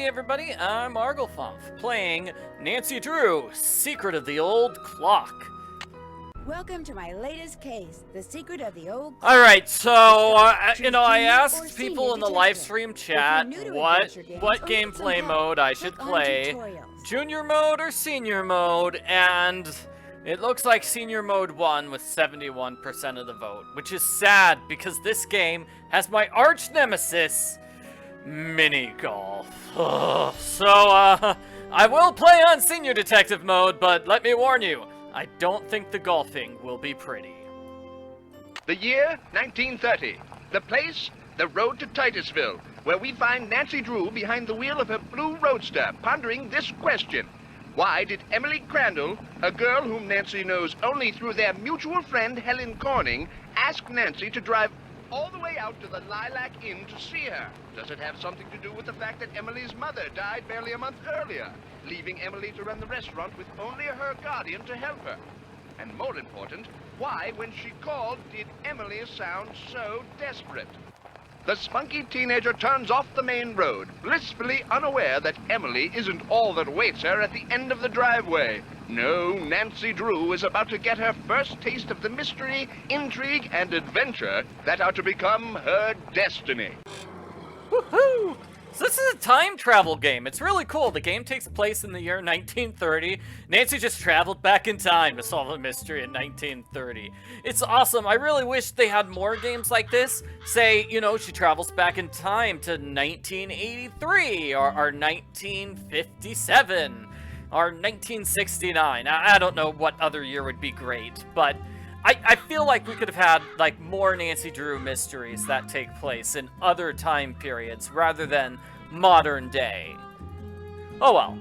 Hey everybody, I'm Arglefumf, playing Nancy Drew, Secret of the Old Clock. Welcome to my latest case, The Secret of the Old Clock. Alright, so, I asked people in the live stream chat what gameplay mode I should play, Junior mode or Senior mode, and it looks like Senior mode won with 71% of the vote, which is sad because this game has my arch nemesis, Mini Golf. I will play on Senior Detective mode, but let me warn you, I don't think the golfing will be pretty. The year, 1930. The place, the road to Titusville, where we find Nancy Drew behind the wheel of her blue roadster, pondering this question. Why did Emily Crandall, a girl whom Nancy knows only through their mutual friend Helen Corning, ask Nancy to drive all the way out to the Lilac Inn to see her? Does it have something to do with the fact that Emily's mother died barely a month earlier, leaving Emily to run the restaurant with only her guardian to help her? And more important, why, when she called, did Emily sound so desperate? The spunky teenager turns off the main road, blissfully unaware that Emily isn't all that awaits her at the end of the driveway. No, Nancy Drew is about to get her first taste of the mystery, intrigue, and adventure that are to become her destiny. Woohoo! So this is a time travel game. It's really cool. The game takes place in the year 1930. Nancy just traveled back in time to solve a mystery in 1930. It's awesome. I really wish they had more games like this. Say, you know, she travels back in time to 1983 or 1957 or 1969. I don't know what other year would be great, but I feel like we could have had like more Nancy Drew mysteries that take place in other time periods rather than modern day. Oh well,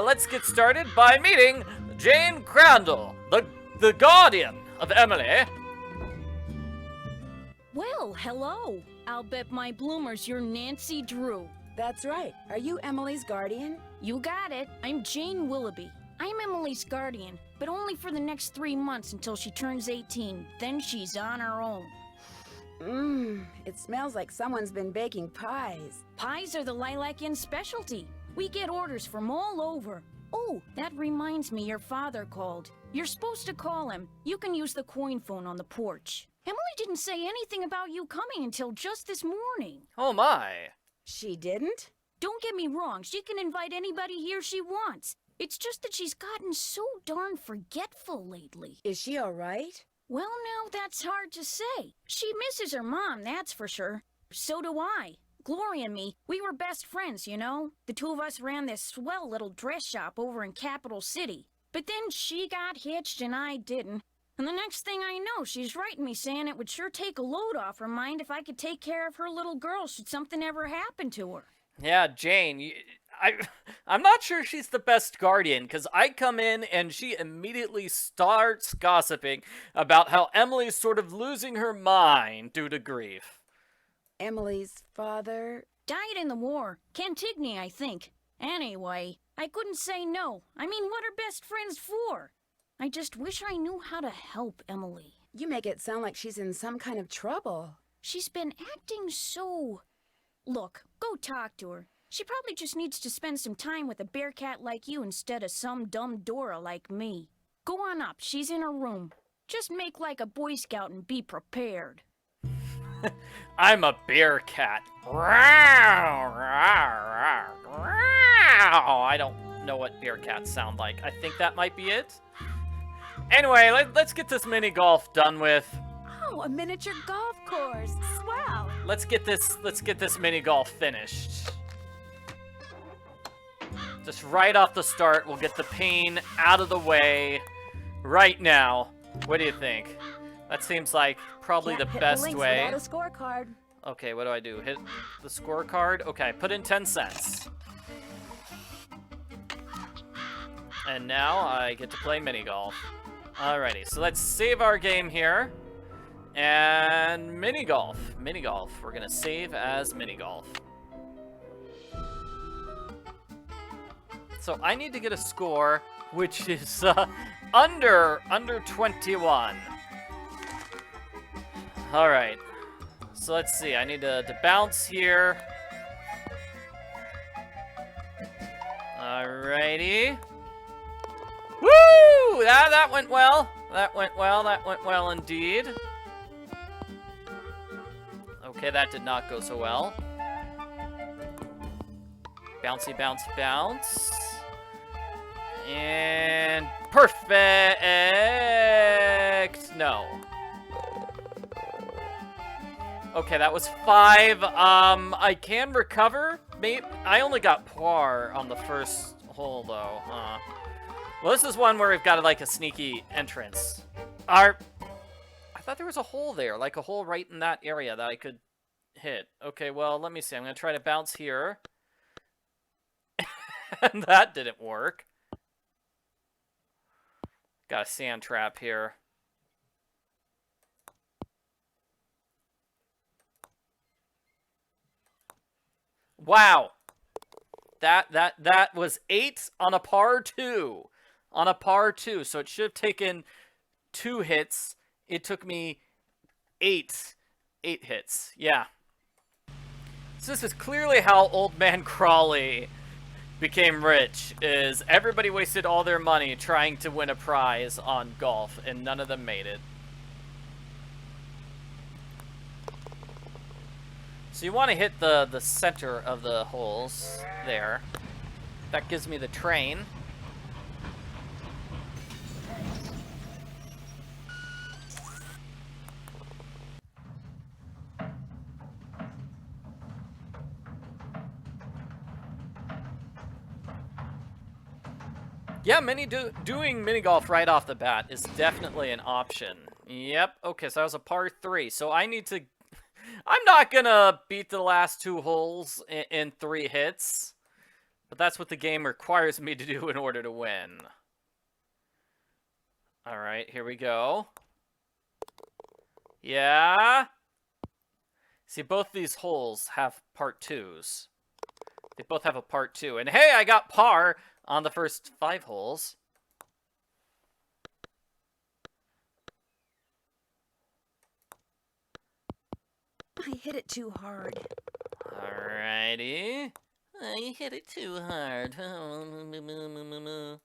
let's get started by meeting Jane Crandall, the guardian of Emily. Well, hello. I'll bet my bloomers you're Nancy Drew. That's right. Are you Emily's guardian? You got it. I'm Jane Willoughby. I'm Emily's guardian, but only for the next 3 months until she turns 18. Then she's on her own. It smells like someone's been baking pies. Pies are the Lilac Inn specialty. We get orders from all over. Oh, that reminds me, your father called. You're supposed to call him. You can use the coin phone on the porch. Emily didn't say anything about you coming until just this morning. Oh my. She didn't? Don't get me wrong, she can invite anybody here she wants. It's just that she's gotten so darn forgetful lately. Is she all right? Well, now that's hard to say. She misses her mom, that's for sure. So do I. Glory and me, we were best friends, you know? The two of us ran this swell little dress shop over in Capital City. But then she got hitched and I didn't. And the next thing I know, she's writing me saying it would sure take a load off her mind if I could take care of her little girl should something ever happen to her. Yeah, Jane, I'm not sure she's the best guardian, because I come in and she immediately starts gossiping about how Emily's sort of losing her mind due to grief. Emily's father? Died in the war. Cantigny, I think. Anyway, I couldn't say no. I mean, what are best friends for? I just wish I knew how to help Emily. You make it sound like she's in some kind of trouble. She's been acting so... Look, go talk to her. She probably just needs to spend some time with a bear cat like you instead of some dumb Dora like me. Go on up, she's in her room. Just make like a Boy Scout and be prepared. I'm a bear cat. I don't know what bear cats sound like. I think that might be it. Anyway, let's get this mini golf done with. Oh, a miniature golf course. Swell. Let's get this mini golf finished. Just right off the start, we'll get the pain out of the way right now. What do you think? That seems like probably the best way. Without a scorecard. Okay, what do I do? Hit the scorecard? Okay, put in 10 cents. And now I get to play mini golf. Alrighty, so let's save our game here. And mini golf. Mini golf. We're gonna save as mini golf. So I need to get a score which is under 21. All right. So let's see. I need to bounce here. Alrighty. Woo! That went well. That went well. That went well indeed. Okay, that did not go so well. Bouncy, bounce, bounce. And perfect. No. Okay, that was 5. I can recover. Maybe I only got par on the first hole though. Well, this is one where we've got like a sneaky entrance. I thought there was a hole there, like a hole right in that area that I could hit. Okay, well, let me see. I'm gonna try to bounce here. And that didn't work. Got a sand trap here. Wow. That was 8 on a par 2. On a par 2. So it should have taken 2 hits. It took me 8 hits. Yeah. So this is clearly how Old Man Crawley became rich, is everybody wasted all their money trying to win a prize on golf, and none of them made it. So you want to hit the center of the holes there. That gives me the train. Yeah, doing mini golf right off the bat is definitely an option. Yep. Okay, so that was a par 3. So I need to... I'm not gonna beat the last 2 holes in 3 hits, but that's what the game requires me to do in order to win. All right, here we go. Yeah. See, both these holes have part 2s. They both have a part 2. And hey, I got par on the first 5 holes. I hit it too hard. Alrighty. I hit it too hard. I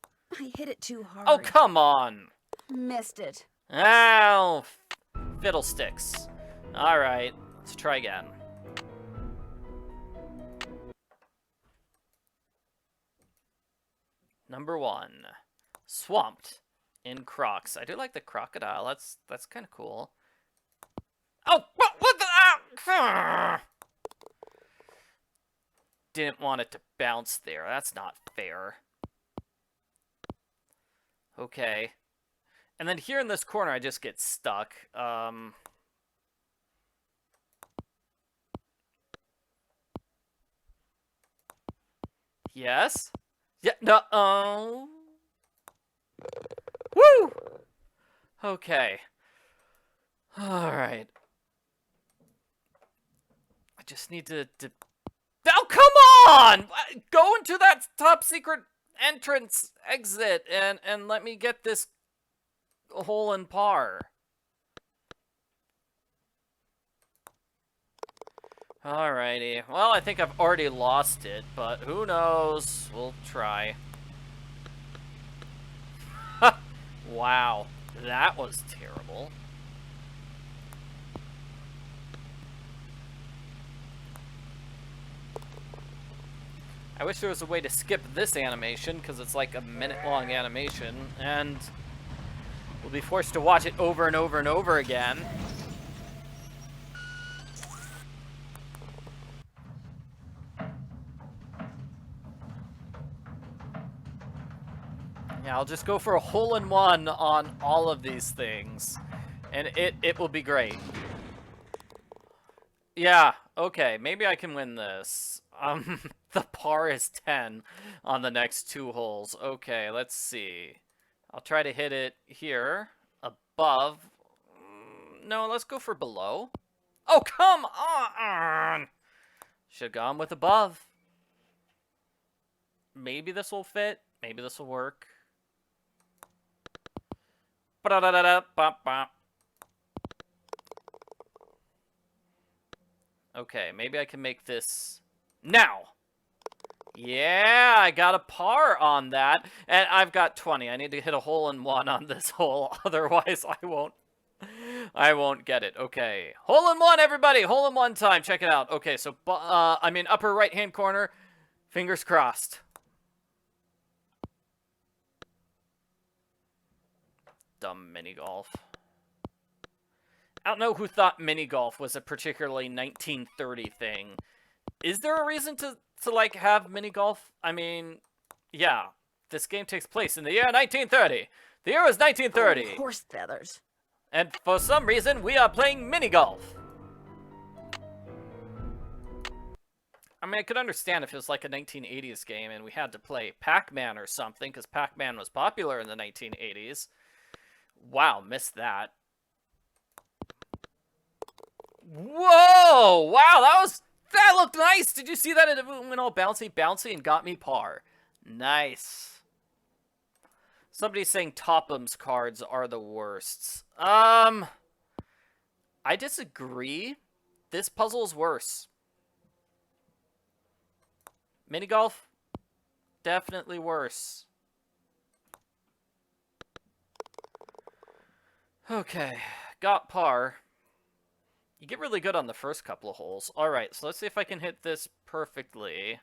hit it too hard. Oh, come on. Missed it. Ow. Fiddlesticks. Alright, let's try again. Number 1. Swamped in Crocs. I do like the crocodile. That's kind of cool. Oh, what the... Ah! Didn't want it to bounce there. That's not fair. Okay. And then here in this corner, I just get stuck. Yes? Yeah, no, oh. Woo! Okay. Alright. I just need to... Oh, come on! Go into that top secret entrance exit and let me get this hole in par. Alrighty. Well, I think I've already lost it, but who knows? We'll try. Wow. That was terrible. I wish there was a way to skip this animation, because it's like a minute-long animation, and we'll be forced to watch it over and over and over again. Yeah, I'll just go for a hole-in-one on all of these things, and it will be great. Yeah, okay, maybe I can win this. The par is 10 on the next 2 holes. Okay, let's see. I'll try to hit it here, above. No, let's go for below. Oh, come on! Should've gone with above. Maybe this will fit. Maybe this will work. Okay, maybe I can make this now. Yeah, I got a par on that, and I've got 20. I need to hit a hole-in-one on this hole, otherwise I won't get it. Okay, hole-in-one, everybody! Hole-in-one time, check it out. Okay, so, I'm in upper right-hand corner. Fingers crossed. Dumb mini-golf. I don't know who thought mini-golf was a particularly 1930 thing. Is there a reason to like, have mini-golf? I mean, yeah. This game takes place in the year 1930. The year was 1930. Oh, horse feathers. And for some reason, we are playing mini-golf. I mean, I could understand if it was like a 1980s game and we had to play Pac-Man or something, because Pac-Man was popular in the 1980s. Wow, missed that. Whoa! Wow, that looked nice! Did you see that? It went all bouncy and got me par. Nice. Somebody's saying Topham's cards are the worst. I disagree. This puzzle is worse. Mini golf? Definitely worse. Okay, got par. You get really good on the first couple of holes. Alright, so let's see if I can hit this perfectly.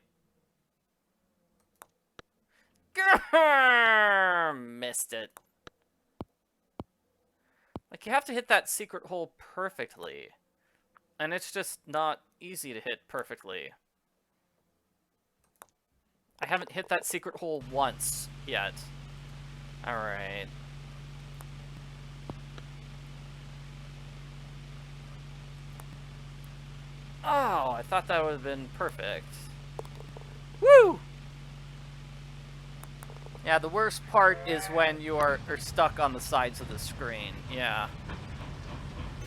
Grrr! Missed it. Like, you have to hit that secret hole perfectly. And it's just not easy to hit perfectly. I haven't hit that secret hole once yet. Alright. Oh, I thought that would have been perfect. Woo! Yeah, the worst part is when you are stuck on the sides of the screen. Yeah.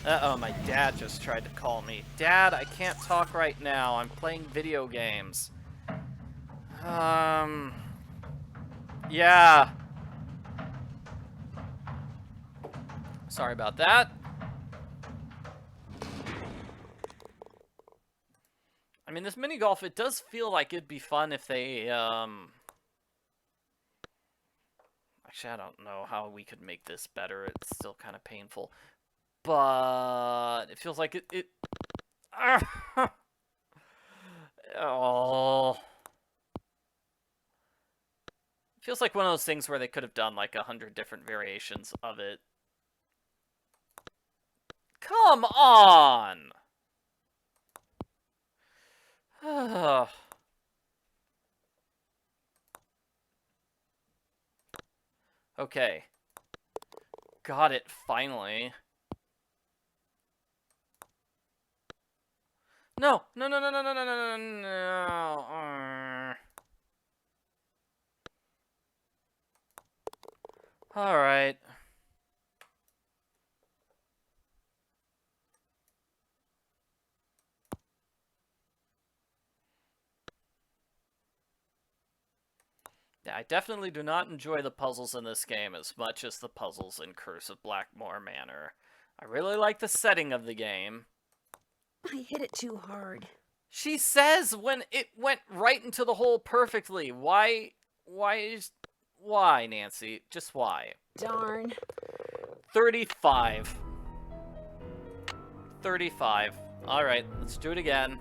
Uh-oh, my dad just tried to call me. Dad, I can't talk right now. I'm playing video games. Yeah. Sorry about that. I mean, this mini golf, it does feel like it'd be fun if they, actually, I don't know how we could make this better. It's still kind of painful. But it feels like it oh. It feels like one of those things where they could have done like 100 different variations of it. Come on! Okay. Got it, finally. No! No, no, no, no, no, no, no, no, no. Alright. Yeah, I definitely do not enjoy the puzzles in this game as much as the puzzles in Curse of Blackmore Manor. I really like the setting of the game. I hit it too hard. She says when it went right into the hole perfectly. Why, Nancy? Just why? Darn. 35. 35. Alright, let's do it again.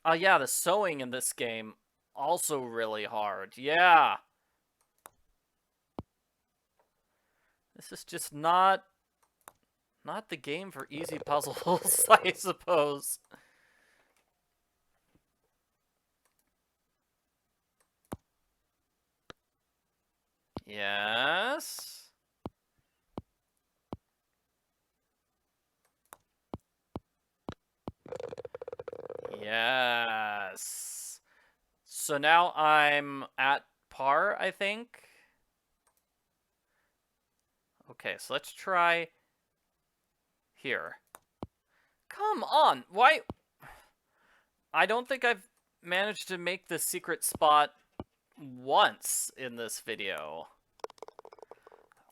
Oh yeah, the sewing in this game, also really hard. Yeah. This is just not the game for easy puzzles, I suppose. Yes. Yes. So now I'm at par, I think. Okay, so let's try here. Come on, why? I don't think I've managed to make the secret spot once in this video.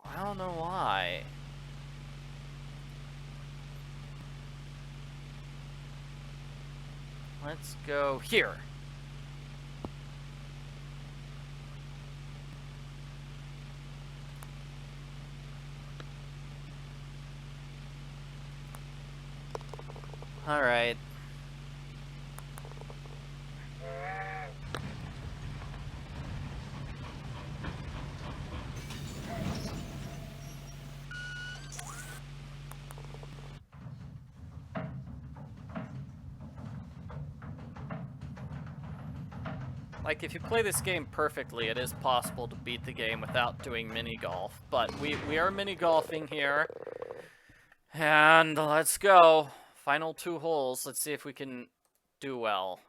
I don't know why. Let's go here. All right. Like, if you play this game perfectly, it is possible to beat the game without doing mini golf. But we are mini golfing here. And let's go. Final 2 holes. Let's see if we can do well.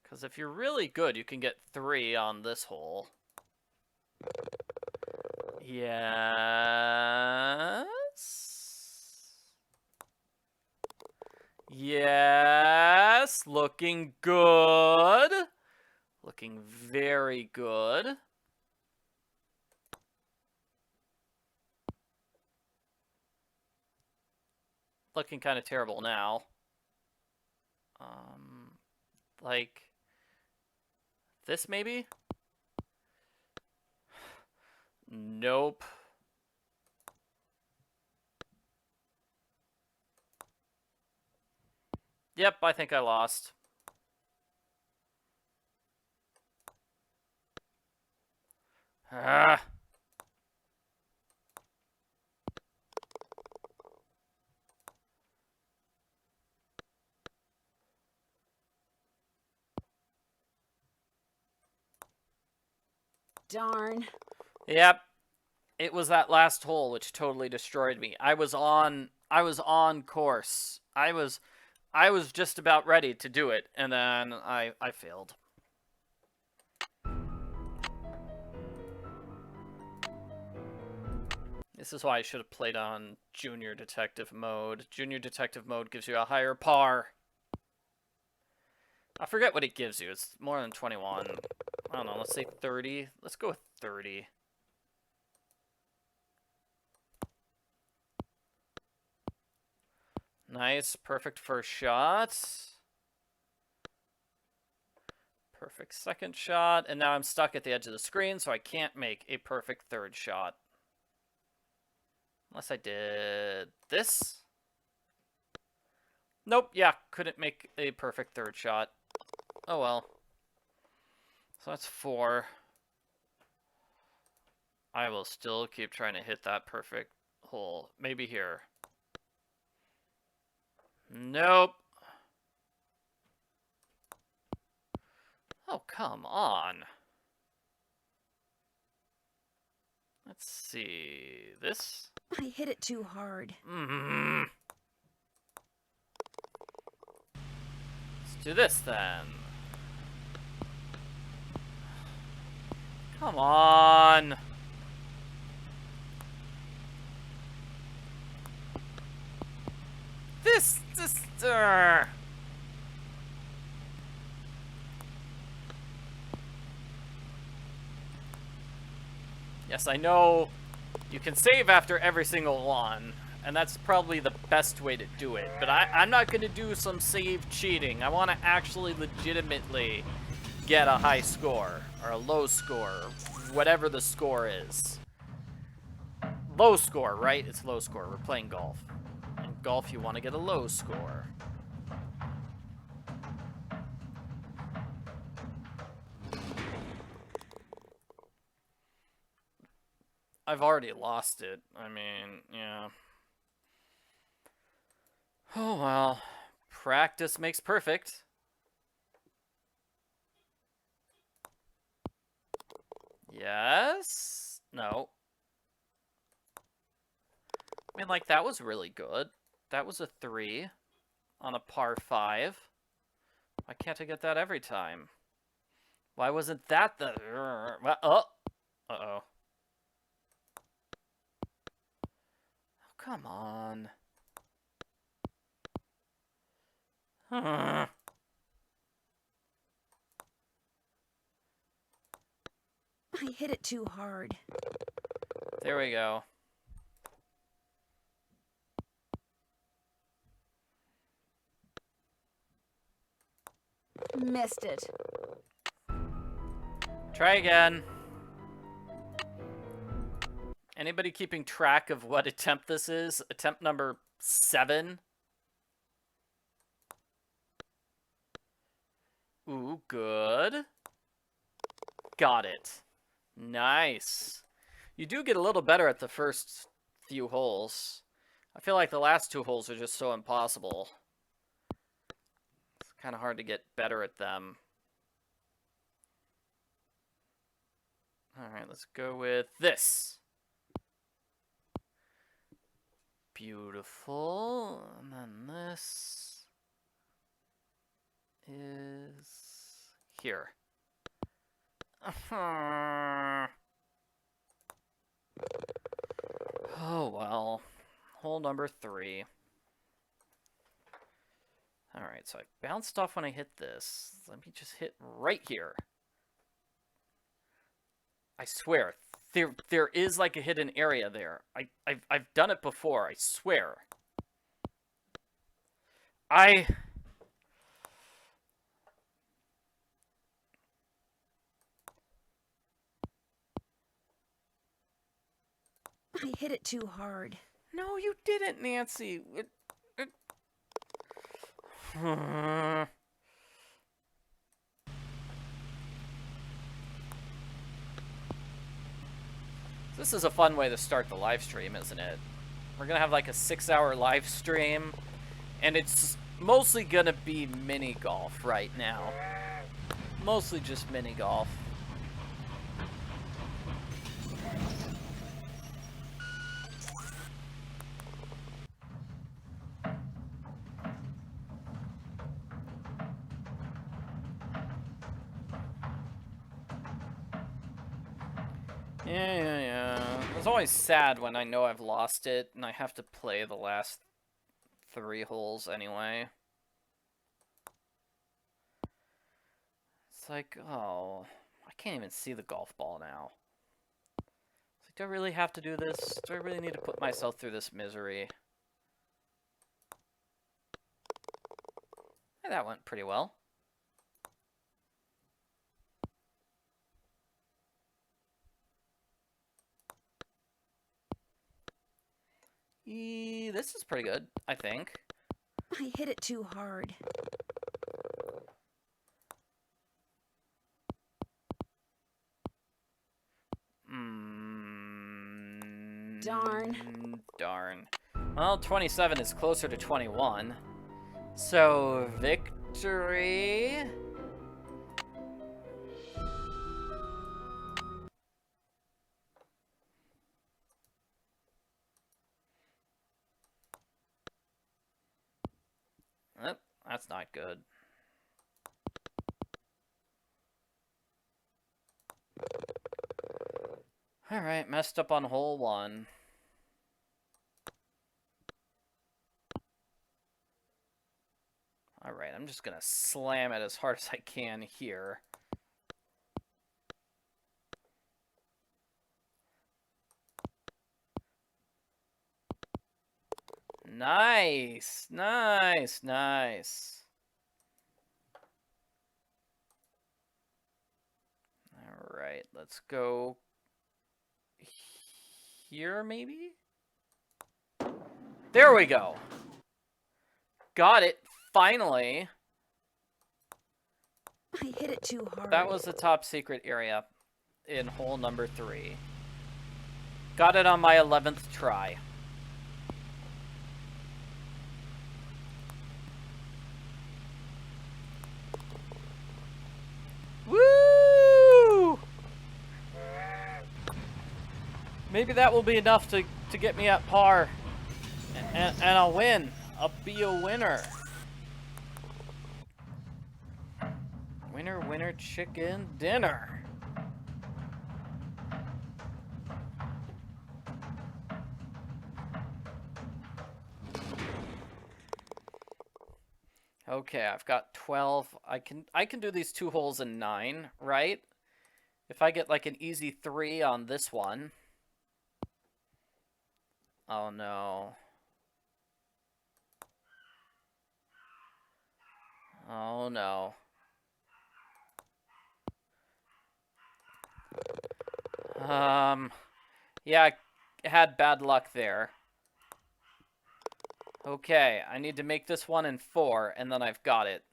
Because if you're really good, you can get 3 on this hole. Yes. Yes, looking good. Looking very good. Looking kind of terrible now. Like this maybe? Nope. Yep, I think I lost. Ah. Darn. Yep. It was that last hole which totally destroyed me. I was on course. I was just about ready to do it, and then I failed. This is why I should have played on Junior Detective mode. Junior Detective mode gives you a higher par. I forget what it gives you. It's more than 21. I don't know, let's say 30. Let's go with 30. Nice, perfect first shot. Perfect second shot. And now I'm stuck at the edge of the screen, so I can't make a perfect third shot. Unless I did this. Nope, yeah, couldn't make a perfect third shot. Oh well. So that's 4. I will still keep trying to hit that perfect hole. Maybe here. Nope. Oh, come on. Let's see. This? I hit it too hard. Let's do this then. Come on. This. Yes, I know you can save after every single one, and that's probably the best way to do it, but I'm not going to do some save cheating. I want to actually legitimately get a high score, or a low score, whatever the score is. Low score, right? It's low score. We're playing golf. In golf, you want to get a low score. I've already lost it. I mean, yeah. Oh, well. Practice makes perfect. Yes? No. I mean, like, that was really good. That was a 3 on a par 5. Why can't I get that every time? Why wasn't that the... Oh! Uh-oh. Come on. I hit it too hard. There we go. Missed it. Try again. Anybody keeping track of what attempt this is? Attempt number 7? Ooh, good. Got it. Nice. You do get a little better at the first few holes. I feel like the last 2 holes are just so impossible. It's kind of hard to get better at them. Alright, let's go with this. Beautiful. And then this is here. Oh, well. Hole number 3. Alright, so I bounced off when I hit this. Let me just hit right here. I swear, there is like a hidden area there. I've done it before, I swear. I hit it too hard. No, you didn't, Nancy. This is a fun way to start the live stream, isn't it? We're gonna have like a 6-hour live stream, and it's mostly gonna be mini golf right now. Mostly just mini golf. Yeah. It's always sad when I know I've lost it and I have to play the last 3 holes anyway. It's like, oh, I can't even see the golf ball now. It's like, do I really have to do this? Do I really need to put myself through this misery? Hey, that went pretty well. This is pretty good, I think. I hit it too hard. Darn. Well, 27 is closer to 21. So, victory. That's not good. Alright, messed up on hole 1. Alright, I'm just gonna slam it as hard as I can here. Nice, nice, nice. All right, let's go here, maybe? There we go. Got it, finally. I hit it too hard. That was the top secret area in hole number 3. Got it on my 11th try. Woo! Maybe that will be enough to get me at par. And I'll win. I'll be a winner. Winner, winner, chicken dinner. Okay, I've got 12. I can do these 2 holes in 9, right? If I get like an easy 3 on this one. Oh no. Oh no. Yeah, I had bad luck there. Okay, I need to make this one in 4, and then I've got it.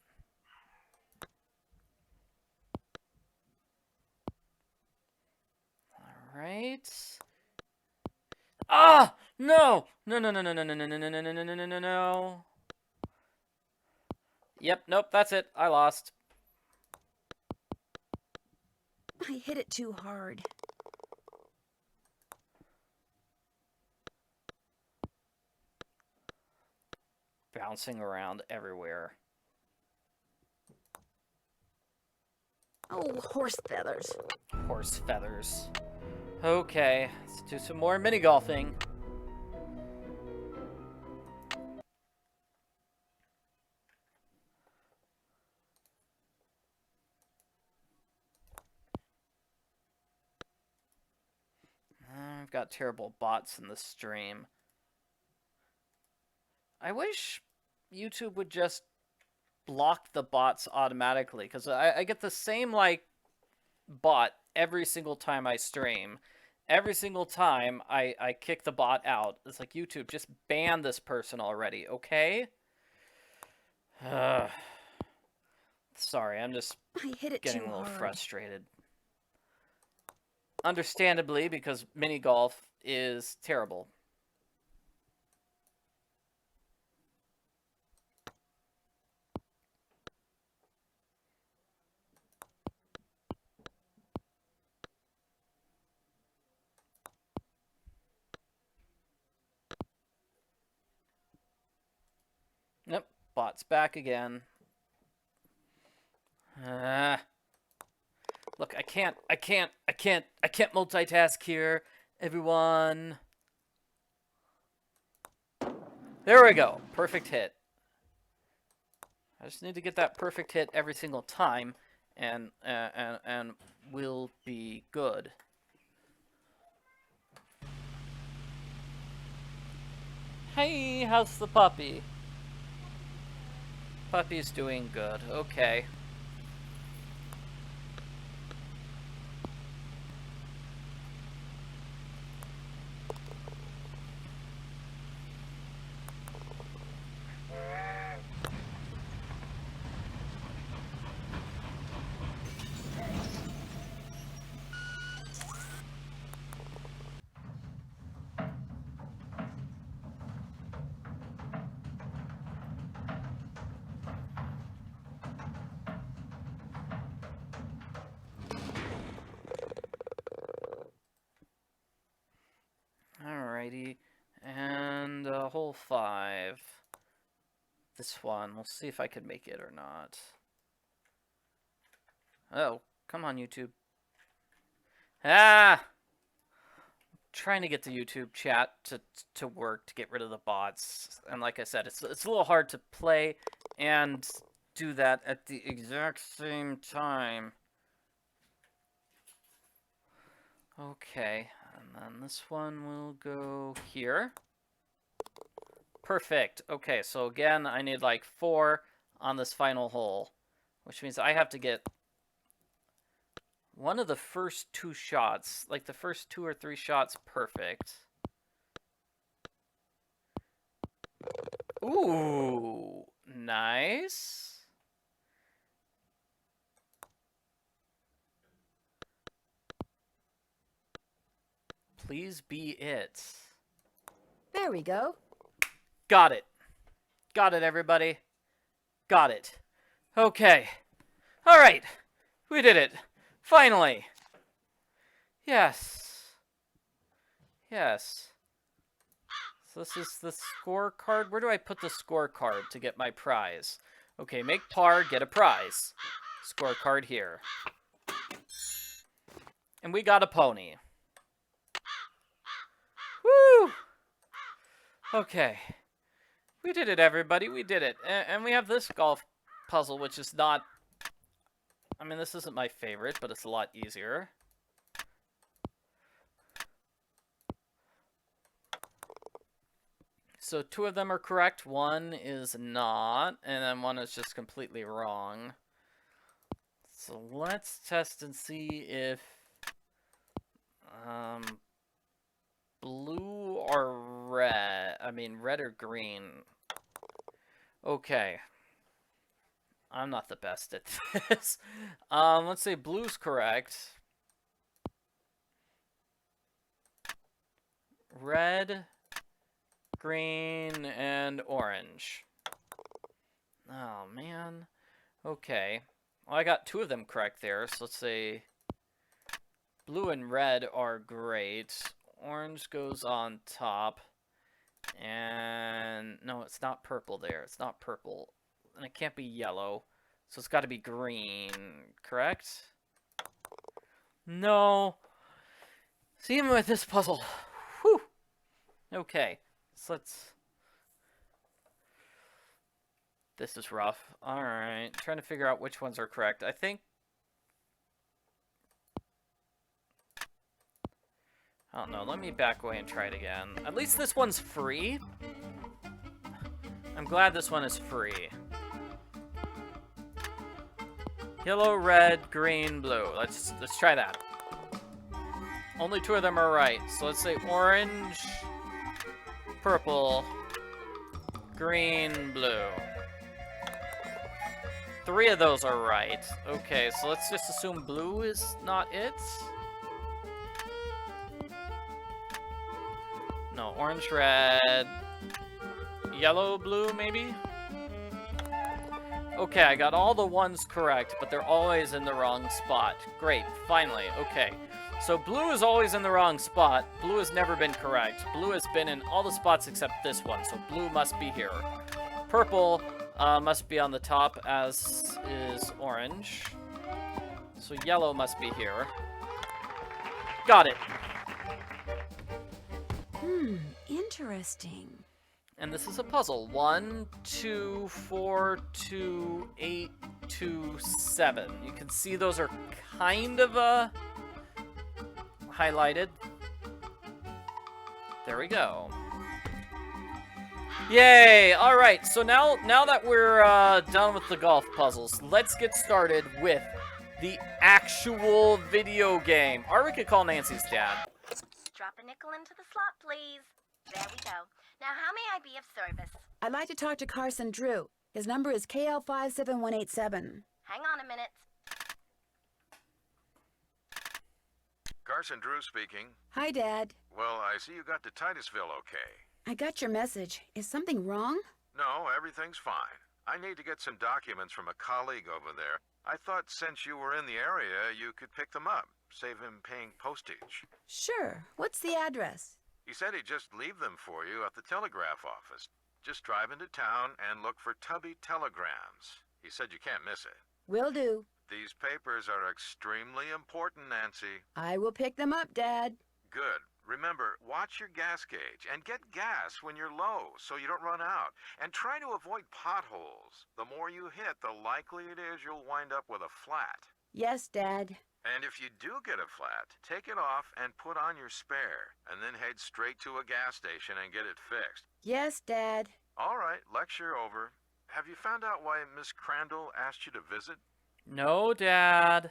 Alright. Ah! No! No, no, no, no, no, no, no, no, no, no, no, no, no, no, no. Yep, nope, that's it. I lost. I hit it too hard. Bouncing around everywhere. Oh, horse feathers. Horse feathers. Okay, let's do some more mini golfing. I've got terrible bots in the stream. I wish YouTube would just block the bots automatically, because I get the same, like, bot every single time I stream. Every single time I kick the bot out. It's like, YouTube, just ban this person already, okay? Sorry, I'm just I hit it getting too a little hard. frustrated. Understandably, because mini golf is terrible. Yep, bot's back again. Look, I can't multitask here, everyone. There we go, perfect hit. I just need to get that perfect hit every single time, and we'll be good. Hey, how's the puppy? Puppy's doing good. Okay. Alrighty, and hole 5. This one, we'll see if I can make it or not. Oh, come on, YouTube. Ah! Trying to get the YouTube chat to work to get rid of the bots, and like I said, it's a little hard to play and do that at the exact same time. Okay, and then this one will go here. Perfect. Okay, so again, I need like 4 on this final hole, which means I have to get one of the first 2 shots, like the first 2 or 3 shots, perfect. Ooh, nice. Please be it. There we go. Got it. Got it, everybody. Got it. Okay. All right. We did it. Finally. Yes. Yes. So this is the scorecard. Where do I put the scorecard to get my prize? Okay, make par, get a prize. Scorecard here. And we got a pony. Woo! Okay. We did it, everybody. We did it. And we have this golf puzzle, which is not... I mean, this isn't my favorite, but it's a lot easier. So 2 of them are correct, 1 is not, and then 1 is just completely wrong. So let's test and see if... Blue or red? I mean, red or green? Okay. I'm not the best at this. Let's say blue's correct. Red, green, and orange. Oh, man. Okay. Well, I got 2 of them correct there, so let's say blue and red are great. Orange goes on top. And no, it's not purple there. It's not purple. And it can't be yellow. So it's got to be green, correct? No. See, even with this puzzle. Whew. Okay. So let's... This is rough. Alright. Trying to figure out which ones are correct. I think... I don't know. Let me back away and try it again. At least this one's free. I'm glad this one is free. Yellow, red, green, blue. Let's try that. Only 2 of them are right. So let's say orange, purple, green, blue. 3 of those are right. Okay, so let's just assume blue is not it. No, orange, red, yellow, blue, maybe? Okay, I got all the ones correct, but they're always in the wrong spot. Great, finally, okay. So blue is always in the wrong spot. Blue has never been correct. Blue has been in all the spots except this one, so blue must be here. Purple must be on the top, as is orange. So yellow must be here. Got it. Interesting. And this is a puzzle. 1, 2, 4, 2, 8, 2, 7. You can see those are kind of highlighted. There we go. Yay! All right. So now that we're done with the golf puzzles, let's get started with the actual video game. Or we could call Nancy's dad. Drop a nickel into the slot, please. There we go. Now, how may I be of service? I'd like to talk to Carson Drew. His number is KL57187. Hang on a minute. Carson Drew speaking. Hi, Dad. Well, I see you got to Titusville okay. I got your message. Is something wrong? No, everything's fine. I need to get some documents from a colleague over there. I thought since you were in the area, you could pick them up, save him paying postage. Sure. What's the address? He said he'd just leave them for you at the telegraph office. Just drive into town and look for Tubby Telegrams. He said you can't miss it. Will do. These papers are extremely important, Nancy. I will pick them up, Dad. Good. Remember, watch your gas gauge and get gas when you're low so you don't run out. And try to avoid potholes. The more you hit, the likely it is you'll wind up with a flat. Yes, Dad. And if you do get a flat, take it off and put on your spare, and then head straight to a gas station and get it fixed. Yes, Dad. All right, lecture over. Have you found out why Miss Crandall asked you to visit? No, Dad.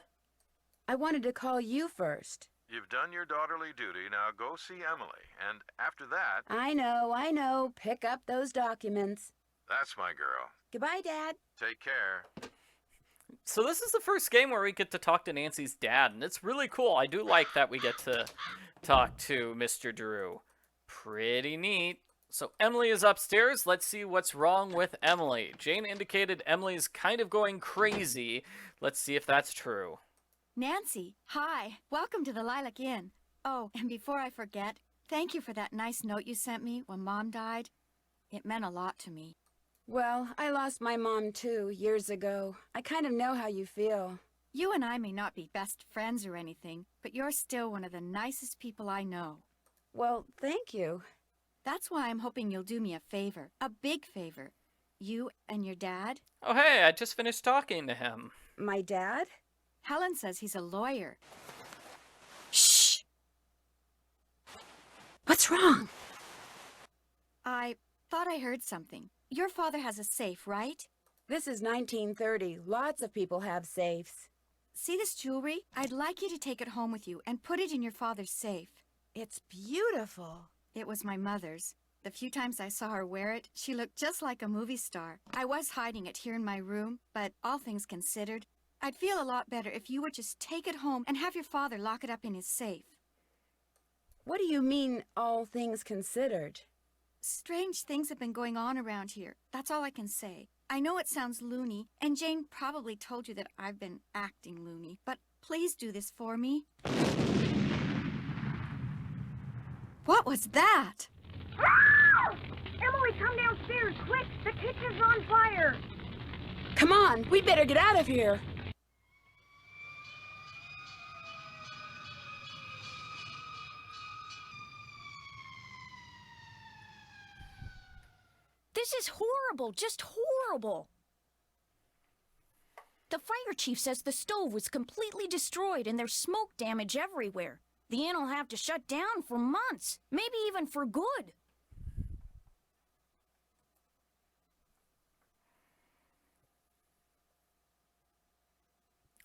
I wanted to call you first. You've done your daughterly duty, now go see Emily, and after that... I know. Pick up those documents. That's my girl. Goodbye, Dad. Take care. So this is the first game where we get to talk to Nancy's dad, and it's really cool. I do like that we get to talk to Mr. Drew. Pretty neat. So Emily is upstairs. Let's see what's wrong with Emily. Jane indicated Emily's kind of going crazy. Let's see if that's true. Nancy, hi. Welcome to the Lilac Inn. Oh, and before I forget, thank you for that nice note you sent me when Mom died. It meant a lot to me. Well, I lost my mom, too, years ago. I kind of know how you feel. You and I may not be best friends or anything, but you're still one of the nicest people I know. Well, thank you. That's why I'm hoping you'll do me a favor, a big favor. You and your dad? Oh, hey, I just finished talking to him. My dad? Helen says he's a lawyer. Shh! What's wrong? I thought I heard something. Your father has a safe, right? This is 1930. Lots of people have safes. See this jewelry? I'd like you to take it home with you and put it in your father's safe. It's beautiful. It was my mother's. The few times I saw her wear it, she looked just like a movie star. I was hiding it here in my room, but all things considered, I'd feel a lot better if you would just take it home and have your father lock it up in his safe. What do you mean, all things considered? Strange things have been going on around here. That's all I can say. I know it sounds loony, and Jane probably told you that I've been acting loony, but please do this for me. What was that? Emily, come downstairs, quick! The kitchen's on fire! Come on, we better get out of here. This is horrible, just horrible. The fire chief says the stove was completely destroyed and there's smoke damage everywhere. The inn will have to shut down for months, maybe even for good.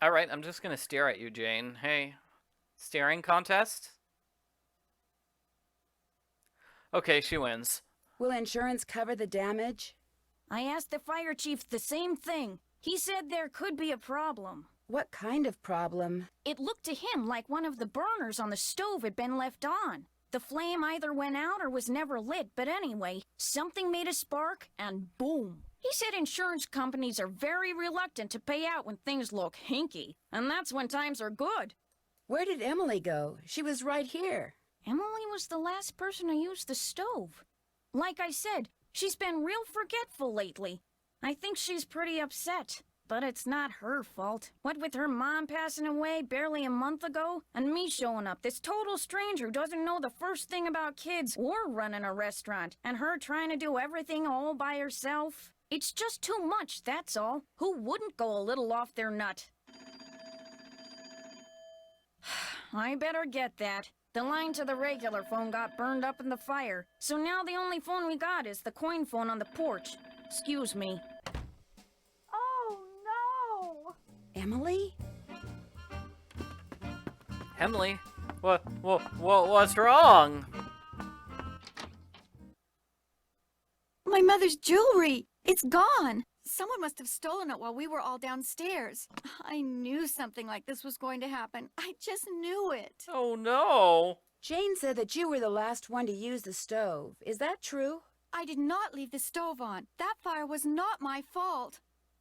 All right, I'm just gonna stare at you, Jane. Hey, staring contest? Okay, she wins. Will insurance cover the damage? I asked the fire chief the same thing. He said there could be a problem. What kind of problem? It looked to him like one of the burners on the stove had been left on. The flame either went out or was never lit, but anyway, something made a spark and boom. He said insurance companies are very reluctant to pay out when things look hinky, and that's when times are good. Where did Emily go? She was right here. Emily was the last person to use the stove. Like I said, she's been real forgetful lately. I think she's pretty upset. But it's not her fault. What with her mom passing away barely a month ago, and me showing up, this total stranger who doesn't know the first thing about kids or running a restaurant, and her trying to do everything all by herself. It's just too much, that's all. Who wouldn't go a little off their nut? I better get that. The line to the regular phone got burned up in the fire, so now the only phone we got is the coin phone on the porch. Excuse me. Oh, no! Emily? Emily, what's wrong? My mother's jewelry! It's gone! Someone must have stolen it while we were all downstairs. I knew something like this was going to happen. I just knew it. Oh no! Jane said that you were the last one to use the stove. Is that true? I did not leave the stove on. That fire was not my fault.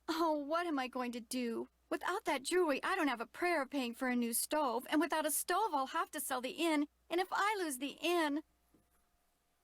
Oh, what am I going to do? Without that jewelry, I don't have a prayer of paying for a new stove. And without a stove, I'll have to sell the inn. And if I lose the inn...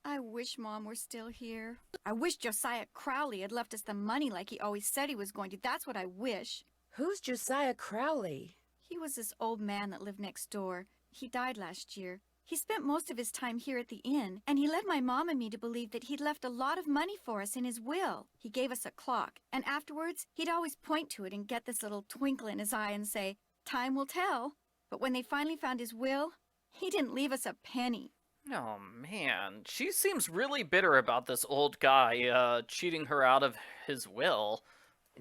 I wish Mom were still here. I wish Josiah Crowley had left us the money like he always said he was going to. That's what I wish. Who's Josiah Crowley? He was this old man that lived next door. He died last year. He spent most of his time here at the inn, and he led my mom and me to believe that he'd left a lot of money for us in his will. He gave us a clock, and afterwards, he'd always point to it and get this little twinkle in his eye and say, "Time will tell." But when they finally found his will, he didn't leave us a penny. Oh man, she seems really bitter about this old guy, cheating her out of his will.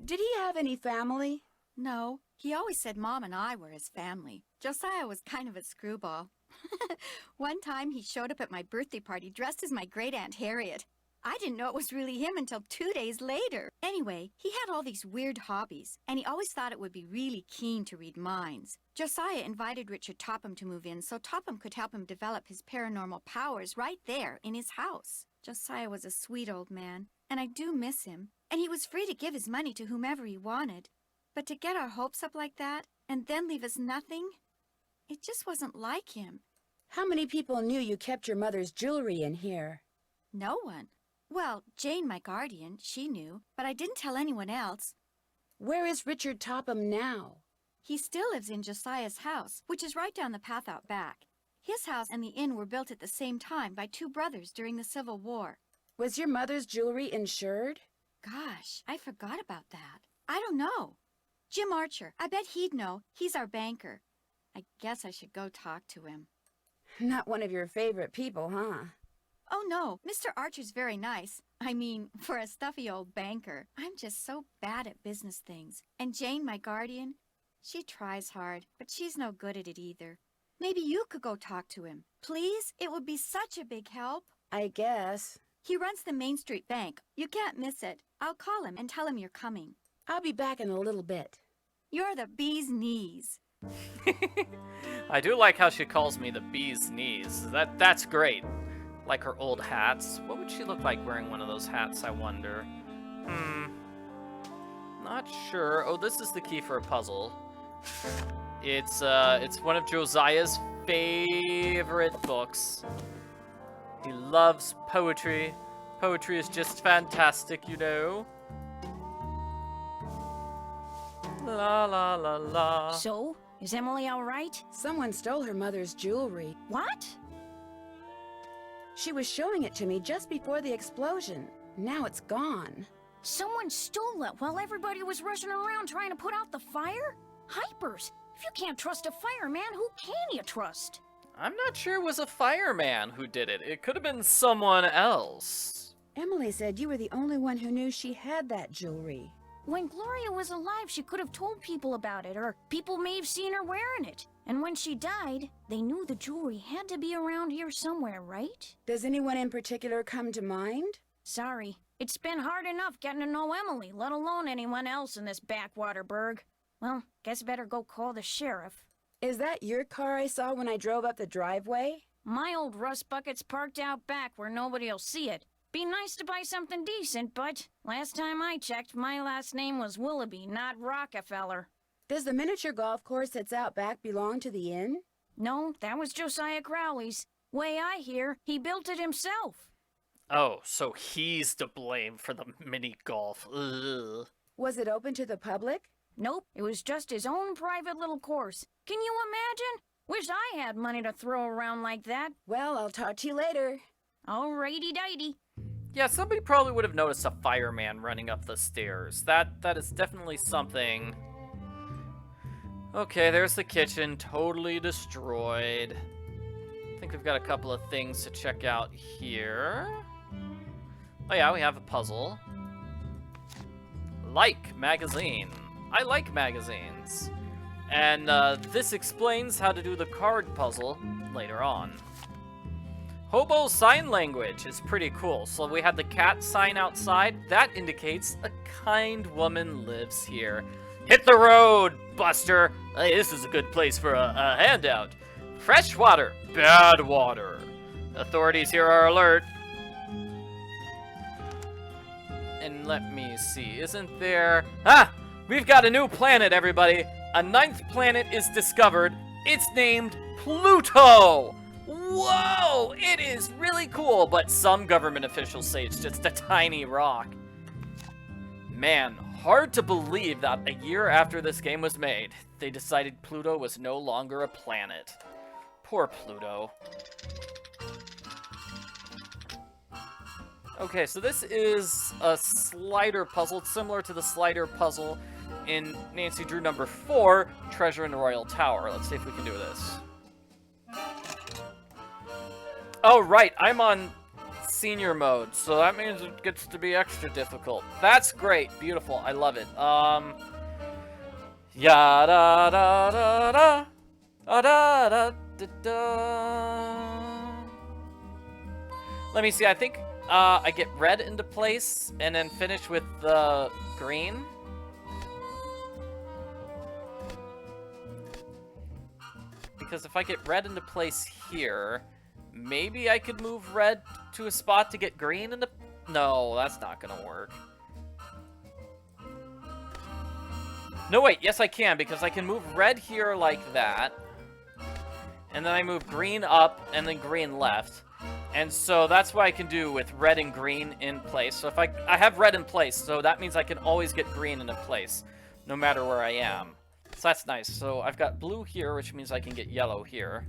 Did he have any family? No, he always said Mom and I were his family. Josiah was kind of a screwball. One time he showed up at my birthday party dressed as my great-aunt Harriet. I didn't know it was really him until 2 days later. Anyway, he had all these weird hobbies, and he always thought it would be really keen to read minds. Josiah invited Richard Topham to move in so Topham could help him develop his paranormal powers right there in his house. Josiah was a sweet old man, and I do miss him. And he was free to give his money to whomever he wanted. But to get our hopes up like that, and then leave us nothing, it just wasn't like him. How many people knew you kept your mother's jewelry in here? No one. Well, Jane, my guardian, she knew, but I didn't tell anyone else. Where is Richard Topham now? He still lives in Josiah's house, which is right down the path out back. His house and the inn were built at the same time by two brothers during the Civil War. Was your mother's jewelry insured? Gosh, I forgot about that. I don't know. Jim Archer, I bet he'd know. He's our banker. I guess I should go talk to him. Not one of your favorite people, huh? Oh, no, Mr. Archer's very nice. I mean, for a stuffy old banker. I'm just so bad at business things. And Jane, my guardian, She tries hard, but she's no good at it either. Maybe you could go talk to him. Please? It would be such a big help. I guess. He runs the Main Street Bank. You can't miss it. I'll call him and tell him you're coming. I'll be back in a little bit. You're the bee's knees. I do like how she calls me the bee's knees. That's great. Like her old hats. What would she look like wearing one of those hats, I wonder? Not sure. Oh, this is the key for a puzzle. It's one of Josiah's favorite books. He loves poetry. Poetry is just fantastic, you know. La la la la. So, is Emily all right? Someone stole her mother's jewelry. What? She was showing it to me just before the explosion. Now it's gone. Someone stole it while everybody was rushing around trying to put out the fire? Hypers! If you can't trust a fireman, who can you trust? I'm not sure it was a fireman who did it. It could have been someone else. Emily said you were the only one who knew she had that jewelry. When Gloria was alive, she could have told people about it, or people may have seen her wearing it. And when she died, they knew the jewelry had to be around here somewhere, right? Does anyone in particular come to mind? Sorry. It's been hard enough getting to know Emily, let alone anyone else in this backwater burg. Well, guess I better go call the sheriff. Is that your car I saw when I drove up the driveway? My old rust bucket's parked out back where nobody'll see it. Be nice to buy something decent, but last time I checked, my last name was Willoughby, not Rockefeller. Does the miniature golf course that's out back belong to the inn? No, that was Josiah Crowley's. Way I hear, he built it himself. Oh, so he's to blame for the mini golf. Ugh. Was it open to the public? Nope, it was just his own private little course. Can you imagine? Wish I had money to throw around like that. Well, I'll talk to you later. Alrighty-dighty. Yeah, somebody probably would have noticed a fireman running up the stairs. That is definitely something. Okay, there's the kitchen, totally destroyed. I think we've got a couple of things to check out here. Oh yeah, we have a puzzle. Like magazine. I like magazines. And this explains how to do the card puzzle later on. Hobo sign language is pretty cool. So we had the cat sign outside. That indicates a kind woman lives here. Hit the road, Buster. Hey, this is a good place for a handout. Fresh water, bad water. Authorities here are alert. And let me see, isn't there... Ah! We've got a new planet, everybody. A 9th planet is discovered. It's named Pluto. Whoa! It is really cool, but some government officials say it's just a tiny rock. Man, hard to believe that a year after this game was made, they decided Pluto was no longer a planet. Poor Pluto. Okay, so this is a slider puzzle. It's similar to the slider puzzle in Nancy Drew number 4, Treasure in the Royal Tower. Let's see if we can do this. Oh, right, I'm on senior mode, so that means it gets to be extra difficult. That's great, beautiful, I love it. Ya da da da da, da da da da da. Let me see, I think I get red into place and then finish with the green. Because if I get red into place here, maybe I could move red to a spot to get green into... No, that's not gonna work. No, wait, yes I can, because I can move red here like that. And then I move green up and then green left. And so that's what I can do with red and green in place. So if I have red in place, so that means I can always get green into place, no matter where I am. So that's nice. So I've got blue here, which means I can get yellow here.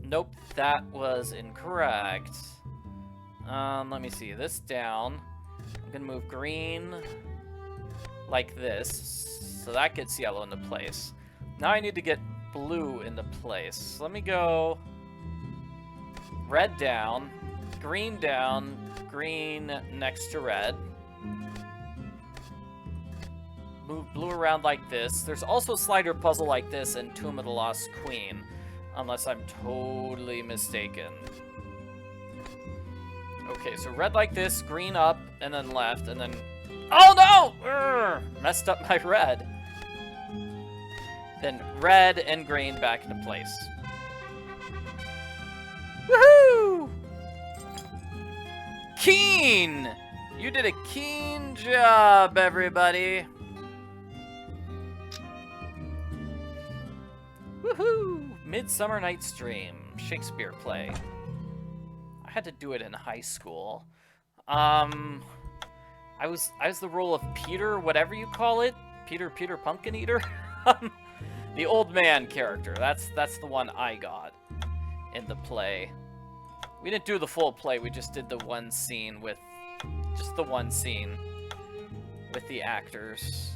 Nope, that was incorrect. Let me see, this down. I'm gonna move green like this. So that gets yellow into place. Now I need to get blue into place. So let me go red down, green next to red. move blue around like this. There's also a slider puzzle like this in Tomb of the Lost Queen, unless I'm totally mistaken. Okay, so red like this, green up, and then left, and then... Oh no! Urgh! Messed up my red. Then red and green back into place. Woohoo! Keen! You did a keen job, everybody. Woohoo! Midsummer Night's Dream, Shakespeare play. I had to do it in high school. I was the role of Peter, whatever you call it. Peter Pumpkin Eater? The old man character. That's the one I got in the play. We didn't do the full play, we just did the one scene with the actors.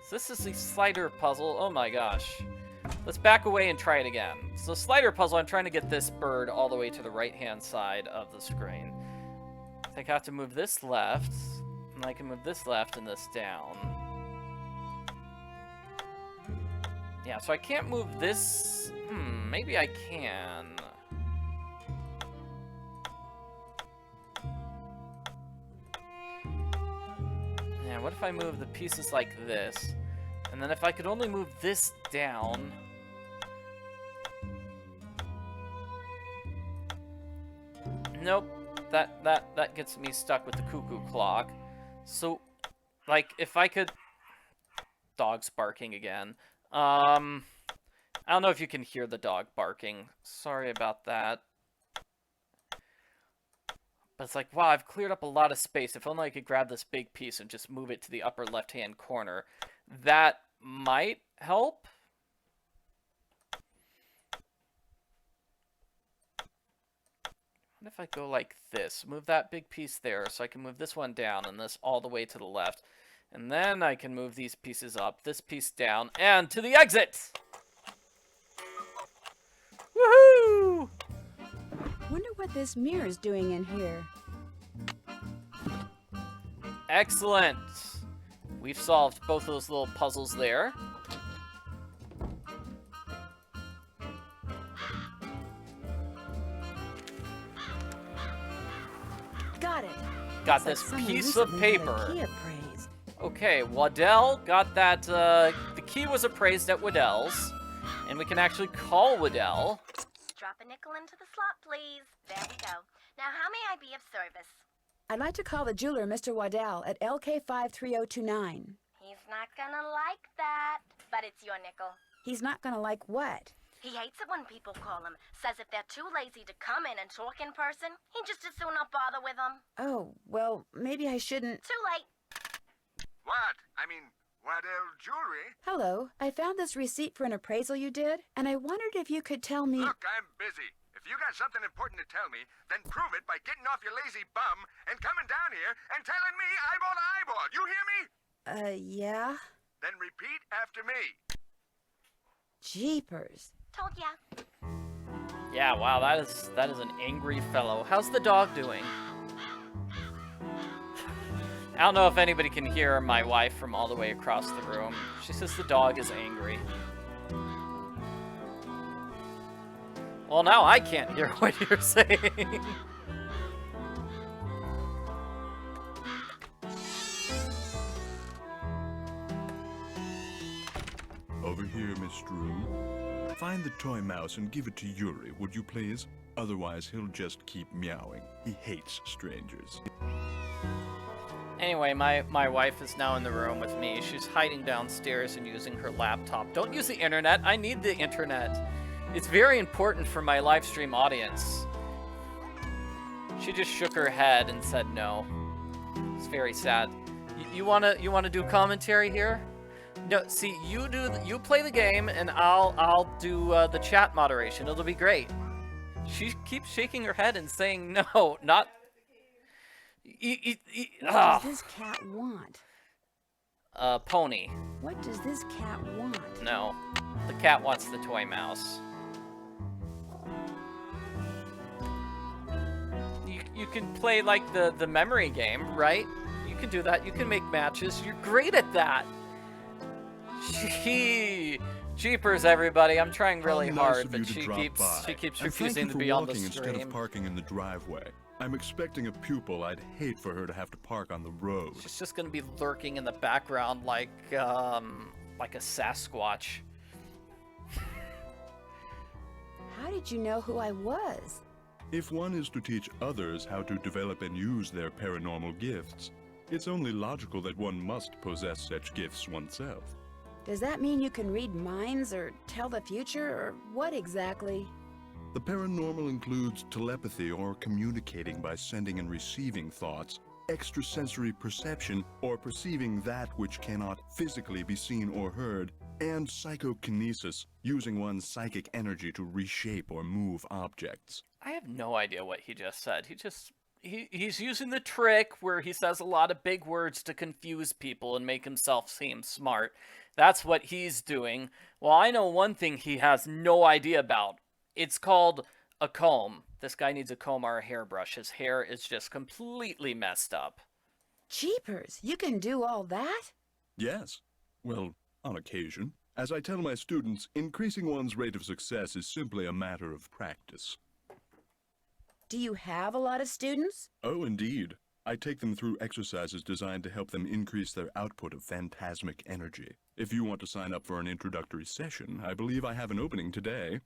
So this is the slider puzzle. Oh my gosh. Let's back away and try it again. So slider puzzle, I'm trying to get this bird all the way to the right-hand side of the screen. I think I have to move this left, and I can move this left and this down. Yeah, so I can't move this... maybe I can. Yeah, what if I move the pieces like this? And then if I could only move this down... Nope. That gets me stuck with the cuckoo clock. So, like, if I could... Dog's barking again. I don't know if you can hear the dog barking. Sorry about that. But it's like, wow, I've cleared up a lot of space. If only I could grab this big piece and just move it to the upper left-hand corner. That might help. What if I go like this? Move that big piece there so I can move this one down and this all the way to the left. And then I can move these pieces up, this piece down, and to the exit! Woohoo! Wonder what this mirror's doing in here. Excellent! We've solved both those little puzzles there. Got it. Got Looks this like someone piece of recently had a paper. key appraised. Okay, Waddell got that, the key was appraised at Waddell's, and we can actually call Waddell. Drop a nickel into the slot, please. There we go. Now, how may I be of service? I'd like to call the jeweler, Mr. Waddell, at LK53029. He's not gonna like that, but it's your nickel. He's not gonna like what? He hates it when people call him. Says if they're too lazy to come in and talk in person, he just as soon not bother with them. Oh, well, maybe I shouldn't... Too late. What? I mean, Waddell Jewelry? Hello, I found this receipt for an appraisal you did, and I wondered if you could tell me... Look, I'm busy. If you got something important to tell me, then prove it by getting off your lazy bum and coming down here and telling me eyeball to eyeball. You hear me? Yeah? Then repeat after me. Jeepers. Told ya. Yeah, wow, that is an angry fellow. How's the dog doing? I don't know if anybody can hear my wife from all the way across the room. She says the dog is angry. Well, now I can't hear what you're saying. Over here, Miss Drew. Find the toy mouse and give it to Yuri, would you please? Otherwise, he'll just keep meowing. He hates strangers. Anyway, my wife is now in the room with me. She's hiding downstairs and using her laptop. Don't use the internet. I need the internet. It's very important for my live stream audience. She just shook her head and said no. It's very sad. You wanna do commentary here? No, see, you play the game and I'll do the chat moderation. It'll be great. She keeps shaking her head and saying no, not. What does this cat want? Pony. What does this cat want? No, the cat wants the toy mouse. You can play like the memory game, right? You can do that. You can make matches. You're great at that. Jeepers, everybody. I'm trying really How nice hard, of but you to she drop keeps by. And thank refusing you to for be on the walking instead of stream. parking in the driveway. I'm expecting a pupil. I'd hate for her to have to park on the road. She's just gonna be lurking in the background like a Sasquatch. How did you know who I was? If one is to teach others how to develop and use their paranormal gifts, it's only logical that one must possess such gifts oneself. Does that mean you can read minds or tell the future, or what exactly? The paranormal includes telepathy or communicating by sending and receiving thoughts, extrasensory perception or perceiving that which cannot physically be seen or heard, and psychokinesis, using one's psychic energy to reshape or move objects. I have no idea what he just said. He's using the trick where he says a lot of big words to confuse people and make himself seem smart. That's what he's doing. Well, I know one thing he has no idea about. It's called a comb. This guy needs a comb or a hairbrush. His hair is just completely messed up. Jeepers, you can do all that? Yes. Well, on occasion. As I tell my students, increasing one's rate of success is simply a matter of practice. Do you have a lot of students? Oh, indeed. I take them through exercises designed to help them increase their output of phantasmic energy. If you want to sign up for an introductory session, I believe I have an opening today.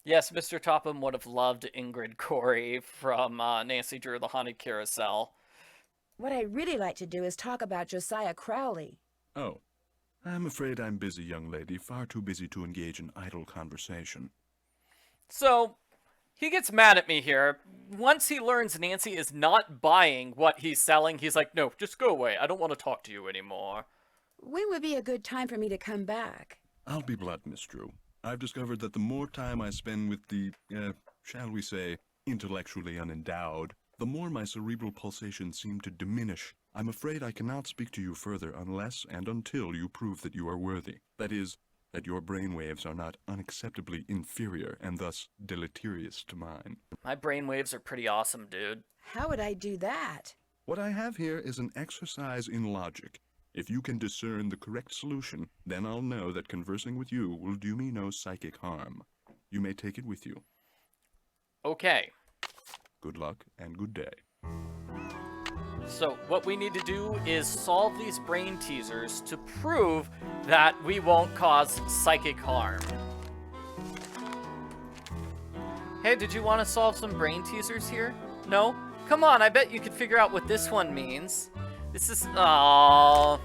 Yes, Mr. Topham would have loved Ingrid Corey from Nancy Drew the Haunted Carousel. What I'd really like to do is talk about Josiah Crowley. Oh. I'm afraid I'm busy, young lady. Far too busy to engage in idle conversation. So, he gets mad at me here. Once he learns Nancy is not buying what he's selling, he's like, no, just go away. I don't want to talk to you anymore. When would be a good time for me to come back? I'll be blunt, Miss Drew. I've discovered that the more time I spend with the, shall we say, intellectually unendowed, the more my cerebral pulsations seem to diminish. I'm afraid I cannot speak to you further unless and until you prove that you are worthy. That is, that your brainwaves are not unacceptably inferior and thus deleterious to mine. My brainwaves are pretty awesome, dude. How would I do that? What I have here is an exercise in logic. If you can discern the correct solution, then I'll know that conversing with you will do me no psychic harm. You may take it with you. Okay. Good luck and good day. So what we need to do is solve these brain teasers to prove that we won't cause psychic harm. Hey, did you want to solve some brain teasers here? No? Come on, I bet you could figure out what this one means. This is... Aww.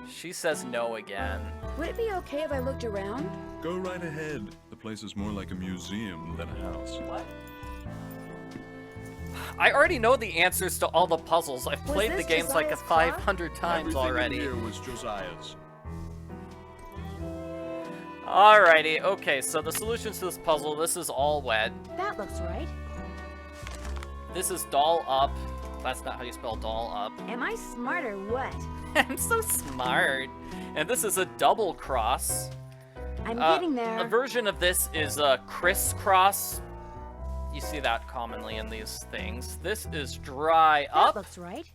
She says no again. Would it be okay if I looked around? Go right ahead. The place is more like a museum than a house. What? I already know the answers to all the puzzles. I've Was played the this games like Josiah's 500 times already. Everything in here was Josiah's. Alrighty, okay, so the solutions to this puzzle, this is all wet. That looks right. This is doll up. That's not how you spell doll up. Am I smart or what? I'm so smart. And this is a double cross. I'm getting A there. version of this is a crisscross. You see that commonly in these things. This is dry That up. looks right.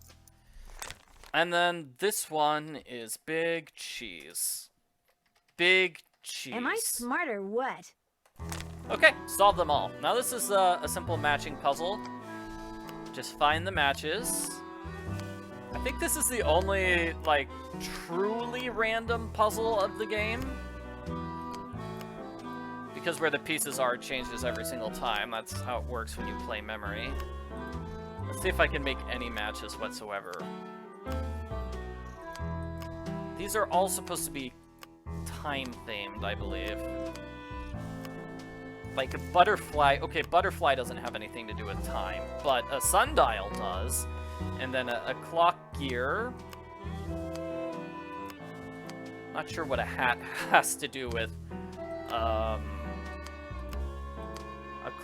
And then this one is big cheese. Big cheese. Am I smart or what? Okay, solve them all. Now this is a simple matching puzzle. Just find the matches. I think this is the only, like, truly random puzzle of the game. Because where the pieces are changes every single time. That's how it works when you play memory. Let's see if I can make any matches whatsoever. These are all supposed to be time-themed, I believe. Like a butterfly. Okay, butterfly doesn't have anything to do with time, but a sundial does. And then a clock gear. Not sure what a hat has to do with a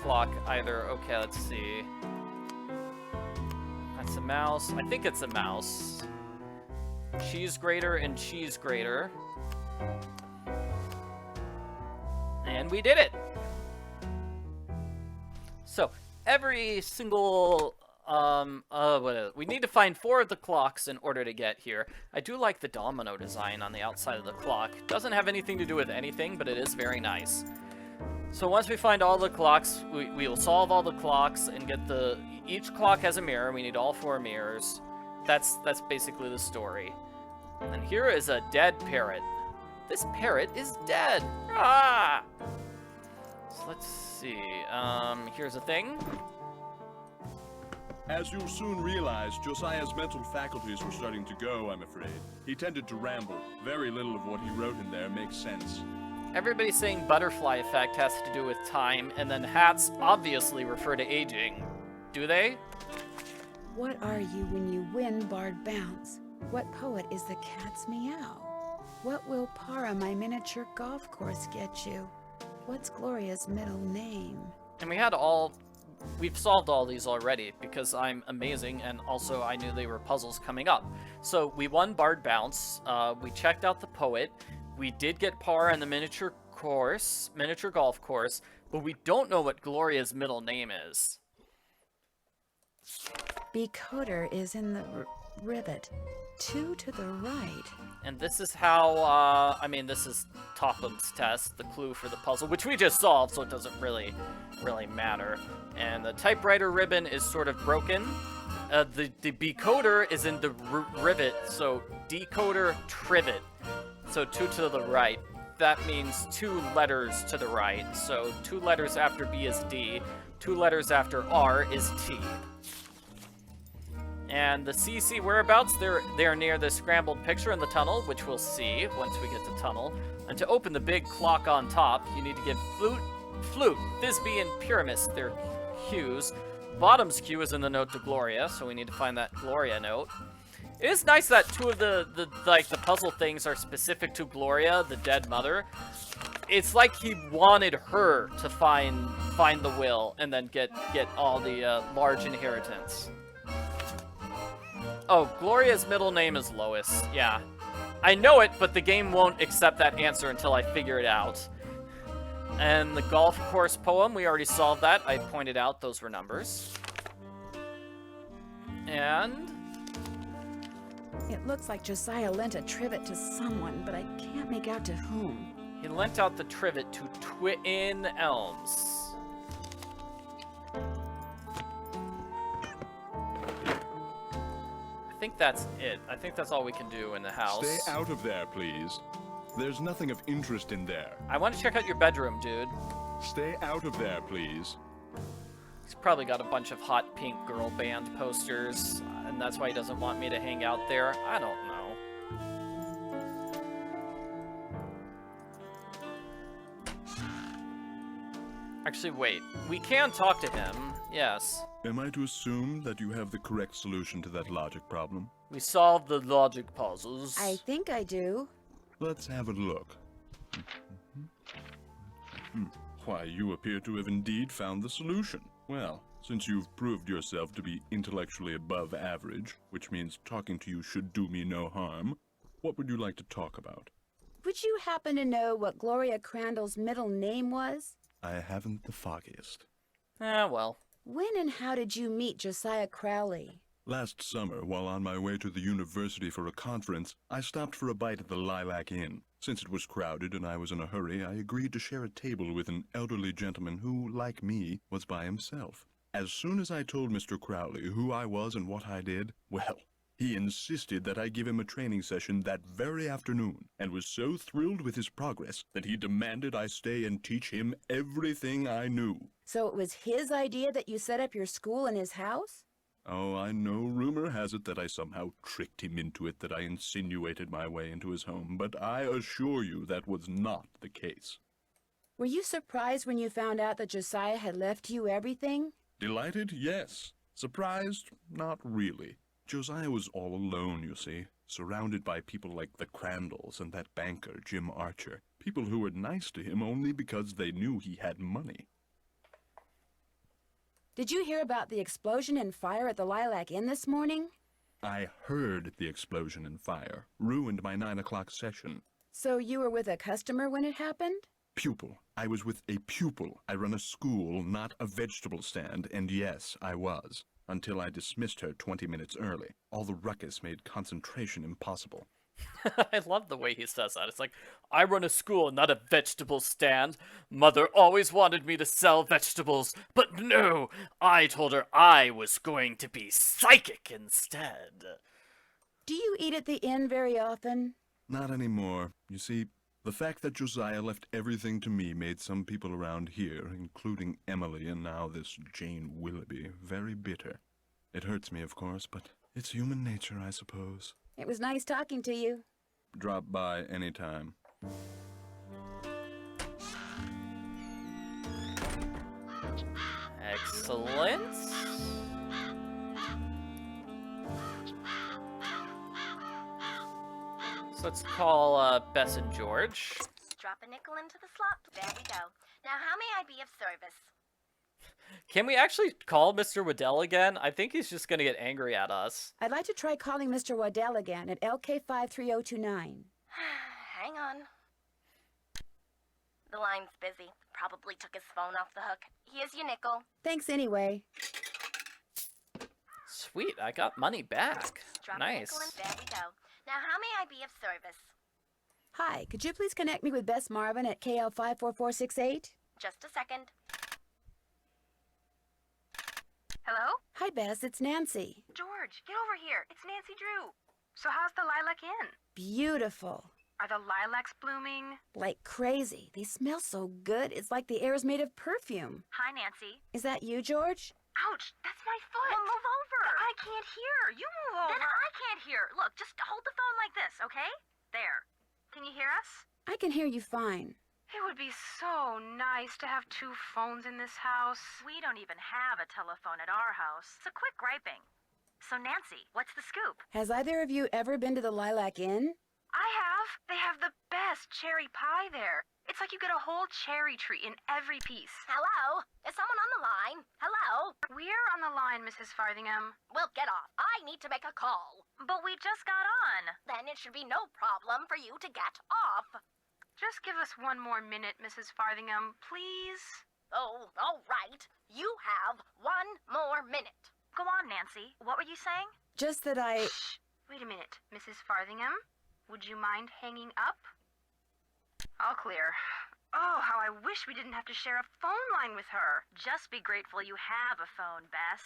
clock either. Okay, let's see. That's a mouse. I think it's a mouse. Cheese grater and cheese grater. And we did it! So, every single what is it? We need to find 4 of the clocks in order to get here. I do like the domino design on the outside of the clock. Doesn't have anything to do with anything, but it is very nice. So once we find all the clocks, we will solve all the clocks and get the... Each clock has a mirror. We need all 4 mirrors. That's basically the story. And here is a dead parrot. This parrot is dead. Ah! So let's see. Here's a thing. As you'll soon realize, Josiah's mental faculties were starting to go, I'm afraid. He tended to ramble. Very little of what he wrote in there makes sense. Everybody's saying butterfly effect has to do with time, and then hats obviously refer to aging. Do they? What are you when you win Barred Bounce? What poet is the cat's meow? What will Para, my miniature golf course, get you? What's Gloria's middle name? And we've solved all these already because I'm amazing, and also I knew they were puzzles coming up. So we won Barred Bounce, we checked out the poet, we did get Para in the miniature golf course, but we don't know what Gloria's middle name is. Becoder is in the rivet. 2 to the right. And this is how, this is Topham's test, the clue for the puzzle, which we just solved, so it doesn't really matter. And the typewriter ribbon is sort of broken. The becoder is in the rivet, so decoder trivet. So 2 to the right. That means 2 letters to the right. So 2 letters after B is D, 2 letters after R is T. And the CC whereabouts, they're near the scrambled picture in the tunnel, which we'll see once we get to tunnel. And to open the big clock on top, you need to get flute, Thisbe, and Pyramus their cues. Bottom's cue is in the note to Gloria, so we need to find that Gloria note. It is nice that 2 of the puzzle things are specific to Gloria, the dead mother. It's like he wanted her to find the will and then get all the large inheritance. Oh, Gloria's middle name is Lois. Yeah. I know it, but the game won't accept that answer until I figure it out. And the golf course poem, we already solved that. I pointed out those were numbers. And... It looks like Josiah lent a trivet to someone, but I can't make out to whom. He lent out the trivet to Twin Elms. I think that's it. I think that's all we can do in the house. Stay out of there, please. There's nothing of interest in there. I want to check out your bedroom, dude. Stay out of there, please. He's probably got a bunch of hot pink girl band posters, and that's why he doesn't want me to hang out there. I don't know. Actually, wait. We can talk to him. Yes. Am I to assume that you have the correct solution to that logic problem? We solved the logic puzzles. I think I do. Let's have a look. Why, you appear to have indeed found the solution. Well, since you've proved yourself to be intellectually above average, which means talking to you should do me no harm, what would you like to talk about? Would you happen to know what Gloria Crandall's middle name was? I haven't the foggiest. Ah, well. When and how did you meet Josiah Crowley? Last summer, while on my way to the university for a conference, I stopped for a bite at the Lilac Inn. Since it was crowded and I was in a hurry, I agreed to share a table with an elderly gentleman who, like me, was by himself. As soon as I told Mr. Crowley who I was and what I did, well, he insisted that I give him a training session that very afternoon, and was so thrilled with his progress that he demanded I stay and teach him everything I knew. So it was his idea that you set up your school in his house? Oh, I know rumor has it that I somehow tricked him into it, that I insinuated my way into his home, but I assure you that was not the case. Were you surprised when you found out that Josiah had left you everything? Delighted? Yes. Surprised? Not really. Josiah was all alone, you see, surrounded by people like the Crandalls and that banker, Jim Archer. People who were nice to him only because they knew he had money. Did you hear about the explosion and fire at the Lilac Inn this morning? I heard the explosion and fire. Ruined my 9 o'clock session. So you were with a customer when it happened? Pupil. I was with a pupil. I run a school, not a vegetable stand, and yes, I was. until I dismissed her 20 minutes early. All the ruckus made concentration impossible. I love the way he says that. It's like, I run a school, not a vegetable stand. Mother always wanted me to sell vegetables, but no, I told her I was going to be psychic instead. Do you eat at the inn very often? Not anymore. You see, the fact that Josiah left everything to me made some people around here, including Emily and now this Jane Willoughby, very bitter. It hurts me, of course, but it's human nature, I suppose. It was nice talking to you. Drop by anytime. Excellent. So let's call Bess and George. Drop a nickel into the slot. There we go. Now, how may I be of service? Can we actually call Mr. Waddell again? I think he's just gonna get angry at us. I'd like to try calling Mr. Waddell again at LK53029. Hang on. The line's busy. Probably took his phone off the hook. Here's your nickel. Thanks anyway. Sweet, I got money back. Drop a Nice. nickel in. There we go. Now, how may I be of service? Hi, could you please connect me with Bess Marvin at KL54468? Just a second. Hello? Hi, Bess, it's Nancy. George, get over here. It's Nancy Drew. So how's the Lilac Inn? Beautiful. Are the lilacs blooming? Like crazy. They smell so good. It's like the air is made of perfume. Hi, Nancy. Is that you, George? Ouch, that's my foot. Well, move over. I can't hear. You move over. Then I can't hear. Look, just hold the phone like this, okay? There. Can you hear us? I can hear you fine. It would be so nice to have two phones in this house. We don't even have a telephone at our house. So quit griping. So Nancy, what's the scoop? Has either of you ever been to the Lilac Inn? I have. They have the best cherry pie there. It's like you get a whole cherry tree in every piece. Hello? Is someone on the line? Hello? We're on the line, Mrs. Farthingham. Well, get off. I need to make a call. But we just got on. Then it should be no problem for you to get off. Just give us one more minute, Mrs. Farthingham, please. Oh, all right. You have 1 more minute. Go on, Nancy. What were you saying? Just that I... Shh. Wait a minute, Mrs. Farthingham. Would you mind hanging up? All clear. Oh, how I wish we didn't have to share a phone line with her. Just be grateful you have a phone, Bess.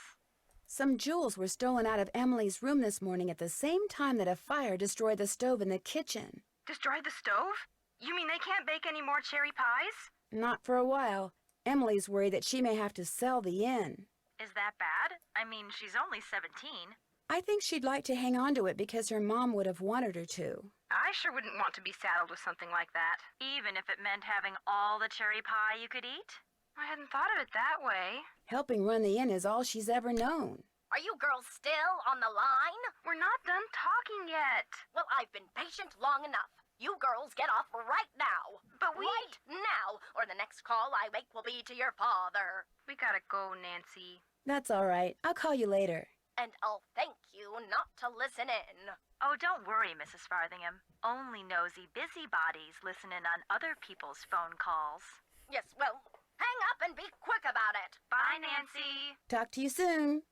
Some jewels were stolen out of Emily's room this morning at the same time that a fire destroyed the stove in the kitchen. Destroyed the stove? You mean they can't bake any more cherry pies? Not for a while. Emily's worried that she may have to sell the inn. Is that bad? I mean, she's only 17. I think she'd like to hang on to it because her mom would have wanted her to. I sure wouldn't want to be saddled with something like that. Even if it meant having all the cherry pie you could eat? I hadn't thought of it that way. Helping run the inn is all she's ever known. Are you girls still on the line? We're not done talking yet. Well, I've been patient long enough. You girls get off right now. But we... Right now, or the next call I make will be to your father. We gotta go, Nancy. That's all right. I'll call you later. And I'll thank you not to listen in. Oh, don't worry, Mrs. Farthingham. Only nosy busybodies listen in on other people's phone calls. Yes, well, hang up and be quick about it. Bye, Nancy. Talk to you soon.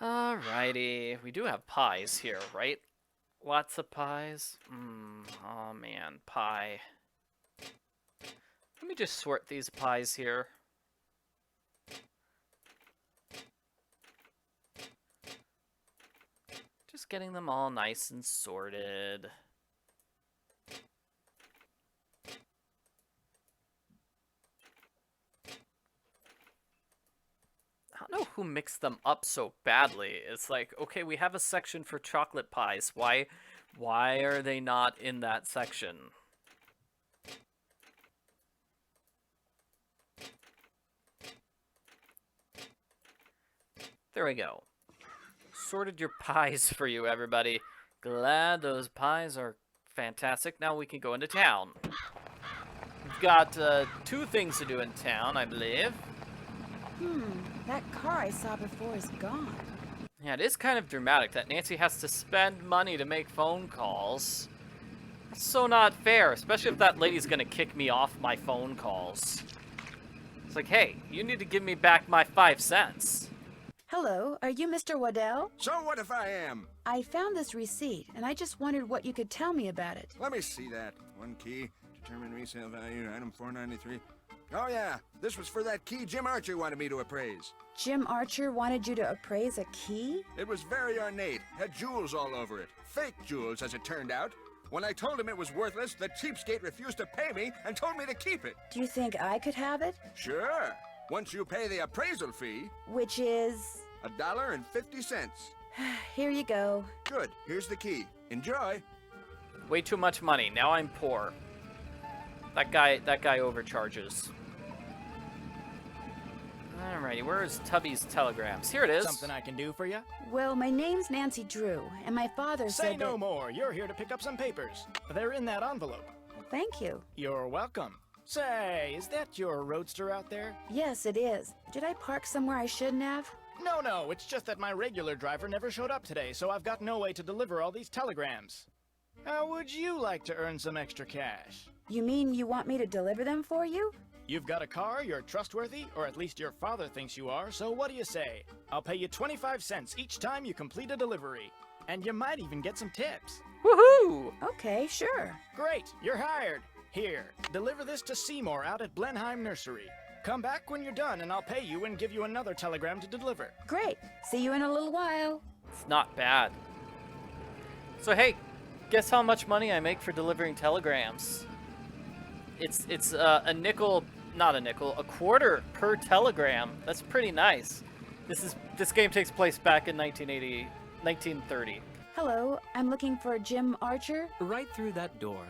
Alrighty. We do have pies here, right? Lots of pies. Oh man, pie. Let me just sort these pies here. Just getting them all nice and sorted. I don't know who mixed them up so badly. It's like, okay, we have a section for chocolate pies. Why are they not in that section? There we go. Sorted your pies for you, everybody. Glad those pies are fantastic. Now we can go into town. We've got 2 things to do in town, I believe. That car I saw before is gone. Yeah, it is kind of dramatic that Nancy has to spend money to make phone calls. It's so not fair, especially if that lady's gonna kick me off my phone calls. It's like, hey, you need to give me back my 5 cents. Hello, are you Mr. Waddell? So what if I am? I found this receipt, and I just wondered what you could tell me about it. Let me see that. One key, determine resale value, item 493. Oh yeah, this was for that key Jim Archer wanted me to appraise. Jim Archer wanted you to appraise a key? It was very ornate, had jewels all over it. Fake jewels, as it turned out. When I told him it was worthless, the cheapskate refused to pay me and told me to keep it. Do you think I could have it? Sure, once you pay the appraisal fee. Which is... $1.50. Here you go. Good, here's the key. Enjoy. Way too much money. Now I'm poor. That guy overcharges. Alrighty, where's Tubby's telegrams? Here it is. Something I can do for you? Well, my name's Nancy Drew, and my father Say said no that... more. You're here to pick up some papers. They're in that envelope. Thank you. You're welcome. Say, is that your roadster out there? Yes, it is. Did I park somewhere I shouldn't have? No, it's just that my regular driver never showed up today, so I've got no way to deliver all these telegrams. How would you like to earn some extra cash? You mean you want me to deliver them for you? You've got a car, you're trustworthy, or at least your father thinks you are, so what do you say? I'll pay you 25 cents each time you complete a delivery. And you might even get some tips. Woohoo! Okay, sure. Great, you're hired. Here, deliver this to Seymour out at Blenheim Nursery. Come back when you're done and I'll pay you and give you another telegram to deliver. Great. See you in a little while. It's not bad. So hey, guess how much money I make for delivering telegrams? It's a nickel, not a nickel, a quarter per telegram. That's pretty nice. This game takes place back in 1930. Hello, I'm looking for Jim Archer. Right through that door.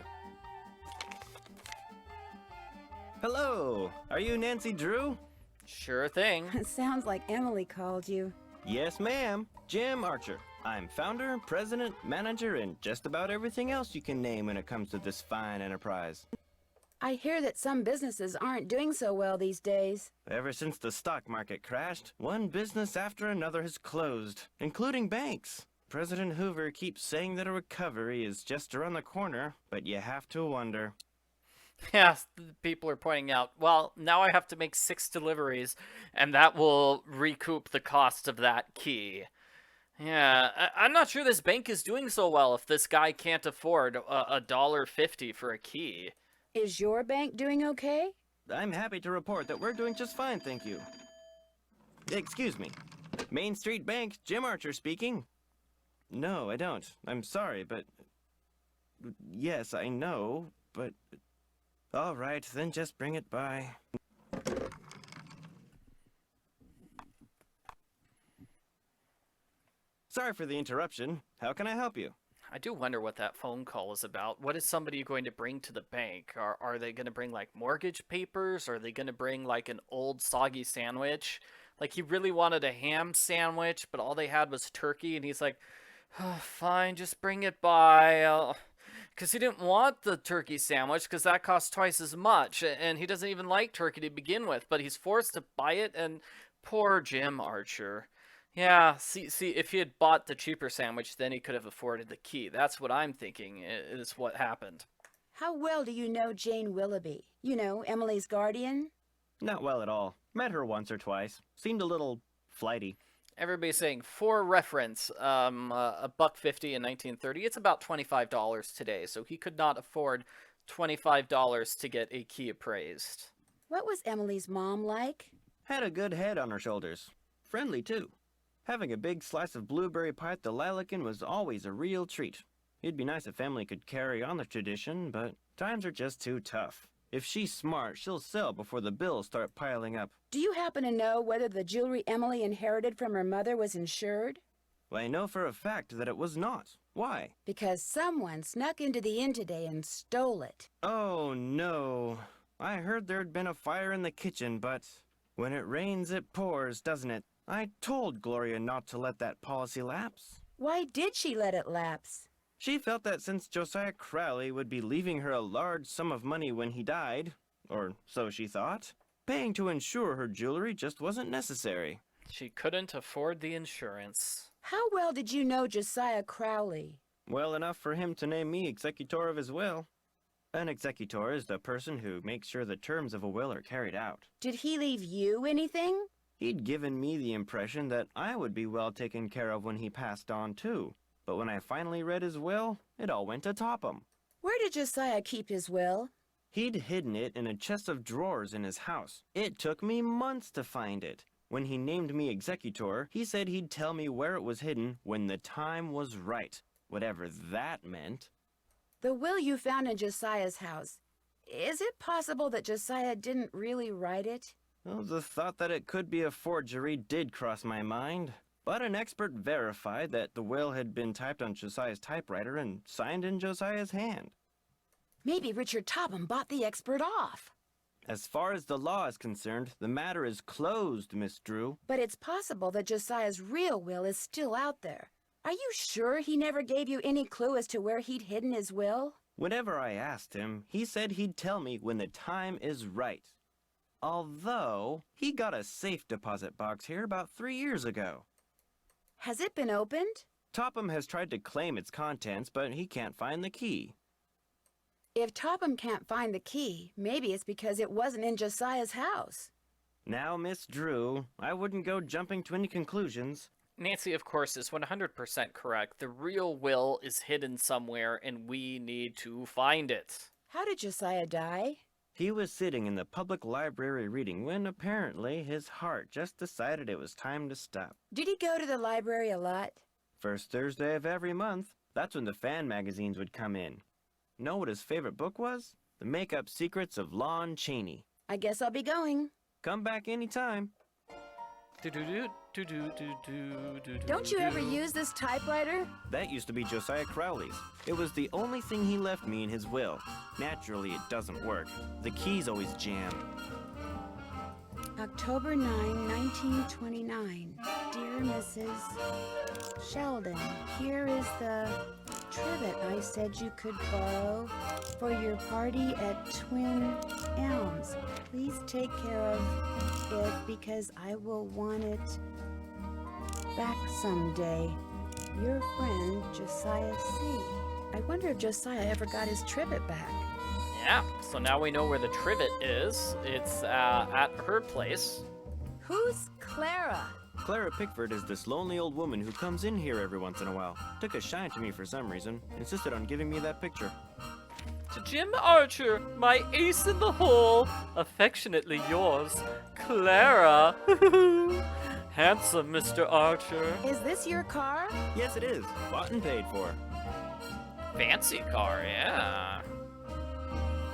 Hello, are you Nancy Drew? Sure thing. Sounds like Emily called you. Yes, ma'am. Jim Archer. I'm founder, president, manager, and just about everything else you can name when it comes to this fine enterprise. I hear that some businesses aren't doing so well these days. Ever since the stock market crashed, one business after another has closed, including banks. President Hoover keeps saying that a recovery is just around the corner, but you have to wonder. Yeah, people are pointing out, well, now I have to make 6 deliveries, and that will recoup the cost of that key. Yeah, I'm not sure this bank is doing so well if this guy can't afford $1.50 for a key. Is your bank doing okay? I'm happy to report that we're doing just fine, thank you. Excuse me. Main Street Bank, Jim Archer speaking. No, I don't. I'm sorry, but... Yes, I know, but... All right, then just bring it by. Sorry for the interruption. How can I help you? I do wonder what that phone call is about. What is somebody going to bring to the bank? Are they going to bring, like, mortgage papers? Are they going to bring, like, an old soggy sandwich? Like, he really wanted a ham sandwich, but all they had was turkey, and he's like, oh, fine, just bring it by. Because he didn't want the turkey sandwich, because that costs twice as much, and he doesn't even like turkey to begin with, but he's forced to buy it, and poor Jim Archer. Yeah, see, if he had bought the cheaper sandwich, then he could have afforded the key. That's what I'm thinking is what happened. How well do you know Jane Willoughby? You know, Emily's guardian? Not well at all. Met her once or twice. Seemed a little flighty. Everybody's saying, for reference, $1.50 in 1930. It's about $25 today, so he could not afford $25 to get a key appraised. What was Emily's mom like? Had a good head on her shoulders. Friendly, too. Having a big slice of blueberry pie at the Lilac Inn was always a real treat. It'd be nice if family could carry on the tradition, but times are just too tough. If she's smart, she'll sell before the bills start piling up. Do you happen to know whether the jewelry Emily inherited from her mother was insured? Well, I know for a fact that it was not. Why? Because someone snuck into the inn today and stole it. Oh, no. I heard there'd been a fire in the kitchen, but when it rains, it pours, doesn't it? I told Gloria not to let that policy lapse. Why did she let it lapse? She felt that since Josiah Crowley would be leaving her a large sum of money when he died, or so she thought, paying to insure her jewelry just wasn't necessary. She couldn't afford the insurance. How well did you know Josiah Crowley? Well enough for him to name me executor of his will. An executor is the person who makes sure the terms of a will are carried out. Did he leave you anything? He'd given me the impression that I would be well taken care of when he passed on, too. But when I finally read his will, it all went to Topham. Where did Josiah keep his will? He'd hidden it in a chest of drawers in his house. It took me months to find it. When he named me executor, he said he'd tell me where it was hidden when the time was right, whatever that meant. The will you found in Josiah's house. Is it possible that Josiah didn't really write it? Well, the thought that it could be a forgery did cross my mind. But an expert verified that the will had been typed on Josiah's typewriter and signed in Josiah's hand. Maybe Richard Topham bought the expert off. As far as the law is concerned, the matter is closed, Miss Drew. But it's possible that Josiah's real will is still out there. Are you sure he never gave you any clue as to where he'd hidden his will? Whenever I asked him, he said he'd tell me when the time is right. Although, he got a safe deposit box here about 3 years ago. Has it been opened? Topham has tried to claim its contents, but he can't find the key. If Topham can't find the key, maybe it's because it wasn't in Josiah's house. Now, Miss Drew, I wouldn't go jumping to any conclusions. Nancy, of course, is 100% correct. The real will is hidden somewhere, and we need to find it. How did Josiah die? He was sitting in the public library reading when, apparently, his heart just decided it was time to stop. Did he go to the library a lot? First Thursday of every month. That's when the fan magazines would come in. Know what his favorite book was? The Make-Up Secrets of Lon Chaney. I guess I'll be going. Come back anytime. Don't you ever use this typewriter? That used to be Josiah Crowley's. It was the only thing he left me in his will. Naturally, it doesn't work. The key's always jammed. October 9, 1929. Dear Mrs. Sheldon, here is the trivet I said you could borrow for your party at Twin Elms. Please take care of it because I will want it back someday. Your friend, Josiah C. I wonder if Josiah ever got his trivet back. Yeah, so now we know where the trivet is. It's at her place. Who's Clara? Clara Pickford is this lonely old woman who comes in here every once in a while. Took a shine to me for some reason. Insisted on giving me that picture. To Jim Archer, my ace in the hole, affectionately yours, Clara. Handsome, Mr. Archer. Is this your car? Yes, it is. Bought and paid for. Fancy car, yeah.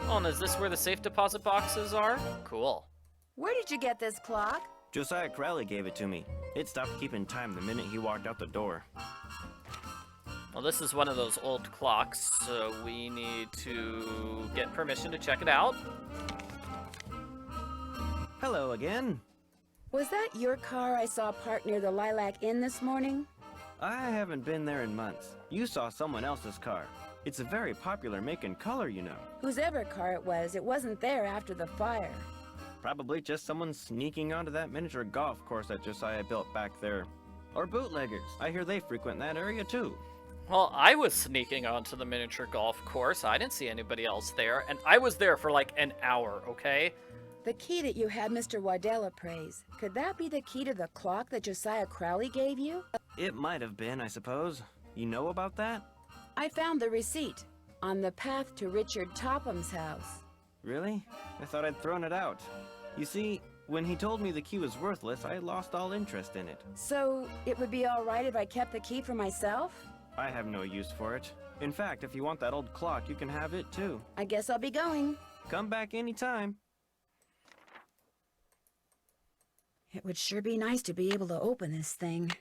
Oh, and is this where the safe deposit boxes are? Cool. Where did you get this clock? Josiah Crowley gave it to me. It stopped keeping time the minute he walked out the door. Well, this is one of those old clocks, so we need to get permission to check it out. Hello again. Was that your car I saw parked near the Lilac Inn this morning? I haven't been there in months. You saw someone else's car. It's a very popular make and color, you know. Whosever car it wasn't there after the fire. Probably just someone sneaking onto that miniature golf course that Josiah built back there. Or bootleggers. I hear they frequent that area too. Well, I was sneaking onto the miniature golf course. I didn't see anybody else there, and I was there for like an hour, okay? The key that you had Mr. Waddell appraise, could that be the key to the clock that Josiah Crowley gave you? It might have been, I suppose. You know about that? I found the receipt on the path to Richard Topham's house. Really? I thought I'd thrown it out. You see, when he told me the key was worthless, I lost all interest in it. So, it would be all right if I kept the key for myself? I have no use for it. In fact, if you want that old clock, you can have it too. I guess I'll be going. Come back anytime. It would sure be nice to be able to open this thing.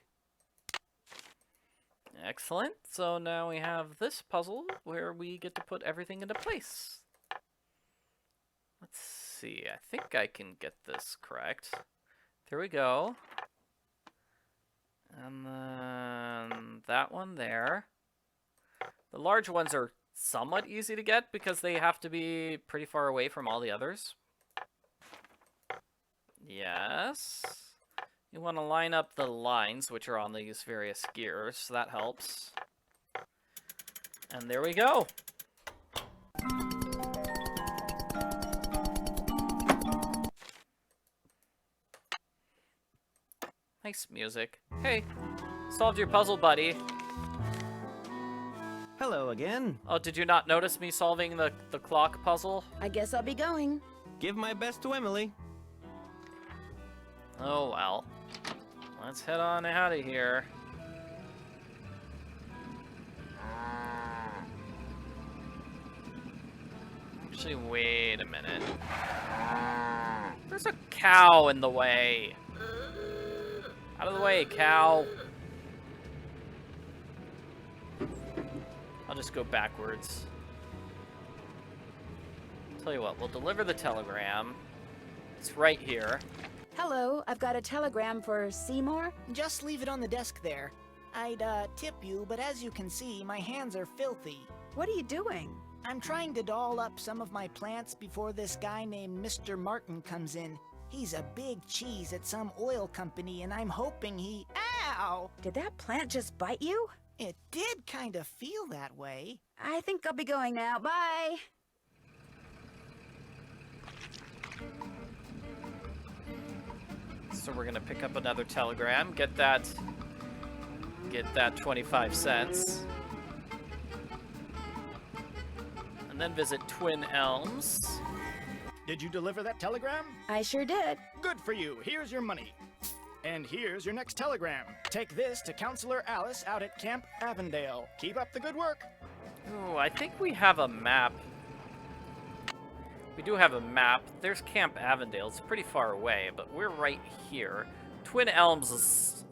Excellent. So now we have this puzzle where we get to put everything into place. Let's see. I think I can get this correct. There we go. And then that one there. The large ones are somewhat easy to get because they have to be pretty far away from all the others. Yes. You want to line up the lines, which are on these various gears, so that helps. And there we go. Nice music. Hey, solved your puzzle, buddy. Hello again. Oh, did you not notice me solving the clock puzzle? I guess I'll be going. Give my best to Emily. Oh, well. Let's head on out of here. Actually, wait a minute. There's a cow in the way. Out of the way, cow. I'll just go backwards. Tell you what, we'll deliver the telegram. It's right here. Hello, I've got a telegram for Seymour. Just leave it on the desk there. I'd, tip you, but as you can see, my hands are filthy. What are you doing? I'm trying to doll up some of my plants before this guy named Mr. Martin comes in. He's a big cheese at some oil company, and I'm hoping he... Ow! Did that plant just bite you? It did kind of feel that way. I think I'll be going now. Bye! So we're gonna pick up another telegram, get that 25 cents. And then visit Twin Elms. Did you deliver that telegram? I sure did. Good for you. Here's your money. And here's your next telegram. Take this to Counselor Alice out at Camp Avondale. Keep up the good work. Ooh, I think we have a map. We do have a map. There's Camp Avondale. It's pretty far away, but we're right here. Twin Elms is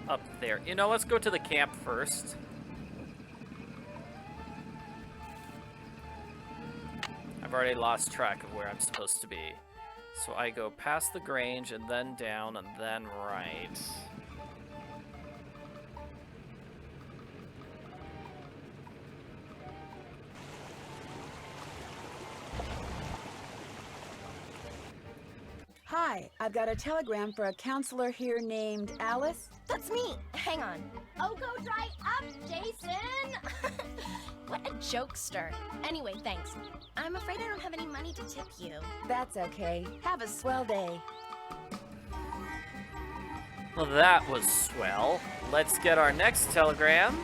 up there. You know, let's go to the camp first. I've already lost track of where I'm supposed to be. So I go past the Grange and then down and then right. Hi, I've got a telegram for a counselor here named Alice. That's me. Hang on. Oh, go dry up, Jason. What a jokester. Anyway, thanks. I'm afraid I don't have any money to tip you. That's okay. Have a swell day. Well, that was swell. Let's get our next telegram.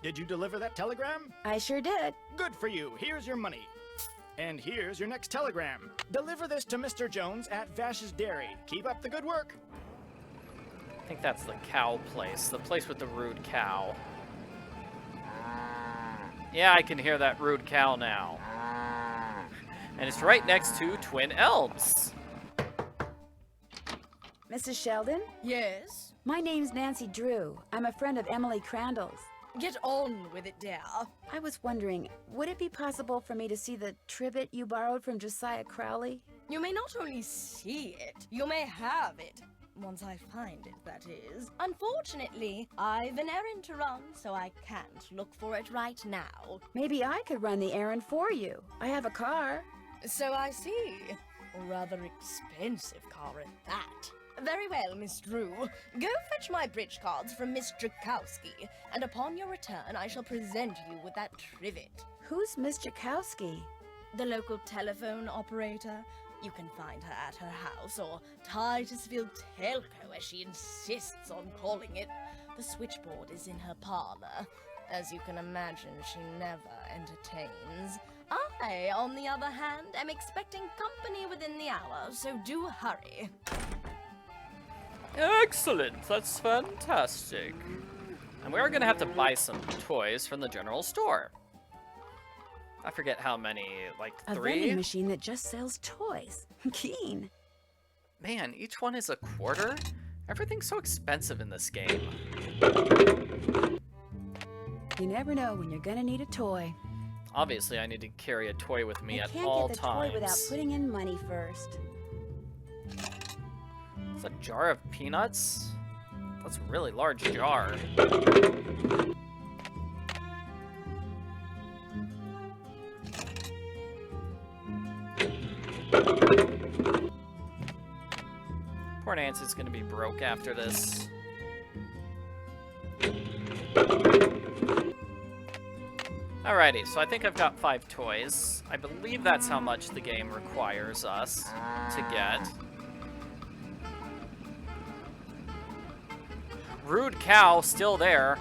Did you deliver that telegram? I sure did. Good for you. Here's your money. And here's your next telegram. Deliver this to Mr. Jones at Vash's Dairy. Keep up the good work. I think that's the cow place. The place with the rude cow. Yeah, I can hear that rude cow now. And it's right next to Twin Elms. Mrs. Sheldon? Yes? My name's Nancy Drew. I'm a friend of Emily Crandall's. Get on with it, dear. I was wondering, would it be possible for me to see the trivet you borrowed from Josiah Crowley? You may not only see it, you may have it. Once I find it, that is. Unfortunately, I've an errand to run, so I can't look for it right now. Maybe I could run the errand for you. I have a car. So I see. A rather expensive car at that. Very well, Miss Drew. Go fetch my bridge cards from Miss Drakowski, and upon your return I shall present you with that trivet. Who's Miss Jakowski? The local telephone operator. You can find her at her house, or Titusville Telco, as she insists on calling it. The switchboard is in her parlor. As you can imagine, she never entertains. I, on the other hand, am expecting company within the hour, so do hurry. Excellent, that's fantastic. And we are gonna have to buy some toys from the general store. I forget how many, like A 3? vending machine that just sells toys. Keen. Man, each one is a quarter? Everything's so expensive in this game. You never know when you're gonna need a toy. Obviously, I need to carry a toy with me You at can't all get the times. toy without putting in money first. It's a jar of peanuts? That's a really large jar. Poor Nancy's gonna be broke after this. Alrighty, so I think I've got 5 toys. I believe that's how much the game requires us to get. Rude cow, still there.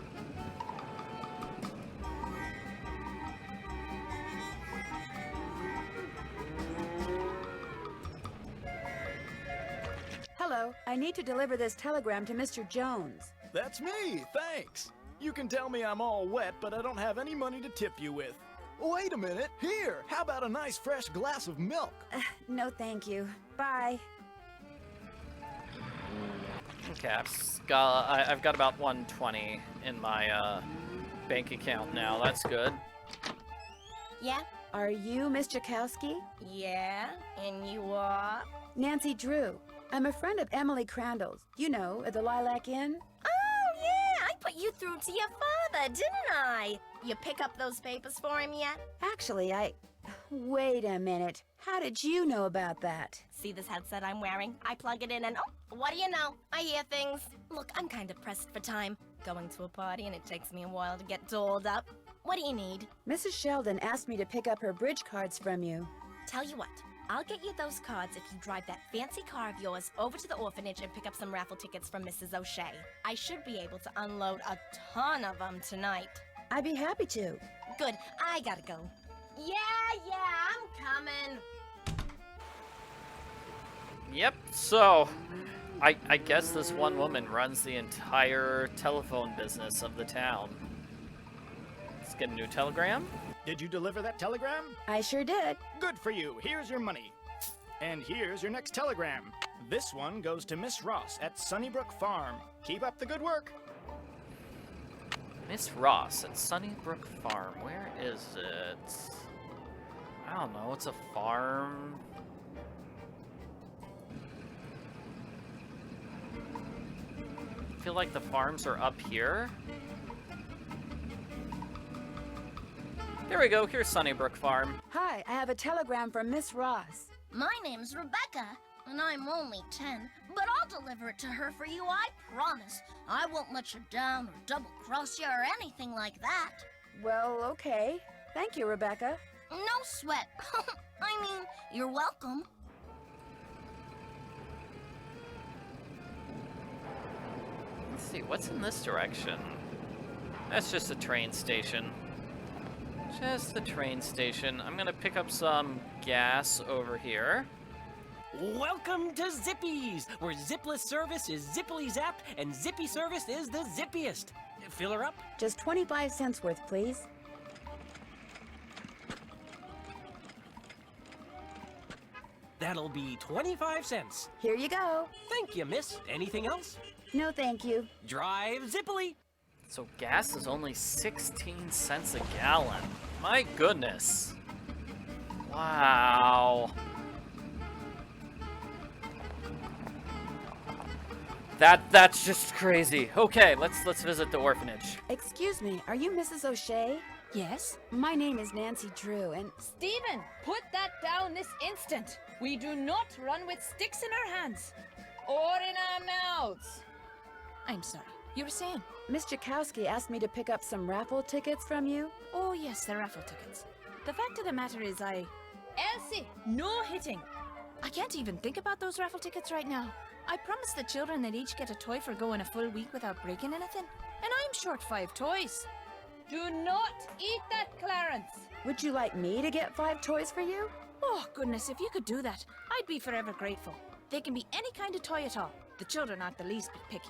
Hello, I need to deliver this telegram to Mr. Jones. That's me, thanks. You can tell me I'm all wet, but I don't have any money to tip you with. Wait a minute, here, how about a nice fresh glass of milk? No, thank you. Bye. Okay, I've got about 120 in my bank account now. That's good. Yeah? Are you Miss Jakowski? Yeah? And you are? Nancy Drew. I'm a friend of Emily Crandall's. You know, at the Lilac Inn. Oh, yeah! I put you through to your father, didn't I? You pick up those papers for him yet? Actually, Wait a minute. How did you know about that? See this headset I'm wearing? I plug it in and what do you know? I hear things. Look, I'm kind of pressed for time. Going to a party and it takes me a while to get dolled up. What do you need? Mrs. Sheldon asked me to pick up her bridge cards from you. Tell you what, I'll get you those cards if you drive that fancy car of yours over to the orphanage and pick up some raffle tickets from Mrs. O'Shea. I should be able to unload a ton of them tonight. I'd be happy to. Good, I gotta go. Yeah, I'm coming. Yep, so I guess this one woman runs the entire telephone business of the town. Let's get a new telegram. Did you deliver that telegram? I sure did. Good for you. Here's your money. And here's your next telegram. This one goes to Miss Ross at Sunnybrook Farm. Keep up the good work. Miss Ross at Sunnybrook Farm. Where is it? I don't know. It's a farm. I feel like the farms are up here. There we go. Here's Sunnybrook Farm. Hi, I have a telegram from Miss Ross. My name's Rebecca, and I'm only 10, but I'll deliver it to her for you, I promise. I won't let you down or double-cross you or anything like that. Well, okay. Thank you, Rebecca. No sweat. I mean, you're welcome. Let's see, what's in this direction? That's just a train station. Just the train station. I'm gonna pick up some gas over here. Welcome to Zippy's, where zipless service is zippily zapped and zippy service is the zippiest. Fill her up? Just 25 cents worth, please. That'll be 25 cents. Here you go. Thank you, miss. Anything else? No, thank you. Drive zippily. So gas is only 16 cents a gallon. My goodness. Wow. That's just crazy. Okay, let's visit the orphanage. Excuse me, are you Mrs. O'Shea? Yes? My name is Nancy Drew, and... Stephen, put that down this instant. We do not run with sticks in our hands. Or in our mouths. I'm sorry. You were saying? Miss Jakowski asked me to pick up some raffle tickets from you. Oh, yes, the raffle tickets. The fact of the matter is Elsie, no hitting. I can't even think about those raffle tickets right now. I promised the children they'd each get a toy for going a full week without breaking anything. And I'm short 5 toys. Do not eat that, Clarence. Would you like me to get 5 toys for you? Oh, goodness, if you could do that, I'd be forever grateful. They can be any kind of toy at all. The children aren't the least bit picky.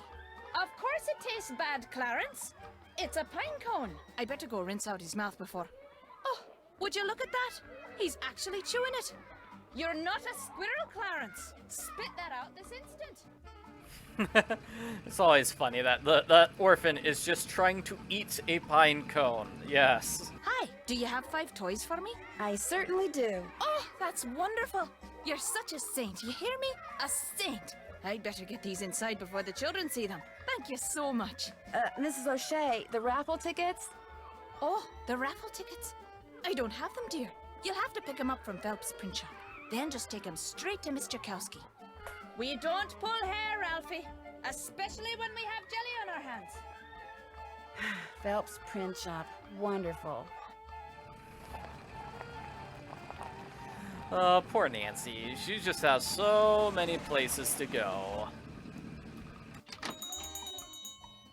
Of course it tastes bad, Clarence. It's a pine cone. I better go rinse out his mouth before... Oh, would you look at that? He's actually chewing it. You're not a squirrel, Clarence. Spit that out this instant. It's always funny that the orphan is just trying to eat a pine cone. Yes. Hi, do you have 5 toys for me? I certainly do. Oh, that's wonderful. You're such a saint, you hear me? A saint. I'd better get these inside before the children see them. Thank you so much. Mrs. O'Shea, the raffle tickets? Oh, the raffle tickets? I don't have them, dear. You'll have to pick them up from Phelps' print shop. Then just take them straight to Miss Jakowski. We don't pull hair, Ralphie. Especially when we have jelly on our hands. Phelps print shop. Wonderful. Poor Nancy. She just has so many places to go.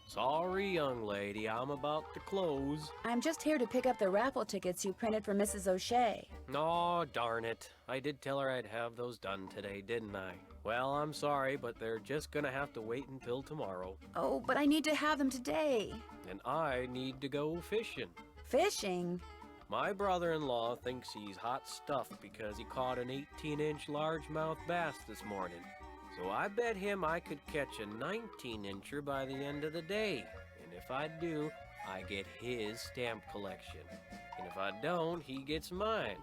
Sorry, young lady, I'm about to close. I'm just here to pick up the raffle tickets you printed for Mrs. O'Shea. Aw, darn it. I did tell her I'd have those done today, didn't I? Well, I'm sorry, but they're just gonna have to wait until tomorrow. Oh, but I need to have them today. And I need to go fishing. Fishing? My brother-in-law thinks he's hot stuff because he caught an 18-inch largemouth bass this morning. So I bet him I could catch a 19-incher by the end of the day. And if I do, I get his stamp collection. And if I don't, he gets mine.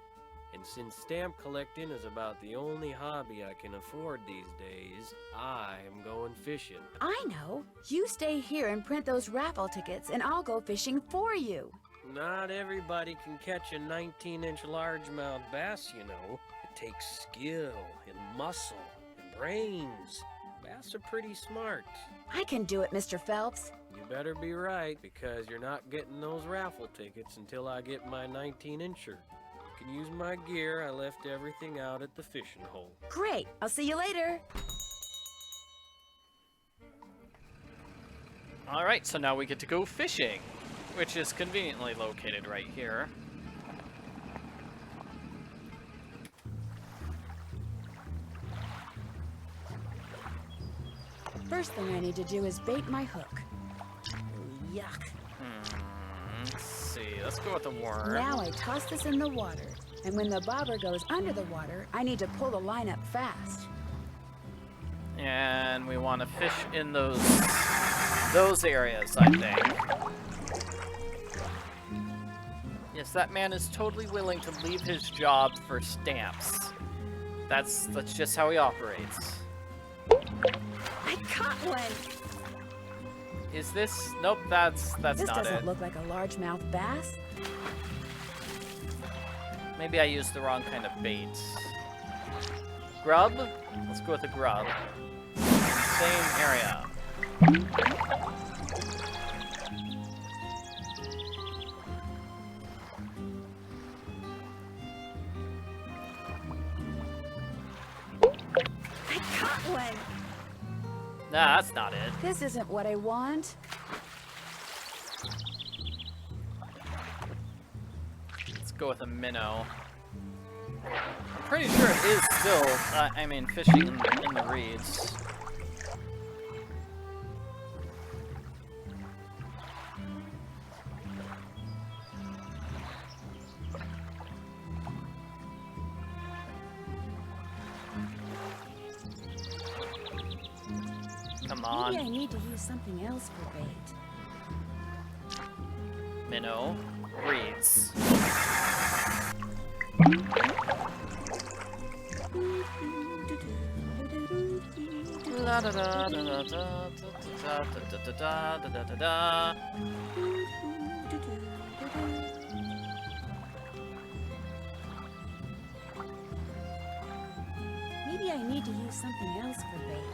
And since stamp collecting is about the only hobby I can afford these days, I am going fishing. I know. You stay here and print those raffle tickets, and I'll go fishing for you. Not everybody can catch a 19-inch largemouth bass, you know. It takes skill and muscle and brains. Bass are pretty smart. I can do it, Mr. Phelps. You better be right, because you're not getting those raffle tickets until I get my 19-incher. You can use my gear. I left everything out at the fishing hole. Great. I'll see you later. Alright, so now we get to go fishing, which is conveniently located right here. First thing I need to do is bait my hook. Yuck. Let's see. Let's go with the worm. Now I toss this in the water, and when the bobber goes under the water, I need to pull the line up fast. And we want to fish in those areas, I think. Yes, that man is totally willing to leave his job for stamps. That's just how he operates. I caught one! Is this? Nope, that's not it. This doesn't look like a largemouth bass. Maybe I used the wrong kind of bait. Grub? Let's go with the grub. Same area. I caught one! Nah, that's not it. This isn't what I want. Let's go with a minnow. I'm pretty sure it is still, fishing in the reeds. Come on. Maybe I need to use something else for bait. Minnow. Reeds. La da da da da da da da da da da da. Maybe I need to use something else for bait.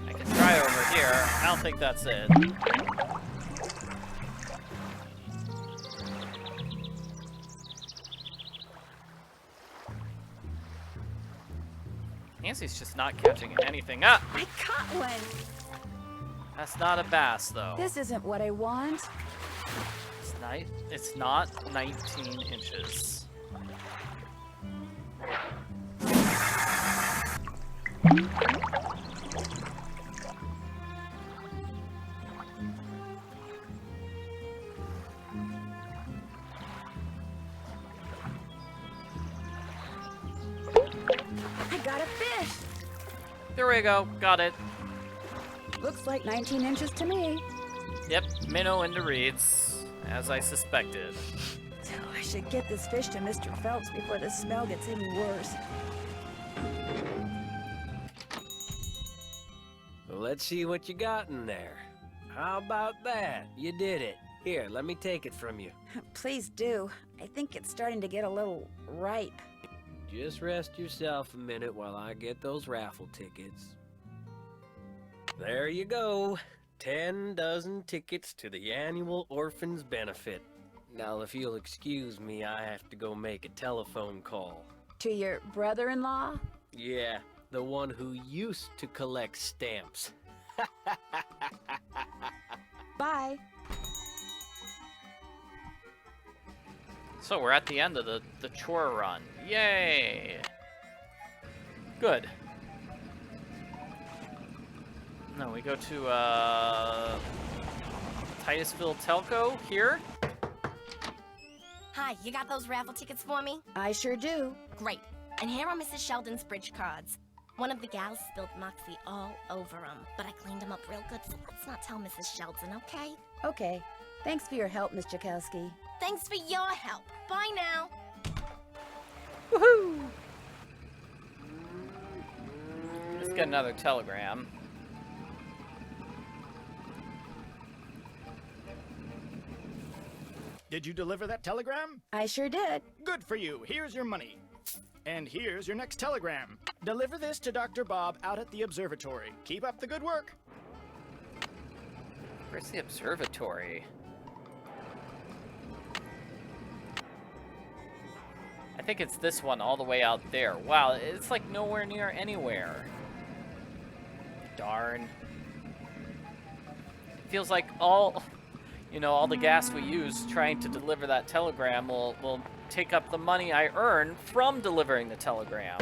I can try over here. I don't think that's it. Nancy's just not catching anything up. I caught one! That's not a bass, though. This isn't what I want. It's not 19 inches. I got a fish! There we go. Got it. Looks like 19 inches to me. Yep, minnow into reeds, as I suspected. Oh, I should get this fish to Mr. Phelps before the smell gets any worse. Let's see what you got in there. How about that? You did it. Here, let me take it from you. Please do. I think it's starting to get a little ripe. Just rest yourself a minute while I get those raffle tickets. There you go. 10 dozen tickets to the annual Orphans Benefit. Now, if you'll excuse me, I have to go make a telephone call. To your brother-in-law? Yeah, the one who used to collect stamps. Bye. So we're at the end of the chore run. Yay! Good. No, we go to Titusville Telco here. Hi, you got those raffle tickets for me? I sure do. Great. And here are Mrs. Sheldon's bridge cards. One of the gals spilled Moxie all over them, but I cleaned them up real good, so let's not tell Mrs. Sheldon, okay? Okay. Thanks for your help, Miss Jakowski. Thanks for your help. Bye now. Woohoo! Let's get another telegram. Did you deliver that telegram? I sure did. Good for you. Here's your money. And here's your next telegram. Deliver this to Dr. Bob out at the observatory. Keep up the good work. Where's the observatory? I think it's this one all the way out there. Wow, it's like nowhere near anywhere. Darn. It feels like all the gas we use trying to deliver that telegram will take up the money I earn from delivering the telegram.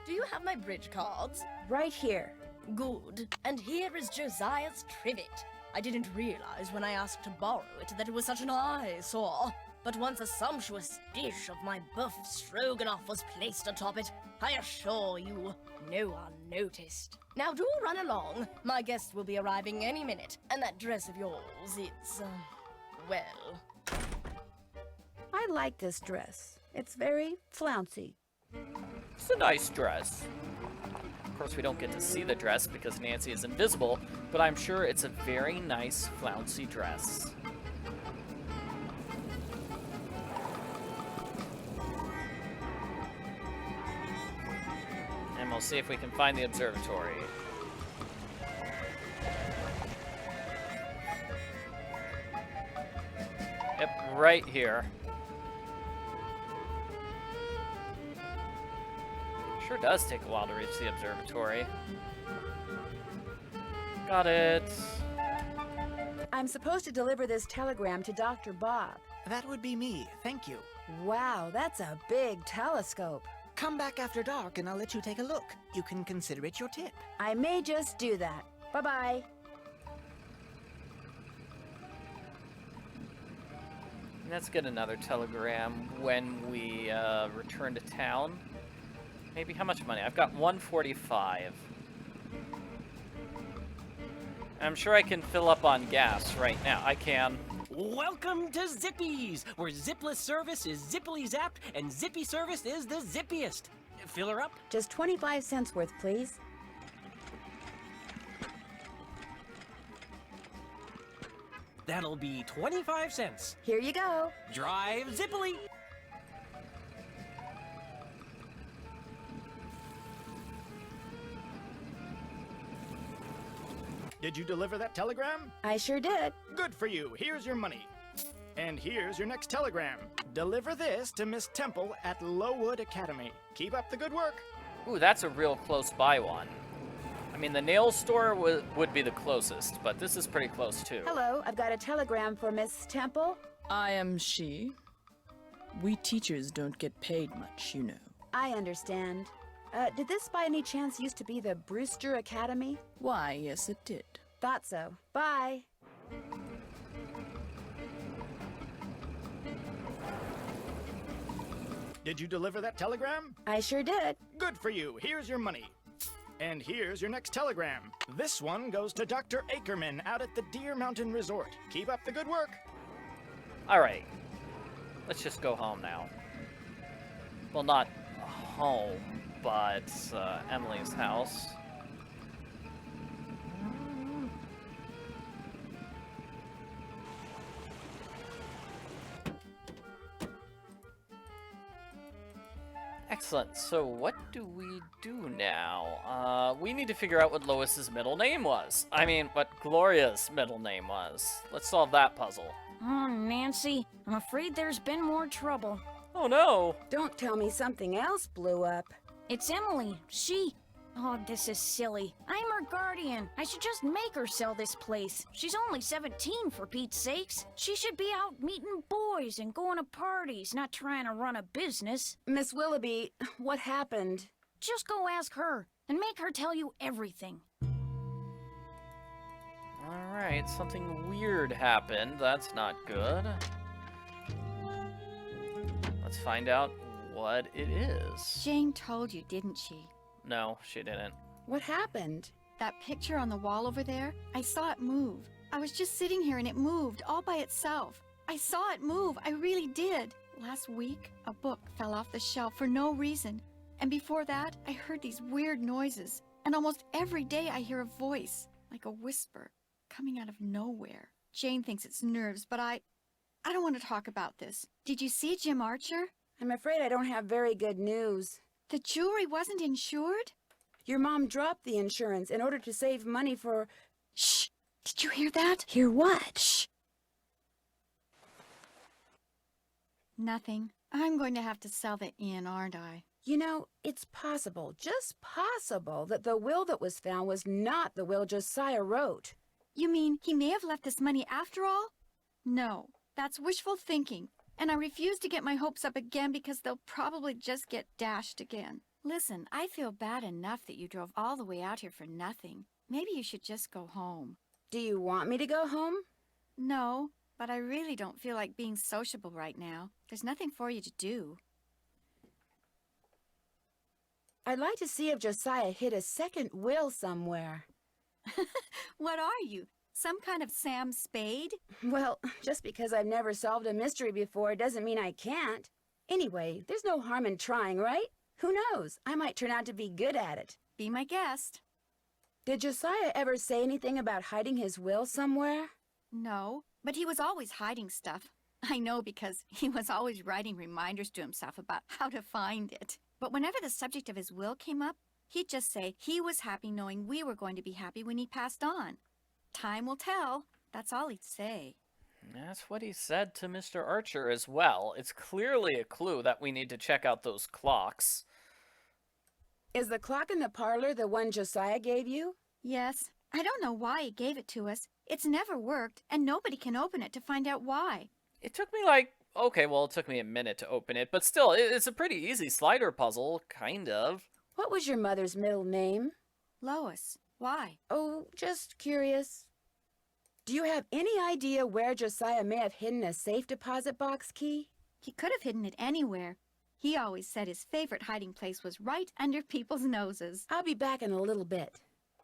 Do you have my bridge cards? Right here. Good. And here is Josiah's trivet. I didn't realize when I asked to borrow it that it was such an eyesore. But once a sumptuous dish of my buff stroganoff was placed atop it, I assure you, no one noticed. Now do run along. My guest will be arriving any minute, and that dress of yours, it's, well... I like this dress. It's very flouncy. It's a nice dress. Of course, we don't get to see the dress because Nancy is invisible, but I'm sure it's a very nice, flouncy dress. And we'll see if we can find the observatory. Yep, right here. Sure does take a while to reach the observatory. Got it. I'm supposed to deliver this telegram to Dr. Bob. That would be me, thank you. Wow, that's a big telescope. Come back after dark and I'll let you take a look. You can consider it your tip. I may just do that. Bye-bye. Let's get another telegram when we return to town. Maybe how much money? I've got 145. I'm sure I can fill up on gas right now. I can. Welcome to Zippy's, where zipless service is zippily zapped and zippy service is the zippiest. Fill her up? Just 25 cents worth, please. That'll be 25 cents. Here you go. Drive zippily. Did you deliver that telegram? I sure did. Good for you. Here's your money. And here's your next telegram. Deliver this to Miss Temple at Lowood Academy. Keep up the good work. Ooh, that's a real close by one. I mean, the nail store would be the closest, but this is pretty close too. Hello, I've got a telegram for Miss Temple. I am she. We teachers don't get paid much, you know. I understand. Did this by any chance used to be the Brewster Academy? Why, yes it did. Thought so. Bye. Did you deliver that telegram? I sure did. Good for you. Here's your money. And here's your next telegram. This one goes to Dr. Ackerman out at the Deer Mountain Resort. Keep up the good work. All right. Let's just go home now. Well, not home, but Emily's house. Excellent. So what do we do now? We need to figure out what Lois's middle name was. I mean, what Gloria's middle name was. Let's solve that puzzle. Oh, Nancy, I'm afraid there's been more trouble. Oh no! Don't tell me something else blew up. It's Emily. Oh, this is silly. I'm her guardian. I should just make her sell this place. She's only 17, for Pete's sakes. She should be out meeting boys and going to parties, not trying to run a business. Miss Willoughby, what happened? Just go ask her, and make her tell you everything. Alright, something weird happened. That's not good. Let's find out what it is. Jane told you, didn't she? No, she didn't. What happened? That picture on the wall over there, I saw it move. I was just sitting here and it moved all by itself. I saw it move, I really did. Last week, a book fell off the shelf for no reason. And before that, I heard these weird noises. And almost every day I hear a voice, like a whisper, coming out of nowhere. Jane thinks it's nerves, but I don't want to talk about this. Did you see Jim Archer? I'm afraid I don't have very good news. The jewelry wasn't insured? Your mom dropped the insurance in order to save money for... Shh! Did you hear that? Hear what? Shh! Nothing. I'm going to have to sell the inn, aren't I? You know, it's possible, just possible, that the will that was found was not the will Josiah wrote. You mean he may have left us money after all? No, that's wishful thinking. And I refuse to get my hopes up again because they'll probably just get dashed again. Listen, I feel bad enough that you drove all the way out here for nothing. Maybe you should just go home. Do you want me to go home? No, but I really don't feel like being sociable right now. There's nothing for you to do. I'd like to see if Josiah hid a second will somewhere. What are you? Some kind of Sam Spade? Well, just because I've never solved a mystery before doesn't mean I can't. Anyway, there's no harm in trying, right? Who knows? I might turn out to be good at it. Be my guest. Did Josiah ever say anything about hiding his will somewhere? No, but he was always hiding stuff. I know because he was always writing reminders to himself about how to find it. But whenever the subject of his will came up, he'd just say he was happy knowing we were going to be happy when he passed on. Time will tell. That's all he'd say. That's what he said to Mr. Archer as well. It's clearly a clue that we need to check out those clocks. Is the clock in the parlor the one Josiah gave you? Yes. I don't know why he gave it to us. It's never worked, and nobody can open it to find out why. It took me okay, well, it took me a minute to open it, but still, it's a pretty easy slider puzzle, kind of. What was your mother's middle name? Lois. Why? Oh, just curious. Do you have any idea where Josiah may have hidden a safe deposit box key? He could have hidden it anywhere. He always said his favorite hiding place was right under people's noses. I'll be back in a little bit.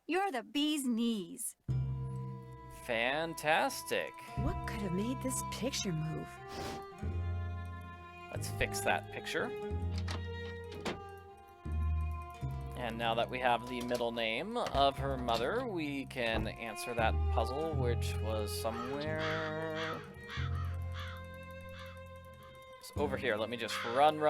You're the bee's knees. Fantastic. What could have made this picture move? Let's fix that picture. And now that we have the middle name of her mother, we can answer that puzzle, which was somewhere... It's over here. Let me just run.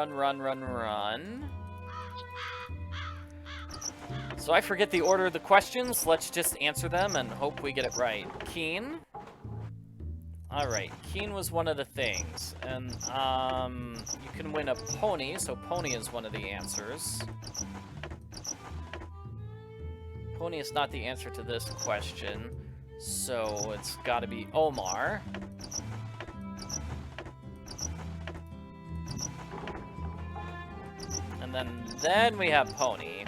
So I forget the order of the questions. Let's just answer them and hope we get it right. Keen. Alright, Keen was one of the things. And, you can win a pony, so pony is one of the answers. Pony is not the answer to this question, so it's gotta be Omar. And then we have Pony.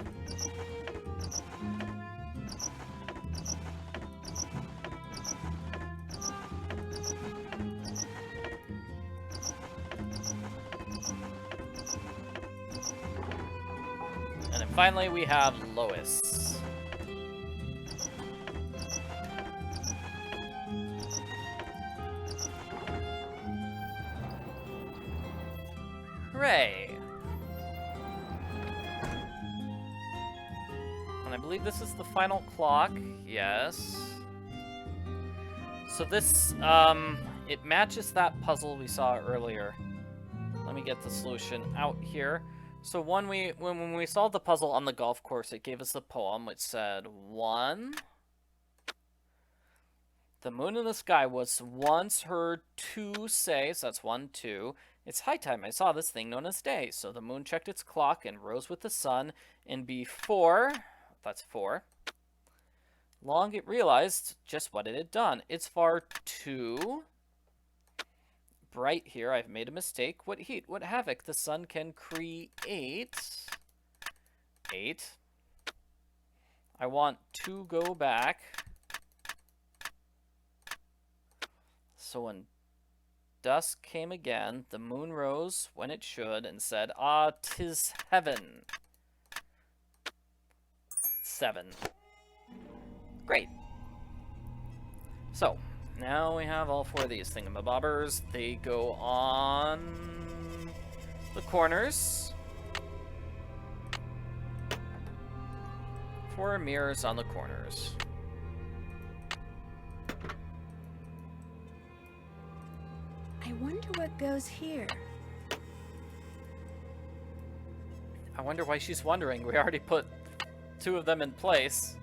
And then finally we have Lois. Hooray! And I believe this is the final clock. Yes. So this, it matches that puzzle we saw earlier. Let me get the solution out here. So when we solved the puzzle on the golf course, it gave us the poem which said 1, The moon in the sky was once heard to say, so that's 1, 2. It's high time I saw this thing known as day. So the moon checked its clock and rose with the sun. And before, that's 4, long it realized just what it had done. It's far too bright here. I've made a mistake. What heat, what havoc the sun can create. 8. I want to go back. So when dusk came again, the moon rose when it should and said, "Ah, 'tis heaven." 7. Great. So, now we have all 4 of these thingamabobbers. They go on the corners. 4 mirrors on the corners. I wonder what goes here. I wonder why she's wondering. We already put 2 of them in place.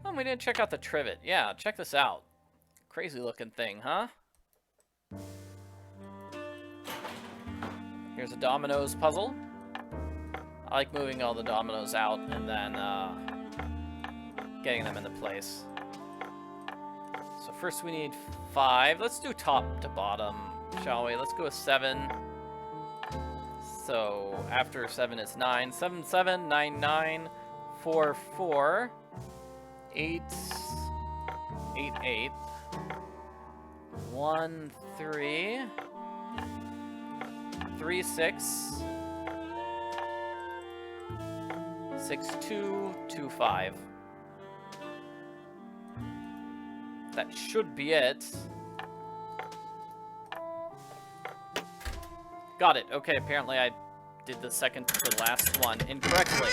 Oh, we didn't check out the trivet. Yeah, check this out. Crazy looking thing, huh? Here's a dominoes puzzle. I like moving all the dominoes out and then getting them into place. So first we need 5. Let's do top to bottom, shall we? Let's go with 7. So after 7 is 9. 7, 7, 9, 9, 4, 4, 8, 8, 8, 1, 3, 3, 6, 6, 2, 2, 5. That should be it. Got it. Okay, apparently I did the second to last one incorrectly.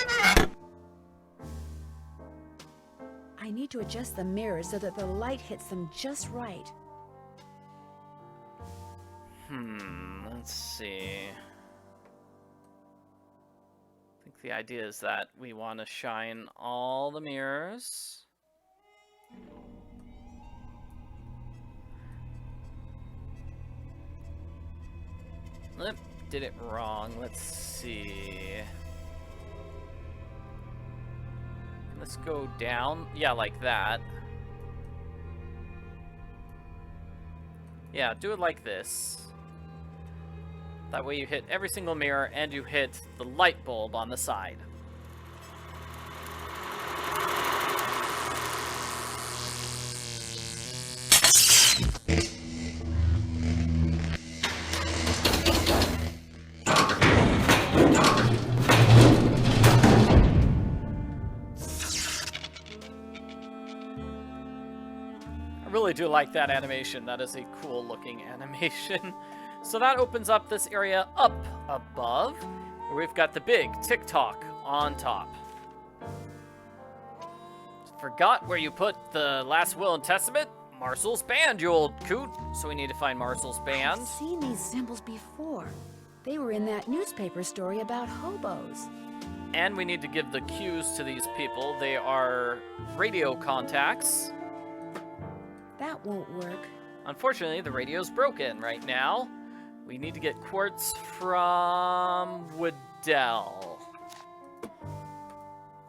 I need to adjust the mirrors so that the light hits them just right. Let's see. I think the idea is that we want to shine all the mirrors. Did it wrong. Let's see. Let's go down. Yeah, like that. Yeah, do it like this. That way you hit every single mirror and you hit the light bulb on the side. I really do like that animation. That is a cool looking animation. So that opens up this area up above, where we've got the big tick-tock on top. Forgot where you put the last will and testament? Marcel's band, you old coot. So we need to find Marcel's band. I've seen these symbols before. They were in that newspaper story about hobos. And we need to give the cues to these people. They are radio contacts. That won't work. Unfortunately, the radio's broken right now. We need to get quartz from Waddell.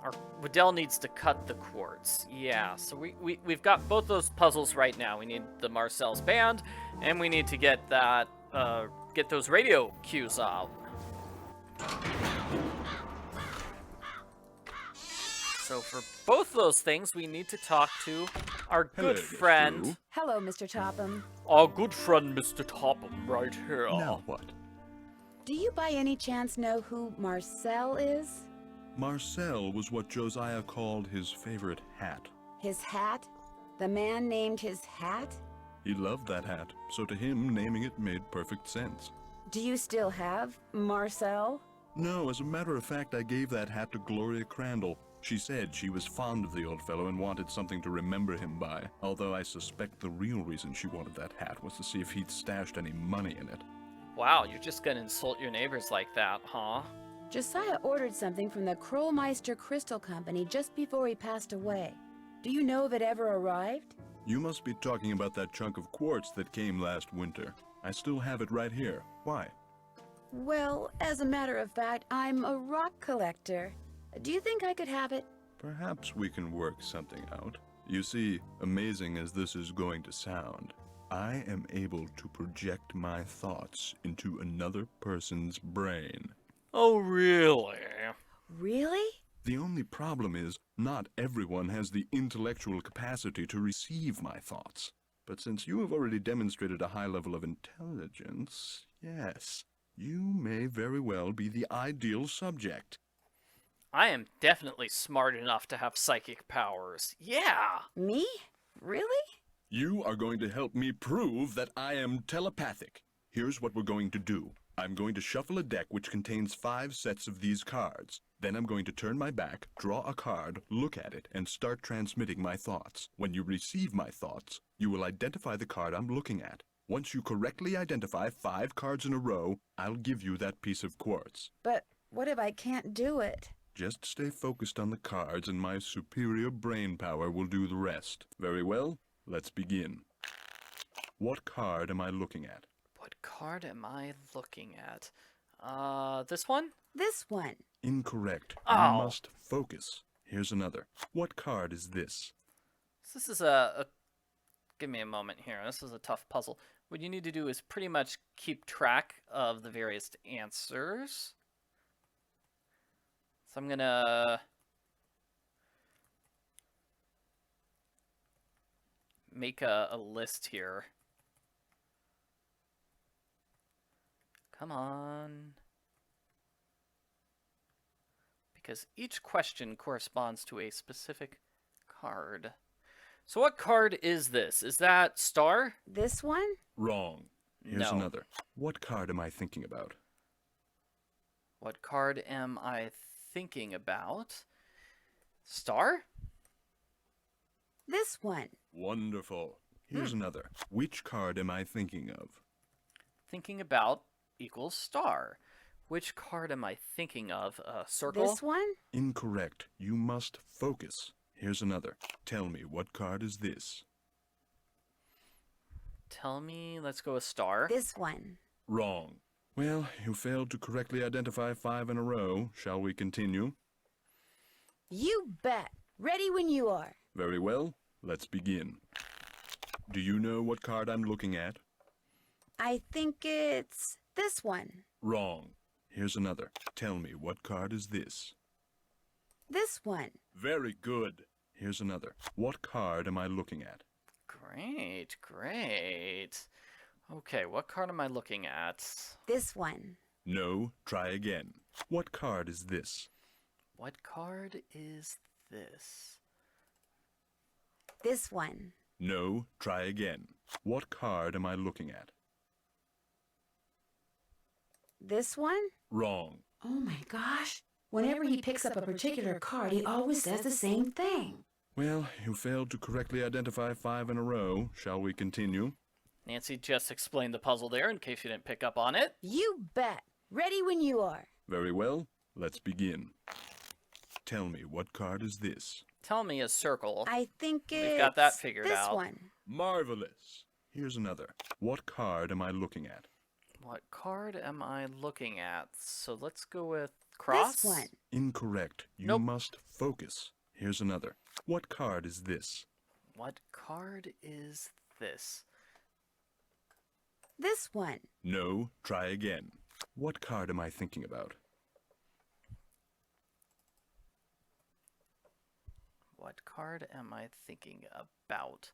Or Waddell needs to cut the quartz. Yeah, so we've got both those puzzles right now. We need the Marcel's band, and we need to get that get those radio cues out. So for both those things, we need to talk to our good friend. Hello, Mr. Topham. Our good friend, Mr. Topham, right here. Now what? Do you by any chance know who Marcel is? Marcel was what Josiah called his favorite hat. His hat? The man named his hat? He loved that hat, so to him, naming it made perfect sense. Do you still have Marcel? No, as a matter of fact, I gave that hat to Gloria Crandall. She said she was fond of the old fellow and wanted something to remember him by, although I suspect the real reason she wanted that hat was to see if he'd stashed any money in it. Wow, you're just gonna insult your neighbors like that, huh? Josiah ordered something from the Krollmeister Crystal Company just before he passed away. Do you know if it ever arrived? You must be talking about that chunk of quartz that came last winter. I still have it right here. Why? Well, as a matter of fact, I'm a rock collector. Do you think I could have it? Perhaps we can work something out. You see, amazing as this is going to sound, I am able to project my thoughts into another person's brain. Oh, really? Really? The only problem is, not everyone has the intellectual capacity to receive my thoughts. But since you have already demonstrated a high level of intelligence, yes, you may very well be the ideal subject. I am definitely smart enough to have psychic powers. Yeah! Me? Really? You are going to help me prove that I am telepathic. Here's what we're going to do. I'm going to shuffle a deck which contains 5 sets of these cards. Then I'm going to turn my back, draw a card, look at it, and start transmitting my thoughts. When you receive my thoughts, you will identify the card I'm looking at. Once you correctly identify 5 cards in a row, I'll give you that piece of quartz. But what if I can't do it? Just stay focused on the cards and my superior brain power will do the rest. Very well, let's begin. What card am I looking at? What card am I looking at? This one? This one. Incorrect. Oh. You must focus. Here's another. What card is this? So this is a... Give me a moment here. This is a tough puzzle. What you need to do is pretty much keep track of the various answers. So I'm gonna... make a list here. Come on. Because each question corresponds to a specific card. So what card is this? Is that star? This one? Wrong. Here's No. another. What card am I thinking about? What card am I thinking about? Star? This one. Wonderful. Here's another. Which card am I thinking of? Thinking about equals star. Which card am I thinking of? Circle? This one? Incorrect. You must focus. Here's another. Tell me, what card is this? Tell me, let's go with star. This one. Wrong. Well, you failed to correctly identify 5 in a row. Shall we continue? You bet. Ready when you are. Very well. Let's begin. Do you know what card I'm looking at? I think it's this one. Wrong. Here's another. Tell me, what card is this? This one. Very good. Here's another. What card am I looking at? Great, great. Okay, what card am I looking at? This one. No, try again. What card is this? What card is this? This one. No, try again. What card am I looking at? This one? Wrong. Oh my gosh. Whenever he picks up a particular card, he always says the same thing. Well, you failed to correctly identify 5 in a row. Shall we continue? Nancy just explained the puzzle there in case you didn't pick up on it. You bet. Ready when you are. Very well. Let's begin. Tell me, what card is this? Tell me a circle. I think it's We've got that figured this out. one. Marvelous. Here's another. What card am I looking at? What card am I looking at? So let's go with cross. This one. Incorrect. You Nope. must focus. Here's another. What card is this? What card is this? This one. No, try again. What card am I thinking about? What card am I thinking about?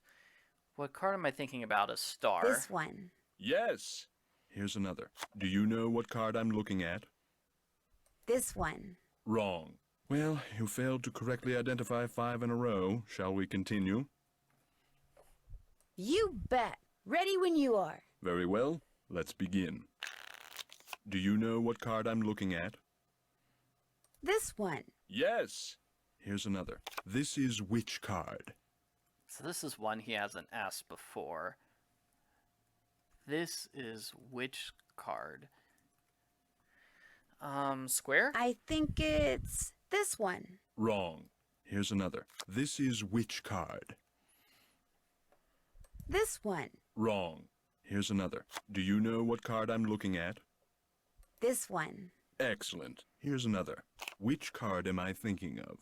What card am I thinking about? A star. This one. Yes. Here's another. Do you know what card I'm looking at? This one. Wrong. Well, you failed to correctly identify 5 in a row. Shall we continue? You bet. Ready when you are. Very well. Let's begin. Do you know what card I'm looking at? This one. Yes. Here's another. This is which card? So this is one he hasn't asked before. This is which card? Square? I think it's this one. Wrong. Here's another. This is which card? This one. Wrong. Here's another. Do you know what card I'm looking at? This one. Excellent. Here's another. Which card am I thinking of?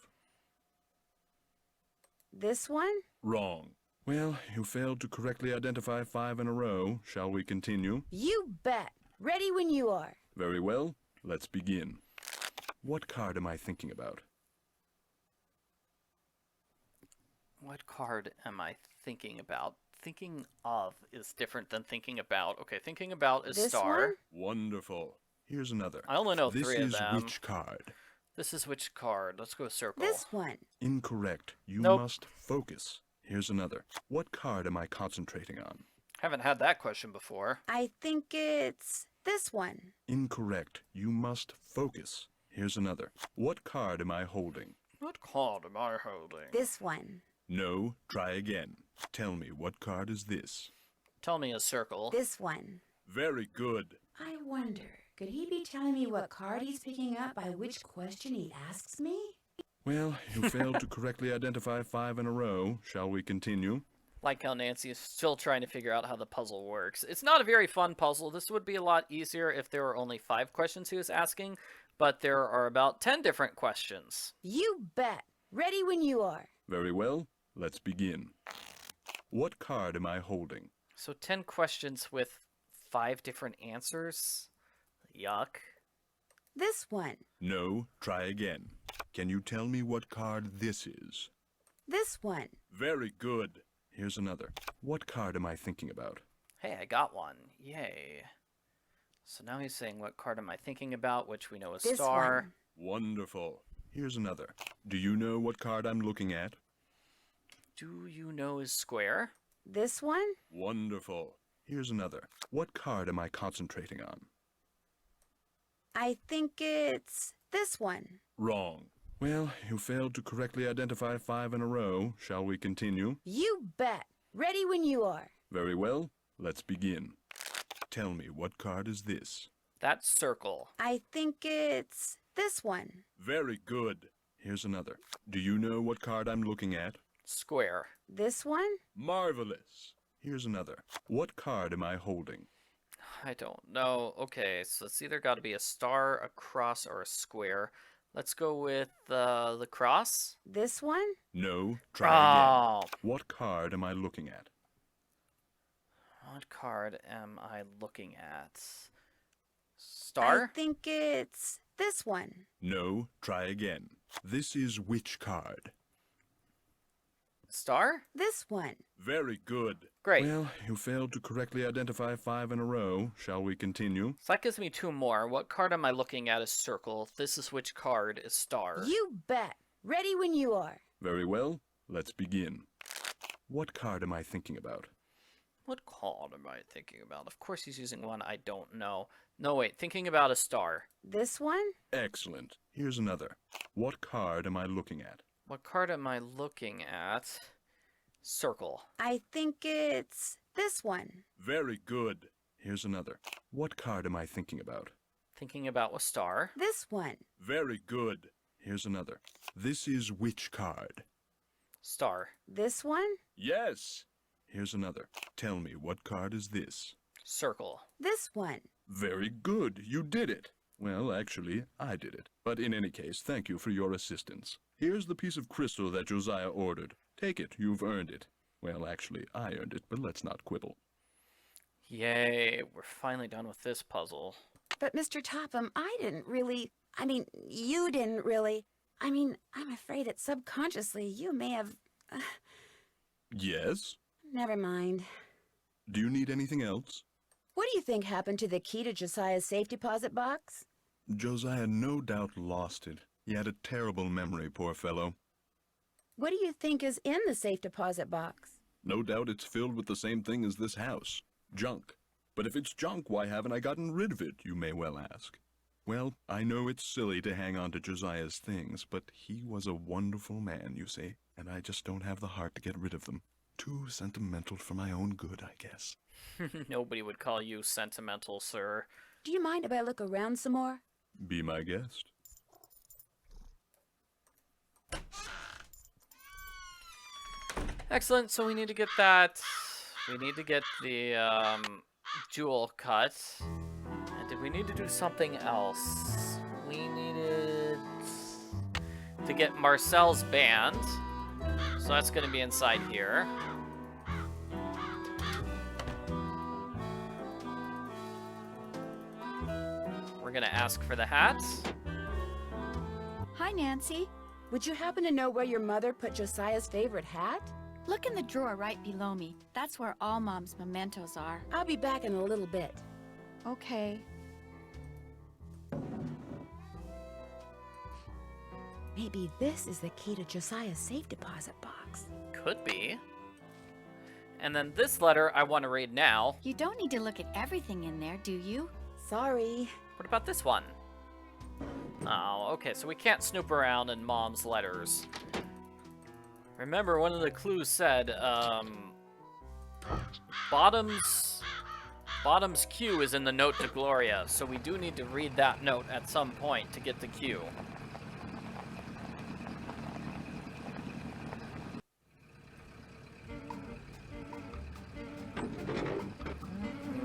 This one? Wrong. Well, you failed to correctly identify 5 in a row. Shall we continue? You bet. Ready when you are. Very well. Let's begin. What card am I thinking about? What card am I thinking about? Thinking of is different than thinking about. Okay, thinking about is This star. one? Wonderful. Here's another. I only know this 3 of is them. which card? This is which card? Let's go circle. This one. Incorrect. You Nope. must focus. Here's another. What card am I concentrating on? Haven't had that question before. I think it's this one. Incorrect. You must focus. Here's another. What card am I holding? What card am I holding? This one. No. Try again. Tell me, what card is this? Tell me a circle. This one. Very good. I wonder, could he be telling me what card he's picking up by which question he asks me? Well, you failed to correctly identify 5 in a row. Shall we continue? Like how Nancy is still trying to figure out how the puzzle works. It's not a very fun puzzle. This would be a lot easier if there were only 5 questions he was asking, but there are about 10 different questions. You bet. Ready when you are. Very well. Let's begin. What card am I holding? So 10 questions with 5 different answers? Yuck. This one. No. Try again. Can you tell me what card this is? This one. Very good. Here's another. What card am I thinking about? Hey, I got one. Yay. So now he's saying, what card am I thinking about, which we know is This star. Wonderful. Here's another. Do you know what card I'm looking at? Do you know is square? This one. Wonderful. Here's another. What card am I concentrating on? I think it's this one. Wrong. Well, you failed to correctly identify 5 in a row. Shall we continue? You bet. Ready when you are. Very well. Let's begin. Tell me, what card is this? That's circle. I think it's this one. Very good. Here's another. Do you know what card I'm looking at? Square. This one. Marvelous. Here's another. What card am I holding? I don't know. Okay, so it's either got to be a star, a cross, or a square. Let's go with the cross. This one. No. Try again. What card am I looking at? What card am I looking at? Star? I think it's this one. No. Try again. This is which card? Star? This one. Very good. Great. Well, you failed to correctly identify 5 in a row. Shall we continue? So that gives me 2 more. What card am I looking at is circle. This is which card is star. You bet. Ready when you are. Very well. Let's begin. What card am I thinking about? What card am I thinking about? Of course he's using one I don't know. No, wait. Thinking about a star. This one. Excellent. Here's another. What card am I looking at? What card am I looking at? Circle. I think it's this one. Very good. Here's another. What card am I thinking about? Thinking about a star. This one. Very good. Here's another. This is which card? Star. This one. Yes. Here's another. Tell me, what card is this? Circle. This one. Very good. You did it. Well, actually, I did it. But in any case, thank you for your assistance. Here's the piece of crystal that Josiah ordered. Take it. You've earned it. Well, actually, I earned it, but let's not quibble. Yay, we're finally done with this puzzle. But Mr. Topham, you didn't really. I'm afraid that subconsciously you may have... Yes? Never mind. Do you need anything else? What do you think happened to the key to Josiah's safe deposit box? Josiah no doubt lost it. He had a terrible memory, poor fellow. What do you think is in the safe deposit box? No doubt it's filled with the same thing as this house. Junk. But if it's junk, why haven't I gotten rid of it, you may well ask. Well, I know it's silly to hang on to Josiah's things, but he was a wonderful man, you see, and I just don't have the heart to get rid of them. Too sentimental for my own good, I guess. Nobody would call you sentimental, sir. Do you mind if I look around some more? Be my guest. Excellent, so we need to get that. We need to get the jewel cut. And did we need to do something else? We needed to get Marcel's band. So that's going to be inside here. We're going to ask for the hat. Hi, Nancy. Would you happen to know where your mother put Josiah's favorite hat? Look in the drawer right below me. That's where all Mom's mementos are. I'll be back in a little bit. Okay. Maybe this is the key to Josiah's safe deposit box. Could be. And then this letter I want to read now. You don't need to look at everything in there, do you? Sorry. What about this one? Oh, okay, so we can't snoop around in Mom's letters. Remember, one of the clues said, Bottom's cue is in the note to Gloria, so we do need to read that note at some point to get the cue.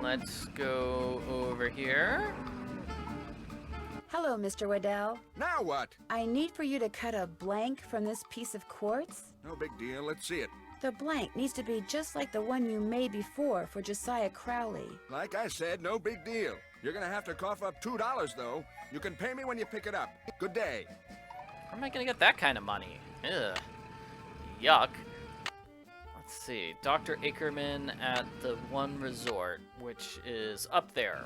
Let's go over here. Hello, Mr. Waddell. Now what? I need for you to cut a blank from this piece of quartz. No big deal. Let's see it. The blank needs to be just like the one you made before for Josiah Crowley. Like I said, no big deal. You're gonna have to cough up $2, though. You can pay me when you pick it up. Good day. Where am I gonna get that kind of money? Ugh. Yuck. Let's see. Dr. Ackerman at the One Resort, which is up there.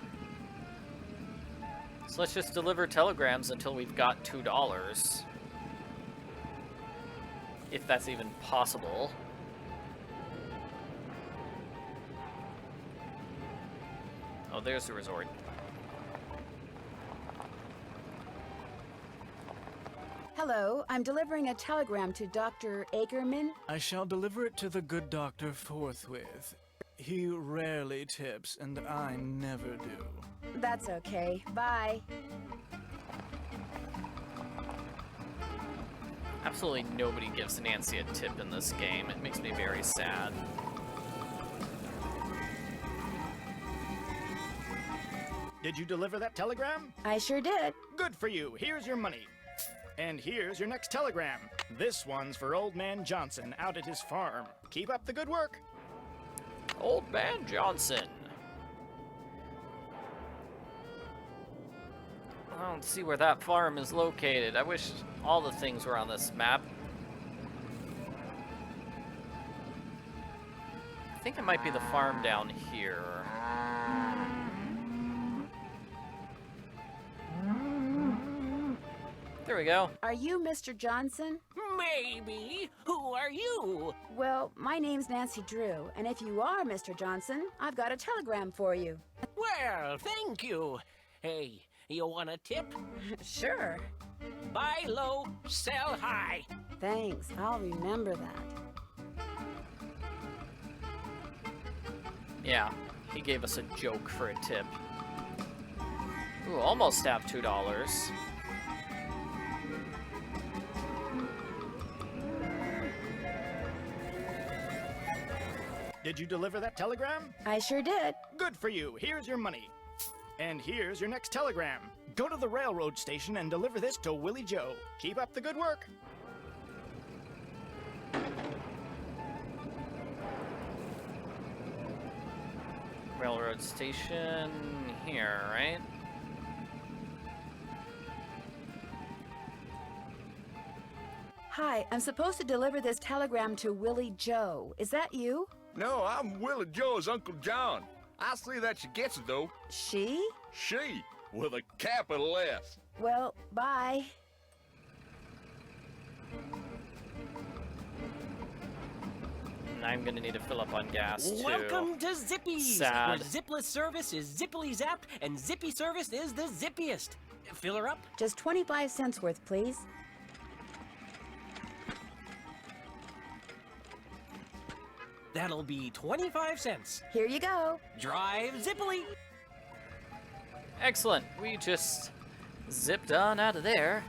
So let's just deliver telegrams until we've got $2. If that's even possible. Oh, there's the resort. Hello, I'm delivering a telegram to Dr. Ackerman. I shall deliver it to the good doctor forthwith. He rarely tips, and I never do. That's okay. Bye. Absolutely nobody gives Nancy a tip in this game. It makes me very sad. Did you deliver that telegram? I sure did. Good for you. Here's your money. And here's your next telegram. This one's for Old Man Johnson out at his farm. Keep up the good work. Old Man Johnson. I don't see where that farm is located. I wish all the things were on this map. I think it might be the farm down here. There we go. Are you Mr. Johnson? Maybe. Who are you? Well, my name's Nancy Drew, and if you are Mr. Johnson, I've got a telegram for you. Well, thank you. Hey, you want a tip? Sure. Buy low, sell high. Thanks, I'll remember that. Yeah, he gave us a joke for a tip. Ooh, almost have $2. Did you deliver that telegram? I sure did. Good for you. Here's your money. And here's your next telegram. Go to the railroad station and deliver this to Willie Joe. Keep up the good work. Railroad station here, right? Hi, I'm supposed to deliver this telegram to Willie Joe. Is that you? No, I'm Willie Joe's Uncle John. I see that she gets it, though. She? She, with a capital S. Well, bye. And I'm gonna need to fill up on gas, too. Welcome to Zippy's, Sad. where zipless service is zippily zapped and zippy service is the zippiest. Fill her up? Just 25 cents worth, please. That'll be 25 cents. Here you go. Drive zippily. Excellent. We just zipped on out of there.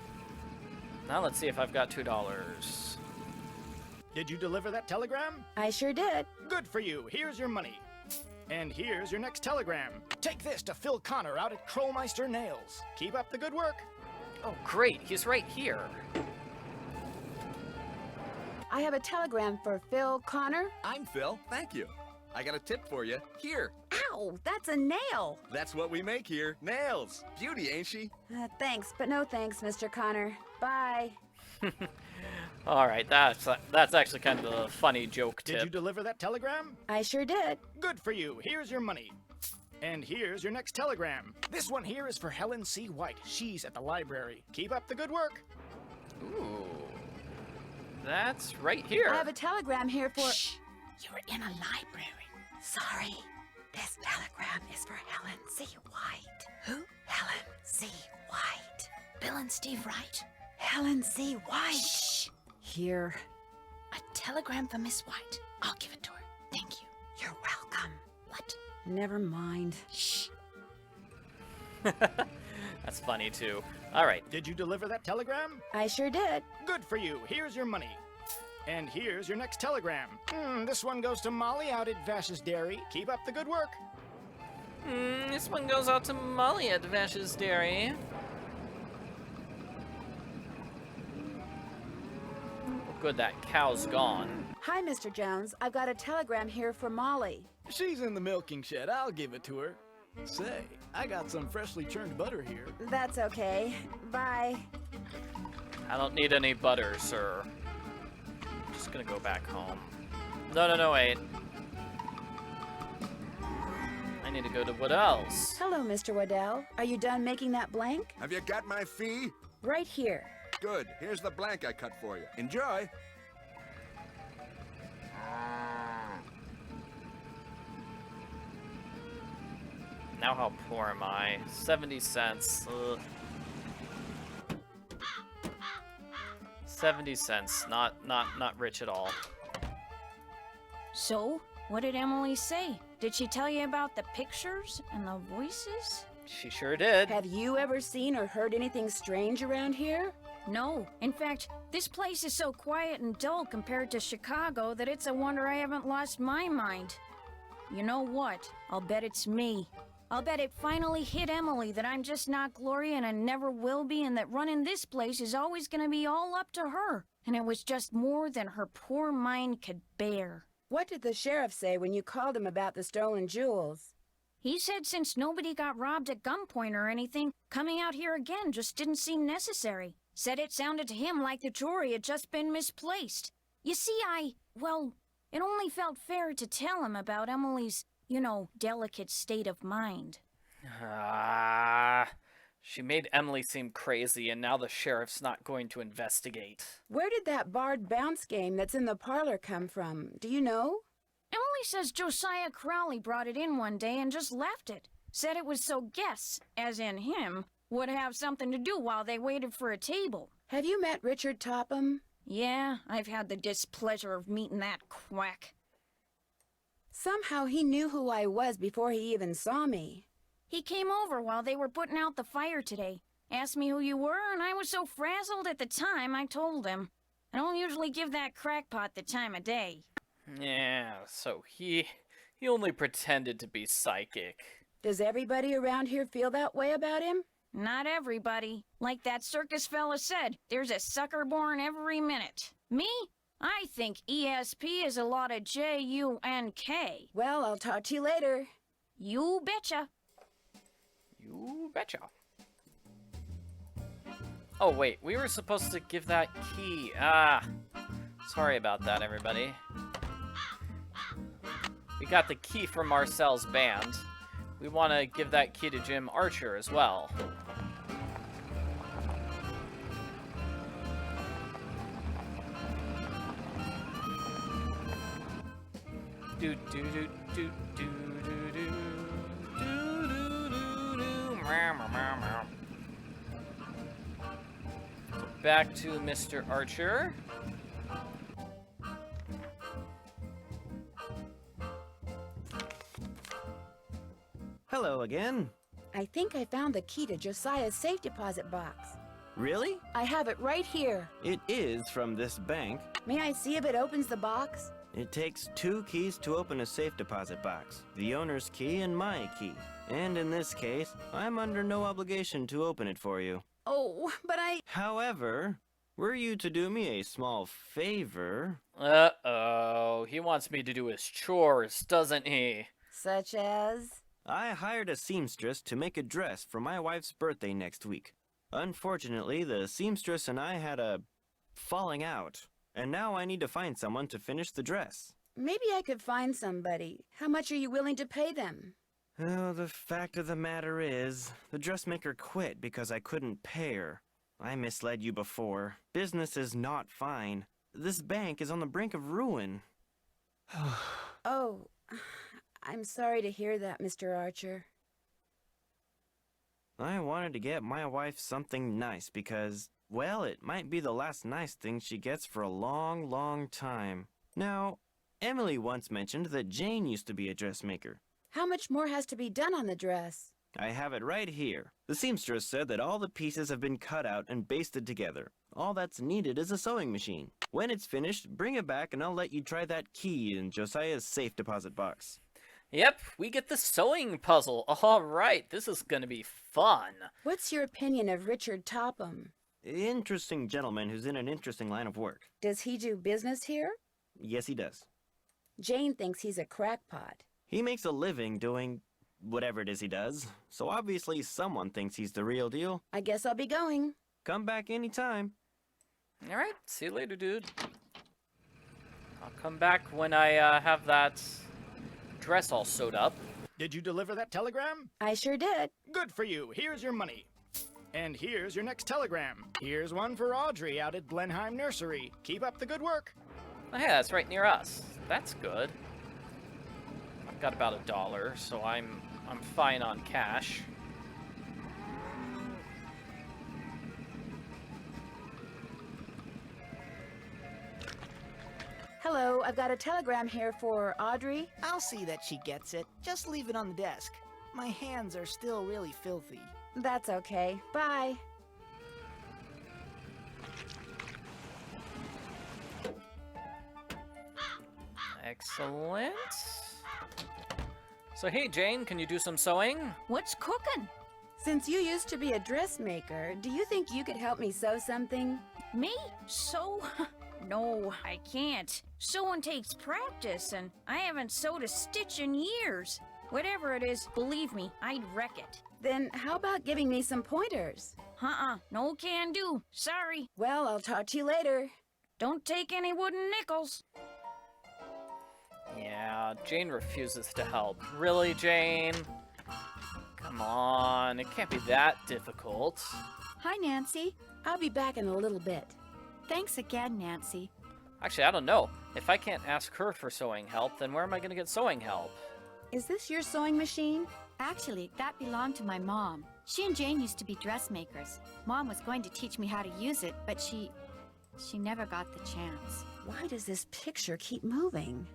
Now let's see if I've got $2. Did you deliver that telegram? I sure did. Good for you. Here's your money. And here's your next telegram. Take this to Phil Connor out at Krollmeister Nails. Keep up the good work. Oh, great. He's right here. I have a telegram for Phil Connor. I'm Phil. Thank you. I got a tip for you. Here. Ow, that's a nail. That's what we make here. Nails. Beauty, ain't she? Thanks, but no thanks, Mr. Connor. Bye. All right, that's actually kind of a funny joke tip. Did you deliver that telegram? I sure did. Good for you. Here's your money. And here's your next telegram. This one here is for Helen C. White. She's at the library. Keep up the good work. Ooh. That's right here. I have a telegram here for... Shh! You're in a library. Sorry. This telegram is for Helen C. White. Who? Helen C. White. Bill and Steve Wright. Helen C. White. Shh! Here. A telegram for Miss White. I'll give it to her. Thank you. You're welcome. What? Never mind. Shh. That's funny, too. All right. Did you deliver that telegram? I sure did. Good for you. Here's your money. And here's your next telegram. This one goes to Molly out at Vash's Dairy. Keep up the good work. This one goes out to Molly at Vash's Dairy. Good, that cow's gone. Hi, Mr. Jones. I've got a telegram here for Molly. She's in the milking shed. I'll give it to her. Say, I got some freshly churned butter here. That's okay. Bye. I don't need any butter, sir. I'm just gonna go back home. No, wait. I need to go to Waddell's. Hello, Mr. Waddell. Are you done making that blank? Have you got my fee? Right here. Good. Here's the blank I cut for you. Enjoy. Now how poor am I? 70 cents. Ugh. 70 cents. Not rich at all. So, what did Emily say? Did she tell you about the pictures and the voices? She sure did. Have you ever seen or heard anything strange around here? No. In fact, this place is so quiet and dull compared to Chicago that it's a wonder I haven't lost my mind. You know what? I'll bet it's me. I'll bet it finally hit Emily that I'm just not Gloria and I never will be, and that running this place is always gonna be all up to her. And it was just more than her poor mind could bear. What did the sheriff say when you called him about the stolen jewels? He said since nobody got robbed at gunpoint or anything, coming out here again just didn't seem necessary. Said it sounded to him like the jewelry had just been misplaced. You see, well, it only felt fair to tell him about Emily's, delicate state of mind. She made Emily seem crazy, and now the sheriff's not going to investigate. Where did that barred bounce game that's in the parlor come from? Do you know? Emily says Josiah Crowley brought it in one day and just left it. Said it was so guests, as in him, would have something to do while they waited for a table. Have you met Richard Topham? Yeah, I've had the displeasure of meeting that quack. Somehow he knew who I was before he even saw me. He came over while they were putting out the fire today. Asked me who you were, and I was so frazzled at the time I told him. I don't usually give that crackpot the time of day. Yeah, so he only pretended to be psychic. Does everybody around here feel that way about him? Not everybody. Like that circus fella said, there's a sucker born every minute. Me? I think ESP is a lot of J-U-N-K. Well, I'll talk to you later. You betcha. You betcha. Oh, wait, we were supposed to give that key. Sorry about that, everybody. We got the key from Marcel's band. We want to give that key to Jim Archer as well. Do do do do do do do do do do. So back to Mr. Archer. Hello again. I think I found the key to Josiah's safe deposit box. Really? I have it right here. It is from this bank. May I see if it opens the box? It takes 2 keys to open a safe deposit box. The owner's key and my key. And in this case, I'm under no obligation to open it for you. Oh, but However, were you to do me a small favor... Uh-oh, he wants me to do his chores, doesn't he? Such as? I hired a seamstress to make a dress for my wife's birthday next week. Unfortunately, the seamstress and I had a falling out, and now I need to find someone to finish the dress. Maybe I could find somebody. How much are you willing to pay them? Oh, the fact of the matter is, the dressmaker quit because I couldn't pay her. I misled you before. Business is not fine. This bank is on the brink of ruin. Oh, I'm sorry to hear that, Mr. Archer. I wanted to get my wife something nice because, well, it might be the last nice thing she gets for a long, long time. Now, Emily once mentioned that Jane used to be a dressmaker. How much more has to be done on the dress? I have it right here. The seamstress said that all the pieces have been cut out and basted together. All that's needed is a sewing machine. When it's finished, bring it back and I'll let you try that key in Josiah's safe deposit box. Yep, we get the sewing puzzle. All right, this is gonna be fun. What's your opinion of Richard Topham? Interesting gentleman who's in an interesting line of work. Does he do business here? Yes, he does. Jane thinks he's a crackpot. He makes a living doing whatever it is he does, so obviously someone thinks he's the real deal. I guess I'll be going. Come back anytime. All right, see you later, dude. I'll come back when I have that dress all sewed up. Did you deliver that telegram? I sure did. Good for you. Here's your money. And here's your next telegram. Here's one for Audrey out at Blenheim Nursery. Keep up the good work. Oh, yeah, that's right near us. That's good. I've got about $1, so I'm fine on cash. Hello, I've got a telegram here for Audrey. I'll see that she gets it. Just leave it on the desk. My hands are still really filthy. That's okay. Bye. Excellent. So hey, Jane, can you do some sewing? What's cooking? Since you used to be a dressmaker, do you think you could help me sew something? Me? Sew? No, I can't. Sewing takes practice, and I haven't sewed a stitch in years. Whatever it is, believe me, I'd wreck it. Then how about giving me some pointers? No can do. Sorry. Well, I'll talk to you later. Don't take any wooden nickels. Yeah, Jane refuses to help. Really, Jane? Come on, it can't be that difficult. Hi, Nancy. I'll be back in a little bit. Thanks again, Nancy. Actually, I don't know. If I can't ask her for sewing help, then where am I going to get sewing help? Is this your sewing machine? Actually, that belonged to my mom. She and Jane used to be dressmakers. Mom was going to teach me how to use it, but she never got the chance. Why does this picture keep moving?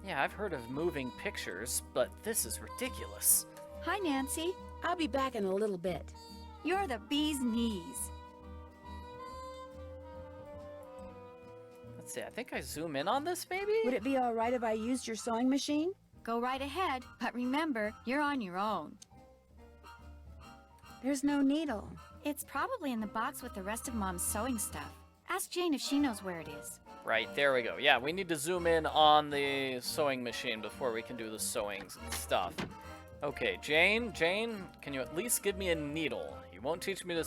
Yeah, I've heard of moving pictures, but this is ridiculous. Hi, Nancy. I'll be back in a little bit. You're the bee's knees. Let's see, I think I zoom in on this, maybe? Would it be all right if I used your sewing machine? Go right ahead, but remember, you're on your own. There's no needle. It's probably in the box with the rest of Mom's sewing stuff. Ask Jane if she knows where it is. Right, there we go. Yeah, we need to zoom in on the sewing machine before we can do the sewing stuff. Okay, Jane, can you at least give me a needle? You won't teach me to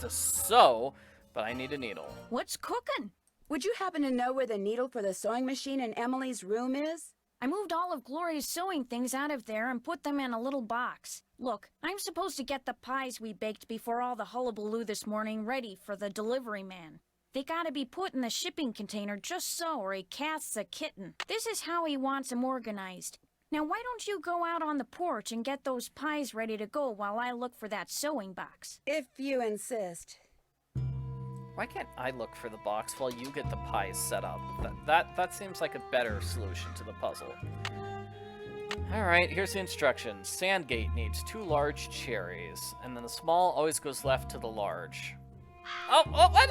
sew, but I need a needle. What's cooking? Would you happen to know where the needle for the sewing machine in Emily's room is? I moved all of Gloria's sewing things out of there and put them in a little box. Look, I'm supposed to get the pies we baked before all the hullabaloo this morning ready for the delivery man. They gotta be put in the shipping container just so, or he casts a kitten. This is how he wants them organized. Now why don't you go out on the porch and get those pies ready to go while I look for that sewing box? If you insist. Why can't I look for the box while you get the pies set up? That seems like a better solution to the puzzle. Alright, here's the instructions. Sandgate needs 2 large cherries, and then the small always goes left to the large. Oh, what?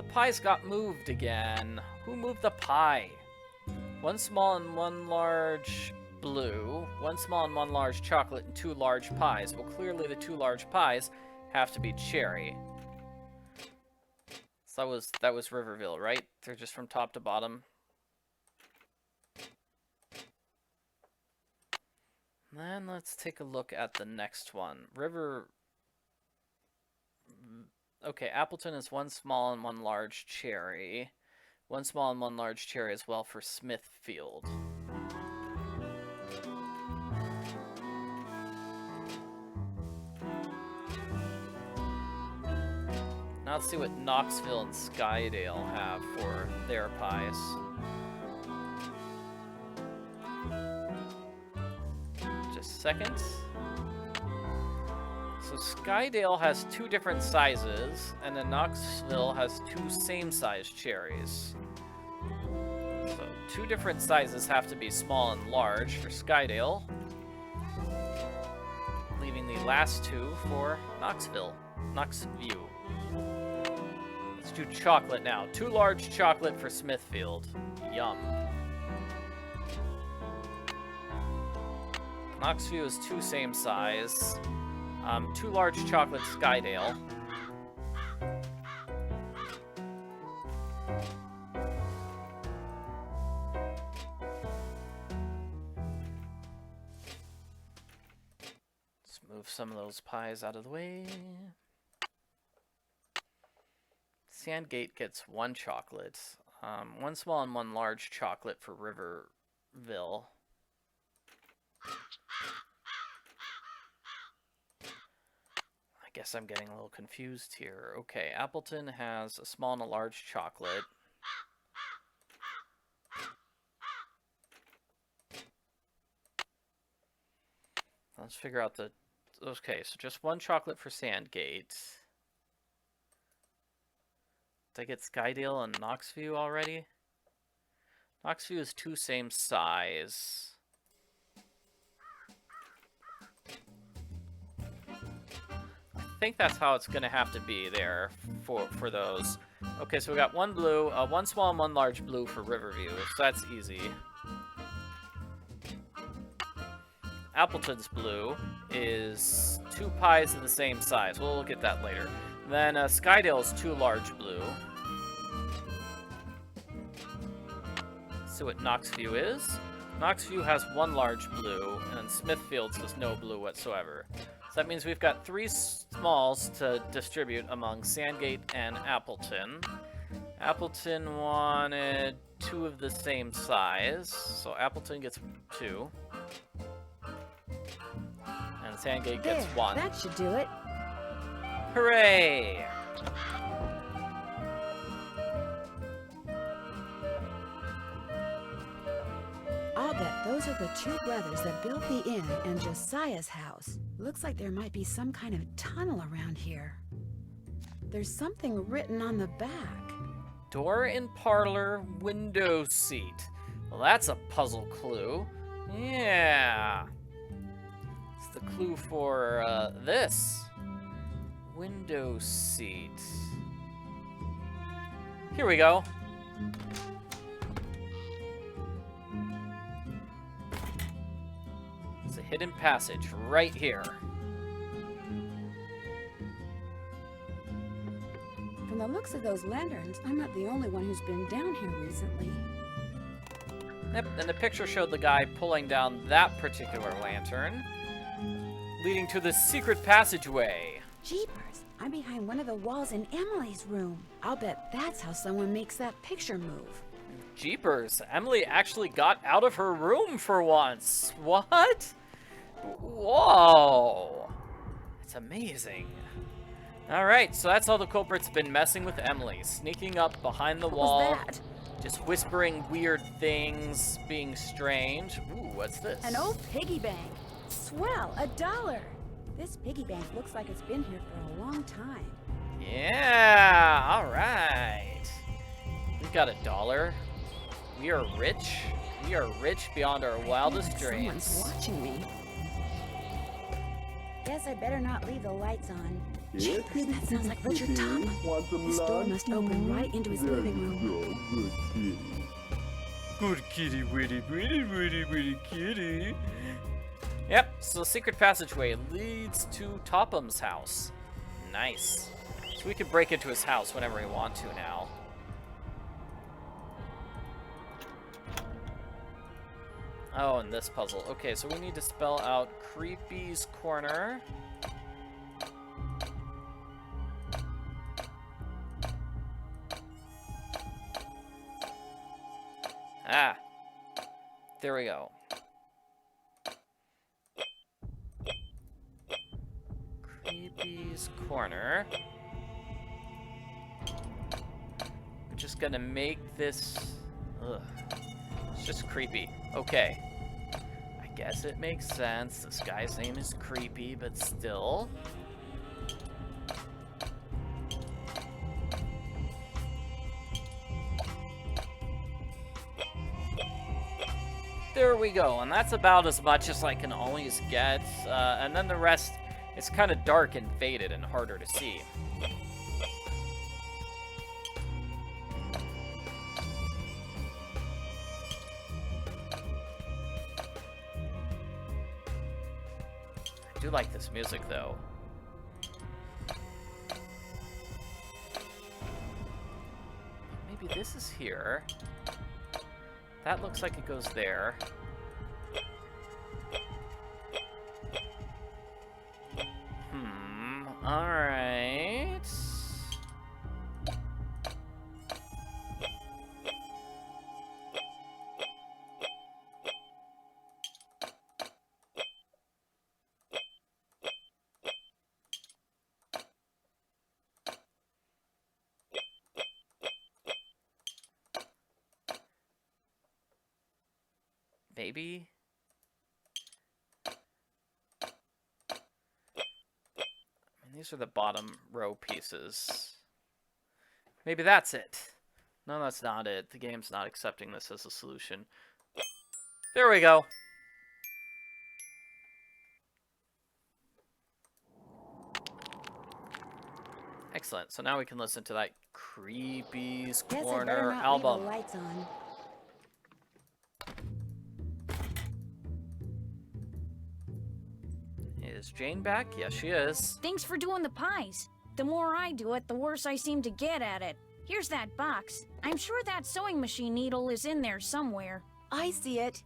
The pies got moved again. Who moved the pie? One small and one large blue, one small and one large chocolate, and 2 large pies. Well, clearly the 2 large pies have to be cherry. So that was Riverville, right? They're just from top to bottom. Then let's take a look at the next one. Okay, Appleton is 1 small and 1 large cherry. 1 small and 1 large cherry as well for Smithfield. Now let's see what Knoxville and Skydale have for their pies. Just a second. So Skydale has 2 different sizes, and then Knoxville has 2 same-sized cherries. So 2 different sizes have to be small and large for Skydale, leaving the last 2 for Knoxville. Let's do chocolate now. 2 large chocolate for Smithfield. Yum. Knoxville is 2 same size. 2 large chocolate Skydale. Let's move some of those pies out of the way. Sandgate gets 1 chocolate. 1 small and 1 large chocolate for Riverville. I guess I'm getting a little confused here. Okay, Appleton has a small and a large chocolate. Let's figure out the... Okay, so just 1 chocolate for Sandgate. Did I get Skydale and Knoxview already? Knoxview is 2 same size. I think that's how it's going to have to be there for those. Okay, so we got 1 blue, 1 small and 1 large blue for Riverview, so that's easy. Appleton's blue is 2 pies of the same size. We'll look at that later. Then Skydale's 2 large blue. Let's see what Knoxview is. Knoxview has 1 large blue, and Smithfield's has no blue whatsoever. So that means we've got 3 smalls to distribute among Sandgate and Appleton. Appleton wanted 2 of the same size, so Appleton gets 2. And Sandgate gets 1. That should do it. Hooray! I'll bet those are the 2 brothers that built the inn and Josiah's house. Looks like there might be some kind of tunnel around here. There's something written on the back. Door in parlor, window seat. Well, that's a puzzle clue. Yeah. It's the clue for this. Window seat. Here we go. It's a hidden passage right here. From the looks of those lanterns, I'm not the only one who's been down here recently. Yep, and the picture showed the guy pulling down that particular lantern, leading to the secret passageway. Jeepers, I'm behind one of the walls in Emily's room. I'll bet that's how someone makes that picture move. Jeepers, Emily actually got out of her room for once. What? Whoa. It's amazing. Alright, so that's how the culprit's been messing with Emily, sneaking up behind the wall, just whispering weird things, being strange. Ooh, what's this? An old piggy bank. Swell, $1. This piggy bank looks like it's been here for a long time. Yeah, alright. We've got $1. We are rich. We are rich beyond our wildest dreams. Someone's watching me. Guess I better not leave the lights on. Jeepers, that sounds like Richard Top. His door must open right into his living room. Good kitty, witty, witty, witty, witty kitty. Yep, so secret passageway leads to Topham's house. Nice. So we can break into his house whenever we want to now. Oh, and this puzzle. Okay, so we need to spell out Creepy's Corner. Ah. There we go. Creepy's Corner. I'm just gonna make this... Ugh. It's just creepy. Okay. I guess it makes sense. This guy's name is Creepy, but still. There we go, and that's about as much as I can always get. And then the rest is kind of dark and faded and harder to see. I do like this music, though. Maybe this is here. That looks like it goes there. Alright. Maybe? These are the bottom row pieces. Maybe that's it. No, that's not it. The game's not accepting this as a solution. There we go. Excellent. So now we can listen to that Creepy's Corner album. Leave the lights on. Is Jane back? Yes, she is. Thanks for doing the pies. The more I do it, the worse I seem to get at it. Here's that box. I'm sure that sewing machine needle is in there somewhere. I see it.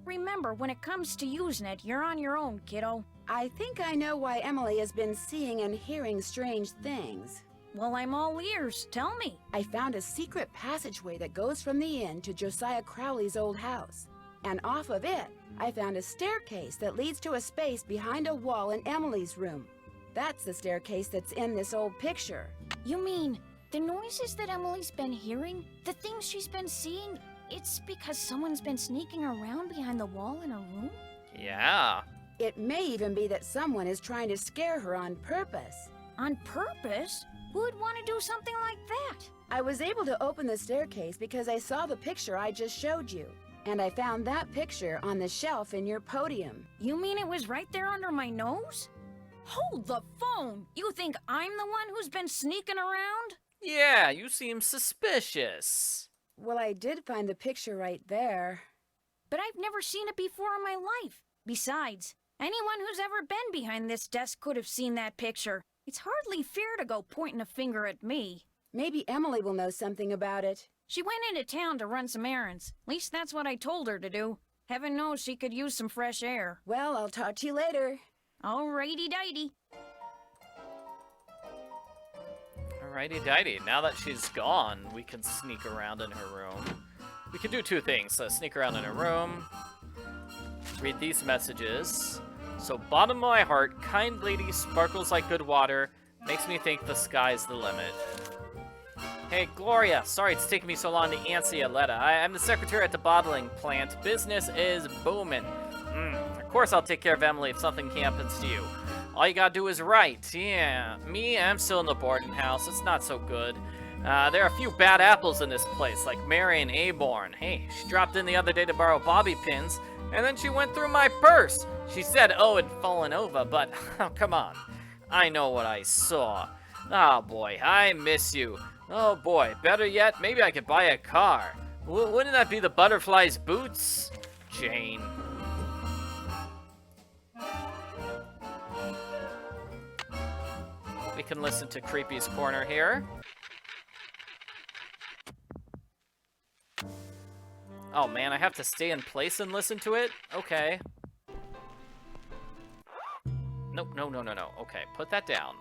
Remember, when it comes to using it, you're on your own, kiddo. I think I know why Emily has been seeing and hearing strange things. Well, I'm all ears. Tell me. I found a secret passageway that goes from the inn to Josiah Crowley's old house. And off of it, I found a staircase that leads to a space behind a wall in Emily's room. That's the staircase that's in this old picture. You mean, the noises that Emily's been hearing, the things she's been seeing, it's because someone's been sneaking around behind the wall in her room? Yeah. It may even be that someone is trying to scare her on purpose. On purpose? Who would want to do something like that? I was able to open the staircase because I saw the picture I just showed you. And I found that picture on the shelf in your podium. You mean it was right there under my nose? Hold the phone! You think I'm the one who's been sneaking around? Yeah, you seem suspicious. Well, I did find the picture right there. But I've never seen it before in my life. Besides, anyone who's ever been behind this desk could have seen that picture. It's hardly fair to go pointing a finger at me. Maybe Emily will know something about it. She went into town to run some errands. At least that's what I told her to do. Heaven knows she could use some fresh air. Well, I'll talk to you later. Alrighty-dighty. Alrighty-dighty. Now that she's gone, we can sneak around in her room. We can do two things. Sneak around in her room, read these messages. So, bottom of my heart, kind lady sparkles like good water, makes me think the sky's the limit. Hey, Gloria, sorry it's taking me so long to answer your letter. I'm the secretary at the bottling plant. Business is booming. Of course I'll take care of Emily if something happens to you. All you gotta do is write. Yeah, me, I'm still in the boarding house. It's not so good. There are a few bad apples in this place, like Mary and Aborn. Hey, she dropped in the other day to borrow bobby pins, and then she went through my purse. She said, oh, it'd fallen over, but oh, come on. I know what I saw. Oh boy, I miss you. Oh boy, better yet, maybe I could buy a car. Wouldn't that be the butterfly's boots? Jane. We can listen to Creepy's Corner here. Oh man, I have to stay in place and listen to it? Okay. Nope, no. Okay, put that down.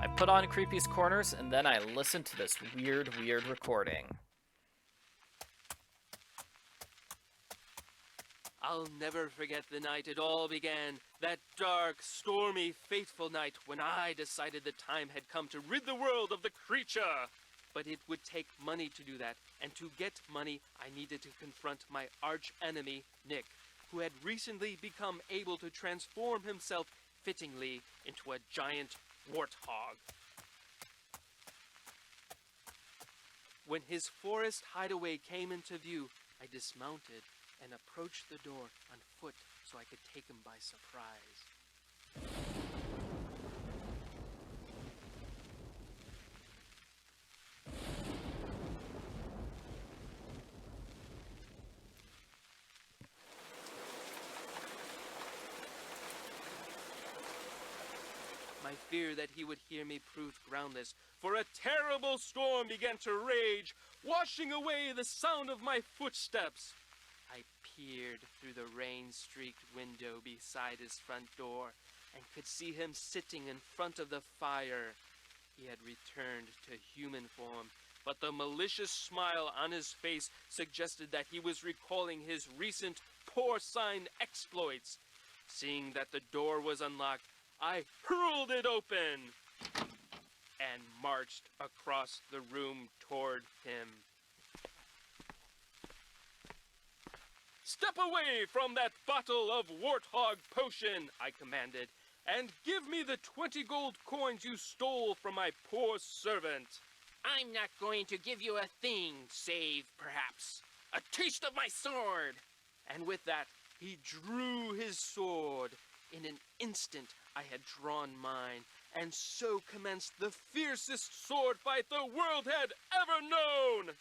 I put on Creepy's Corners, and then I listen to this weird recording. I'll never forget the night it all began. That dark, stormy, fateful night when I decided the time had come to rid the world of the creature. But it would take money to do that, and to get money, I needed to confront my arch enemy, Nick, who had recently become able to transform himself fittingly into a giant warthog. When his forest hideaway came into view, I dismounted and approached the door on foot so I could take him by surprise. My fear that he would hear me proved groundless, for a terrible storm began to rage, washing away the sound of my footsteps. I peered through the rain-streaked window beside his front door and could see him sitting in front of the fire. He had returned to human form, but the malicious smile on his face suggested that he was recalling his recent porcine exploits. Seeing that the door was unlocked, I hurled it open and marched across the room toward him. Step away from that bottle of warthog potion, I commanded, and give me the 20 gold coins you stole from my poor servant. I'm not going to give you a thing, save, perhaps, a taste of my sword. And with that, he drew his sword. In an instant, I had drawn mine, and so commenced the fiercest sword fight the world had ever known.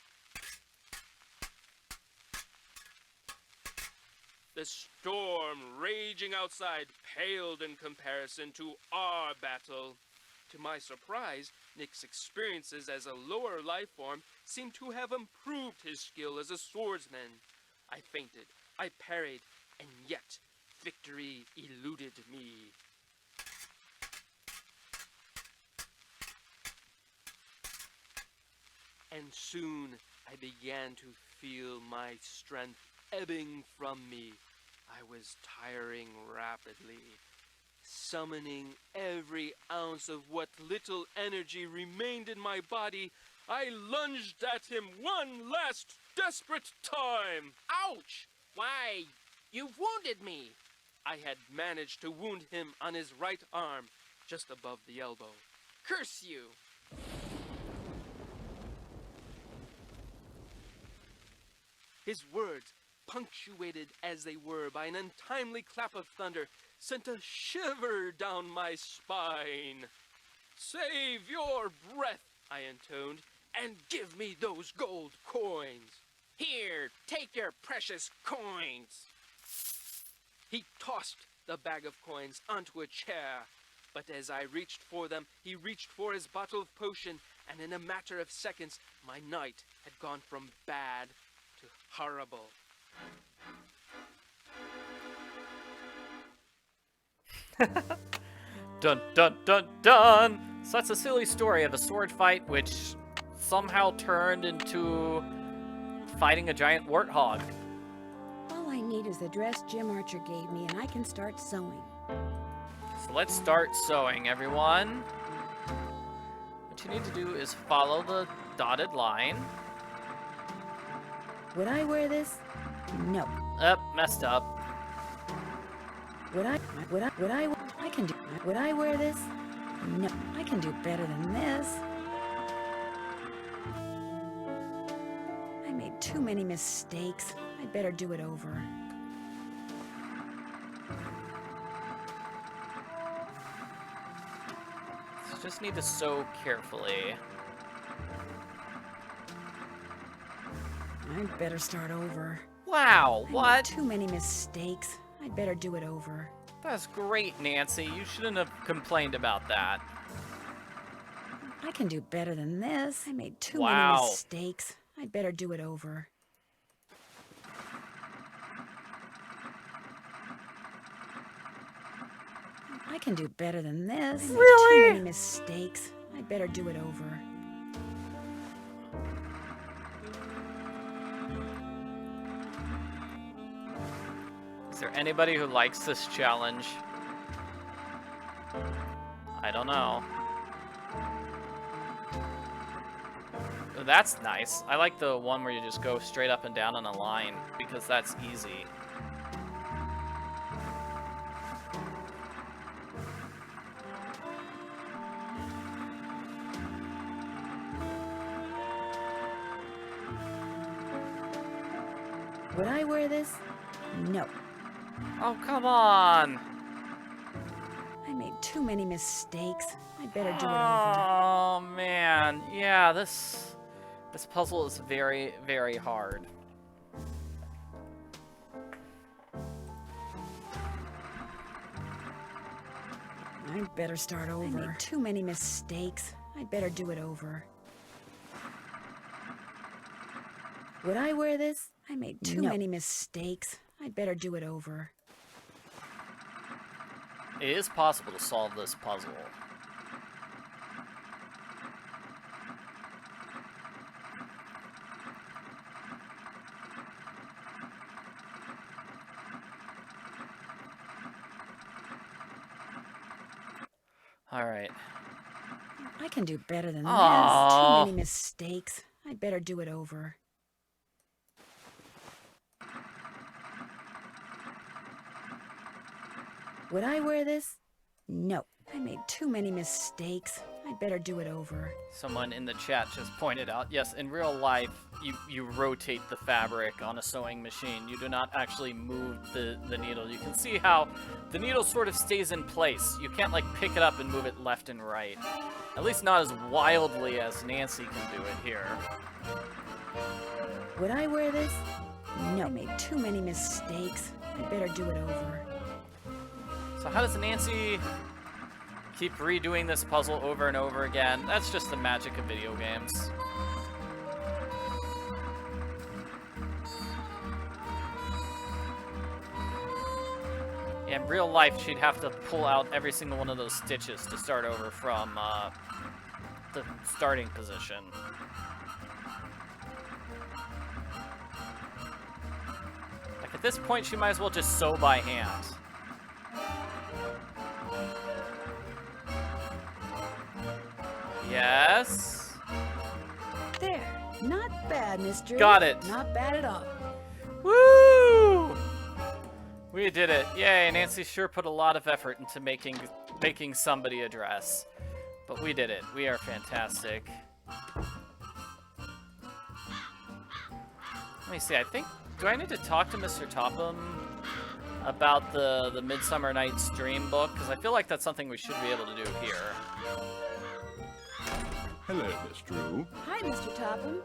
The storm raging outside paled in comparison to our battle. To my surprise, Nick's experiences as a lower life form seemed to have improved his skill as a swordsman. I feinted, I parried, and yet victory eluded me. And soon I began to feel my strength ebbing from me. I was tiring rapidly. Summoning every ounce of what little energy remained in my body, I lunged at him one last desperate time. Ouch! Why, you've wounded me. I had managed to wound him on his right arm, just above the elbow. Curse you! His words, punctuated as they were by an untimely clap of thunder, sent a shiver down my spine. Save your breath, I intoned, and give me those gold coins. Here, take your precious coins. He tossed the bag of coins onto a chair, but as I reached for them, he reached for his bottle of potion, and in a matter of seconds, my night had gone from bad to horrible. Dun dun dun dun! So that's a silly story of a sword fight which somehow turned into fighting a giant warthog. All I need is the dress Jim Archer gave me, and I can start sewing. So let's start sewing, everyone. What you need to do is follow the dotted line. Would I wear this? No. Messed up. Would I wear this? No, I can do better than this. I made too many mistakes. I'd better do it over. Just need to sew carefully. I'd better start over. Wow, I what? made too many mistakes. I'd better do it over. That's great, Nancy. You shouldn't have complained about that. I can do better than this. I made too Wow. many mistakes. I'd better do it over. I can do better than this. I made Really? too many mistakes. I'd better do it over. Is there anybody who likes this challenge? I don't know. Oh, that's nice. I like the one where you just go straight up and down on a line, because that's easy. Would I wear this? No. Oh, come on! I made too many mistakes. I'd better do it over. Oh, man. Yeah, this puzzle is very, very hard. I'd better start over. I made too many mistakes. I'd better do it over. Would I wear this? I made too many mistakes. I'd better do it over. It is possible to solve this puzzle. All right. I can do better than this. Aww. Too many mistakes. I'd better do it over. Would I wear this? No. I made too many mistakes. I'd better do it over. Someone in the chat just pointed out, yes, in real life, you rotate the fabric on a sewing machine. You do not actually move the needle. You can see how the needle sort of stays in place. You can't, like, pick it up and move it left and right. At least not as wildly as Nancy can do it here. Would I wear this? No. I made too many mistakes. I'd better do it over. So how does Nancy keep redoing this puzzle over and over again? That's just the magic of video games. Yeah, in real life, she'd have to pull out every single one of those stitches to start over from the starting position. Like, at this point, she might as well just sew by hand. Yes. There. Not bad, Miss Drew. Got it. Not bad at all. Woo! We did it. Yay, Nancy sure put a lot of effort into making somebody a dress. But we did it. We are fantastic. Let me see, I think... Do I need to talk to Mr. Topham about the Midsummer Night's Dream book? Because I feel like that's something we should be able to do here. Hello, Miss Drew. Hi, Mr. Topham.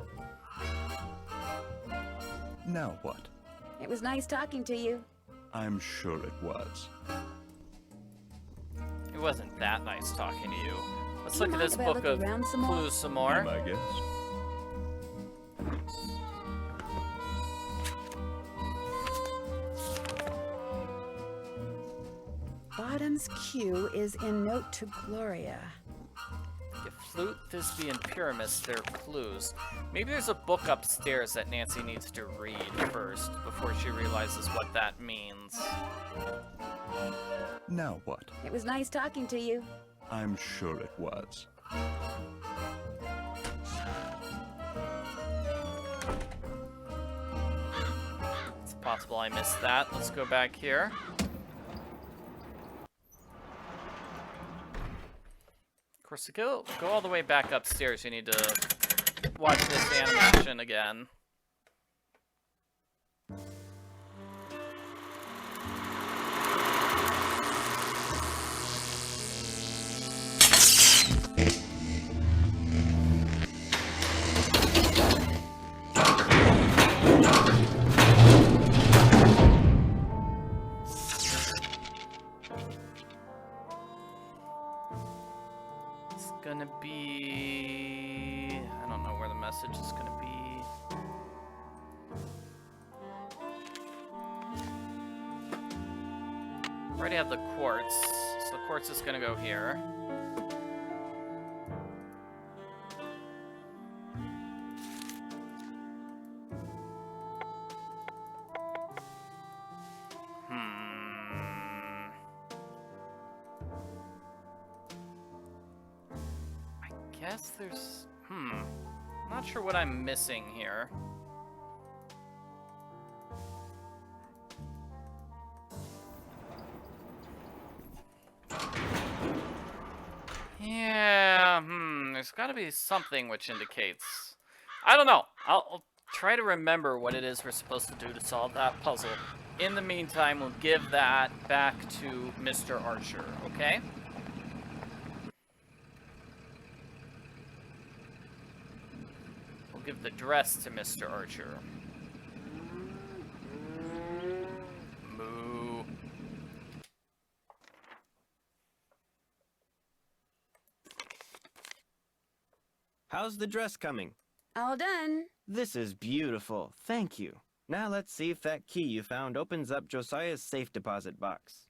Now what? It was nice talking to you. I'm sure it was. It wasn't that nice talking to you. Let's Do you look at mind this if I book look of around some more? clues some more. Be my guest. Bottom's cue is in Note to Gloria. If Flute, Thisbe, and Pyramus, they're clues. Maybe there's a book upstairs that Nancy needs to read first before she realizes what that means. Now what? It was nice talking to you. I'm sure it was. It's possible I missed that. Let's go back here. Of course, to go all the way back upstairs, you need to watch this animation again. gonna be... I don't know where the message is gonna be. Already have the quartz, so quartz is gonna go here. I guess there's... Not sure what I'm missing here. Yeah, there's gotta be something which indicates... I don't know. I'll try to remember what it is we're supposed to do to solve that puzzle. In the meantime, we'll give that back to Mr. Archer, okay? We'll give the dress to Mr. Archer. Moo. How's the dress coming? All done. This is beautiful. Thank you. Now let's see if that key you found opens up Josiah's safe deposit box.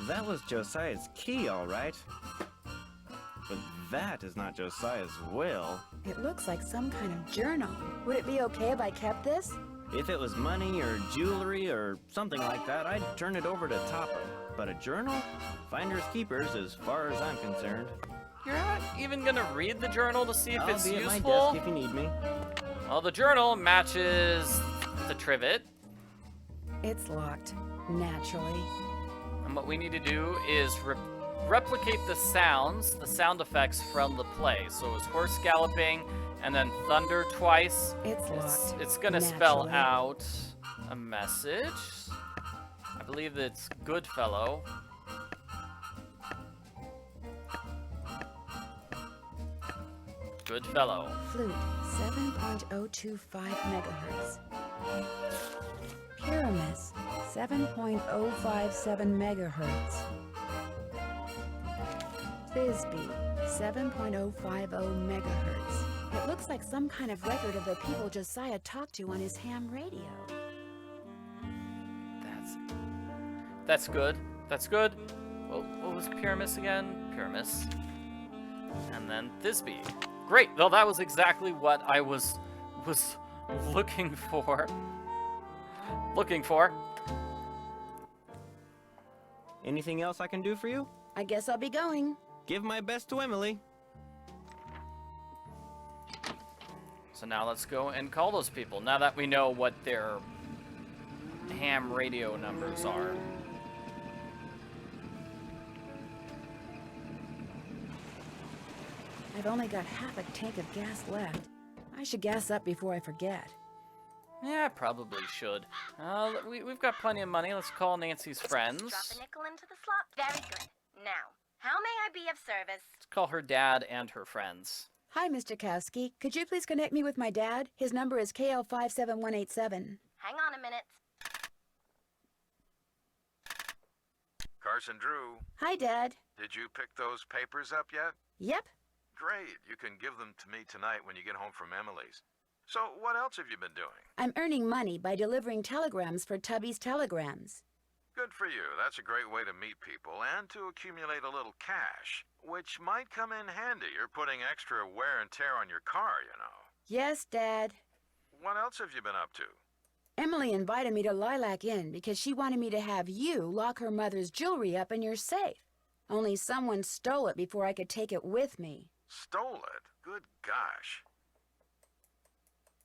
That was Josiah's key, all right. But that is not Josiah's will. It looks like some kind of journal. Would it be okay if I kept this? If it was money or jewelry or something like that, I'd turn it over to Topper. But a journal? Finders keepers as far as I'm concerned. You're not even gonna read the journal to see if I'll it's be useful? at my desk if you need me. Well, the journal matches the trivet. It's locked, naturally. And what we need to do is replicate the sounds, the sound effects from the play. So it was horse galloping and then thunder twice. It's locked. It's gonna spell out a message. I believe it's Goodfellow. Goodfellow. Flute, 7.025 megahertz. Pyramus, 7.057 megahertz. Thisbe, 7.050 megahertz. It looks like some kind of record of the people Josiah talked to on his ham radio. That's good. That's good. Well, what was Pyramus again? Pyramus. And then Thisbe. Great. Well, that was exactly what I was looking for. Anything else I can do for you? I guess I'll be going. Give my best to Emily. So now let's go and call those people, now that we know what their ham radio numbers are. I've only got half a tank of gas left. I should gas up before I forget. Yeah, I probably should. We've got plenty of money. Let's call Nancy's friends. Drop a nickel into the slot. Very good. Now, how may I be of service? Let's call her dad and her friends. Hi, Mr. Kowski. Could you please connect me with my dad? His number is KL57187. Hang on a minute. Carson Drew. Hi, Dad. Did you pick those papers up yet? Yep. Great. You can give them to me tonight when you get home from Emily's. So what else have you been doing? I'm earning money by delivering telegrams for Tubby's Telegrams. Good for you. That's a great way to meet people and to accumulate a little cash, which might come in handy. You're putting extra wear and tear on your car, you know. Yes, Dad. What else have you been up to? Emily invited me to Lilac Inn because she wanted me to have you lock her mother's jewelry up in your safe. Only someone stole it before I could take it with me. Stole it? Good gosh.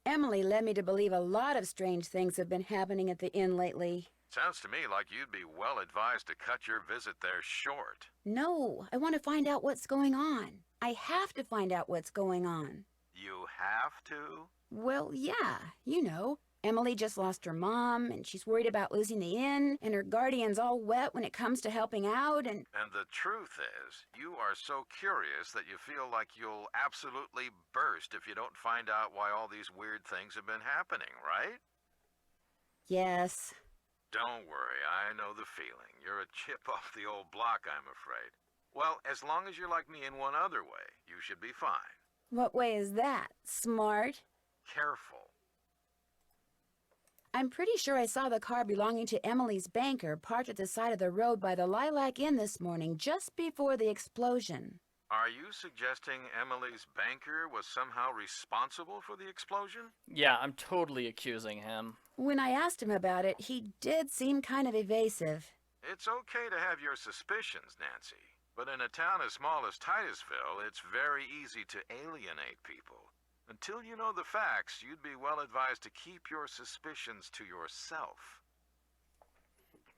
Emily led me to believe a lot of strange things have been happening at the inn lately. Sounds to me like you'd be well advised to cut your visit there short. No, I want to find out what's going on. I have to find out what's going on. You have to? Well, yeah, you know. Emily just lost her mom, and she's worried about losing the inn, and her guardian's all wet when it comes to helping out, and... And the truth is, you are so curious that you feel like you'll absolutely burst if you don't find out why all these weird things have been happening, right? Yes. Don't worry, I know the feeling. You're a chip off the old block, I'm afraid. Well, as long as you're like me in one other way, you should be fine. What way is that? Smart? Careful. I'm pretty sure I saw the car belonging to Emily's banker parked at the side of the road by the Lilac Inn this morning, just before the explosion. Are you suggesting Emily's banker was somehow responsible for the explosion? Yeah, I'm totally accusing him. When I asked him about it, he did seem kind of evasive. It's okay to have your suspicions, Nancy. But in a town as small as Titusville, it's very easy to alienate people. Until you know the facts, you'd be well advised to keep your suspicions to yourself.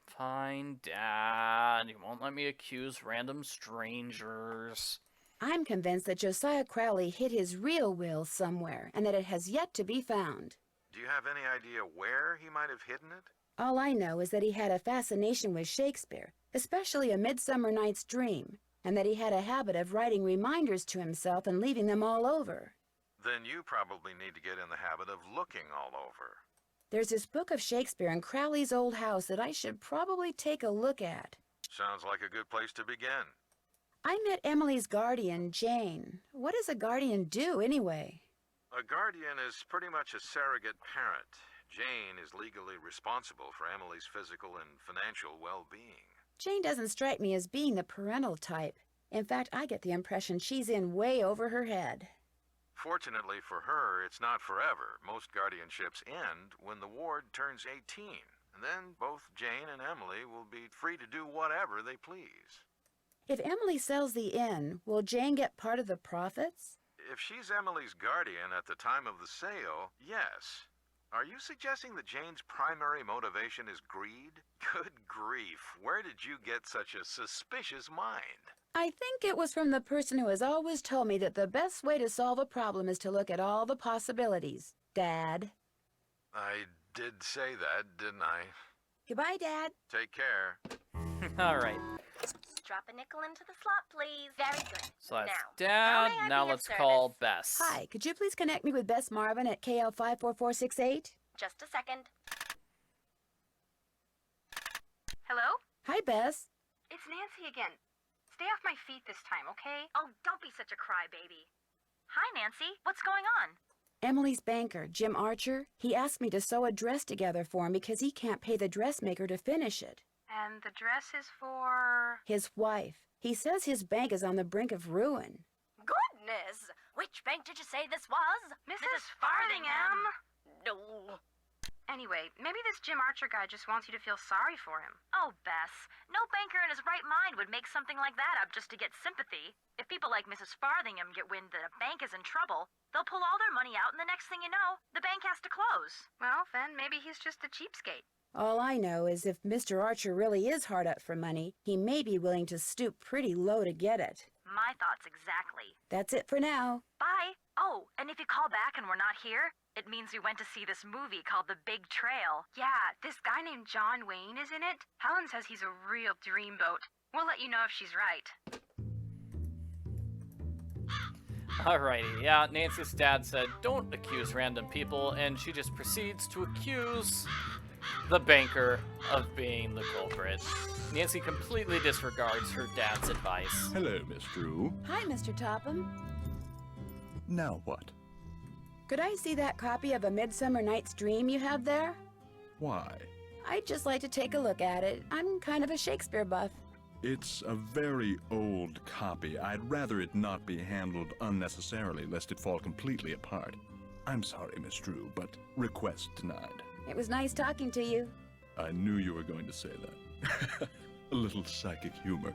Fine, Dad. You won't let me accuse random strangers. I'm convinced that Josiah Crowley hid his real will somewhere, and that it has yet to be found. Do you have any idea where he might have hidden it? All I know is that he had a fascination with Shakespeare, especially A Midsummer Night's Dream, and that he had a habit of writing reminders to himself and leaving them all over. Then you probably need to get in the habit of looking all over. There's this book of Shakespeare in Crowley's old house that I should probably take a look at. Sounds like a good place to begin. I met Emily's guardian, Jane. What does a guardian do, anyway? A guardian is pretty much a surrogate parent. Jane is legally responsible for Emily's physical and financial well-being. Jane doesn't strike me as being the parental type. In fact, I get the impression she's in way over her head. Fortunately for her, it's not forever. Most guardianships end when the ward turns 18. And then both Jane and Emily will be free to do whatever they please. If Emily sells the inn, will Jane get part of the profits? If she's Emily's guardian at the time of the sale, yes. Are you suggesting that Jane's primary motivation is greed? Good grief, where did you get such a suspicious mind? I think it was from the person who has always told me that the best way to solve a problem is to look at all the possibilities. Dad. I did say that, didn't I? Goodbye, Dad. Take care. All right. Drop a nickel into the slot, please. Very good. So that's Now, Dad. how may I Now be of let's service? call Bess. Hi, could you please connect me with Bess Marvin at KL 54468? Just a second. Hello? Hi, Bess. It's Nancy again. Stay off my feet this time, okay? Oh, don't be such a crybaby. Hi, Nancy. What's going on? Emily's banker, Jim Archer, he asked me to sew a dress together for him because he can't pay the dressmaker to finish it. And the dress is for... His wife. He says his bank is on the brink of ruin. Goodness! Which bank did you say this was? Mrs. Farthingham! No. Anyway, maybe this Jim Archer guy just wants you to feel sorry for him. Oh, Bess. No banker in his right mind would make something like that up just to get sympathy. If people like Mrs. Farthingham get wind that a bank is in trouble, they'll pull all their money out and the next thing you know, the bank has to close. Well, then maybe he's just a cheapskate. All I know is if Mr. Archer really is hard up for money, he may be willing to stoop pretty low to get it. My thoughts exactly. That's it for now. Bye. Oh, and if you call back and we're not here, it means we went to see this movie called The Big Trail. Yeah, this guy named John Wayne is in it. Helen says he's a real dreamboat. We'll let you know if she's right. Alrighty, yeah, Nancy's dad said, don't accuse random people, and she just proceeds to accuse the banker of being the culprit. Nancy completely disregards her dad's advice. Hello, Miss Drew. Hi, Mr. Topham. Now what? Could I see that copy of A Midsummer Night's Dream you have there? Why? I'd just like to take a look at it. I'm kind of a Shakespeare buff. It's a very old copy. I'd rather it not be handled unnecessarily, lest it fall completely apart. I'm sorry, Miss Drew, but request denied. It was nice talking to you. I knew you were going to say that. A little psychic humor.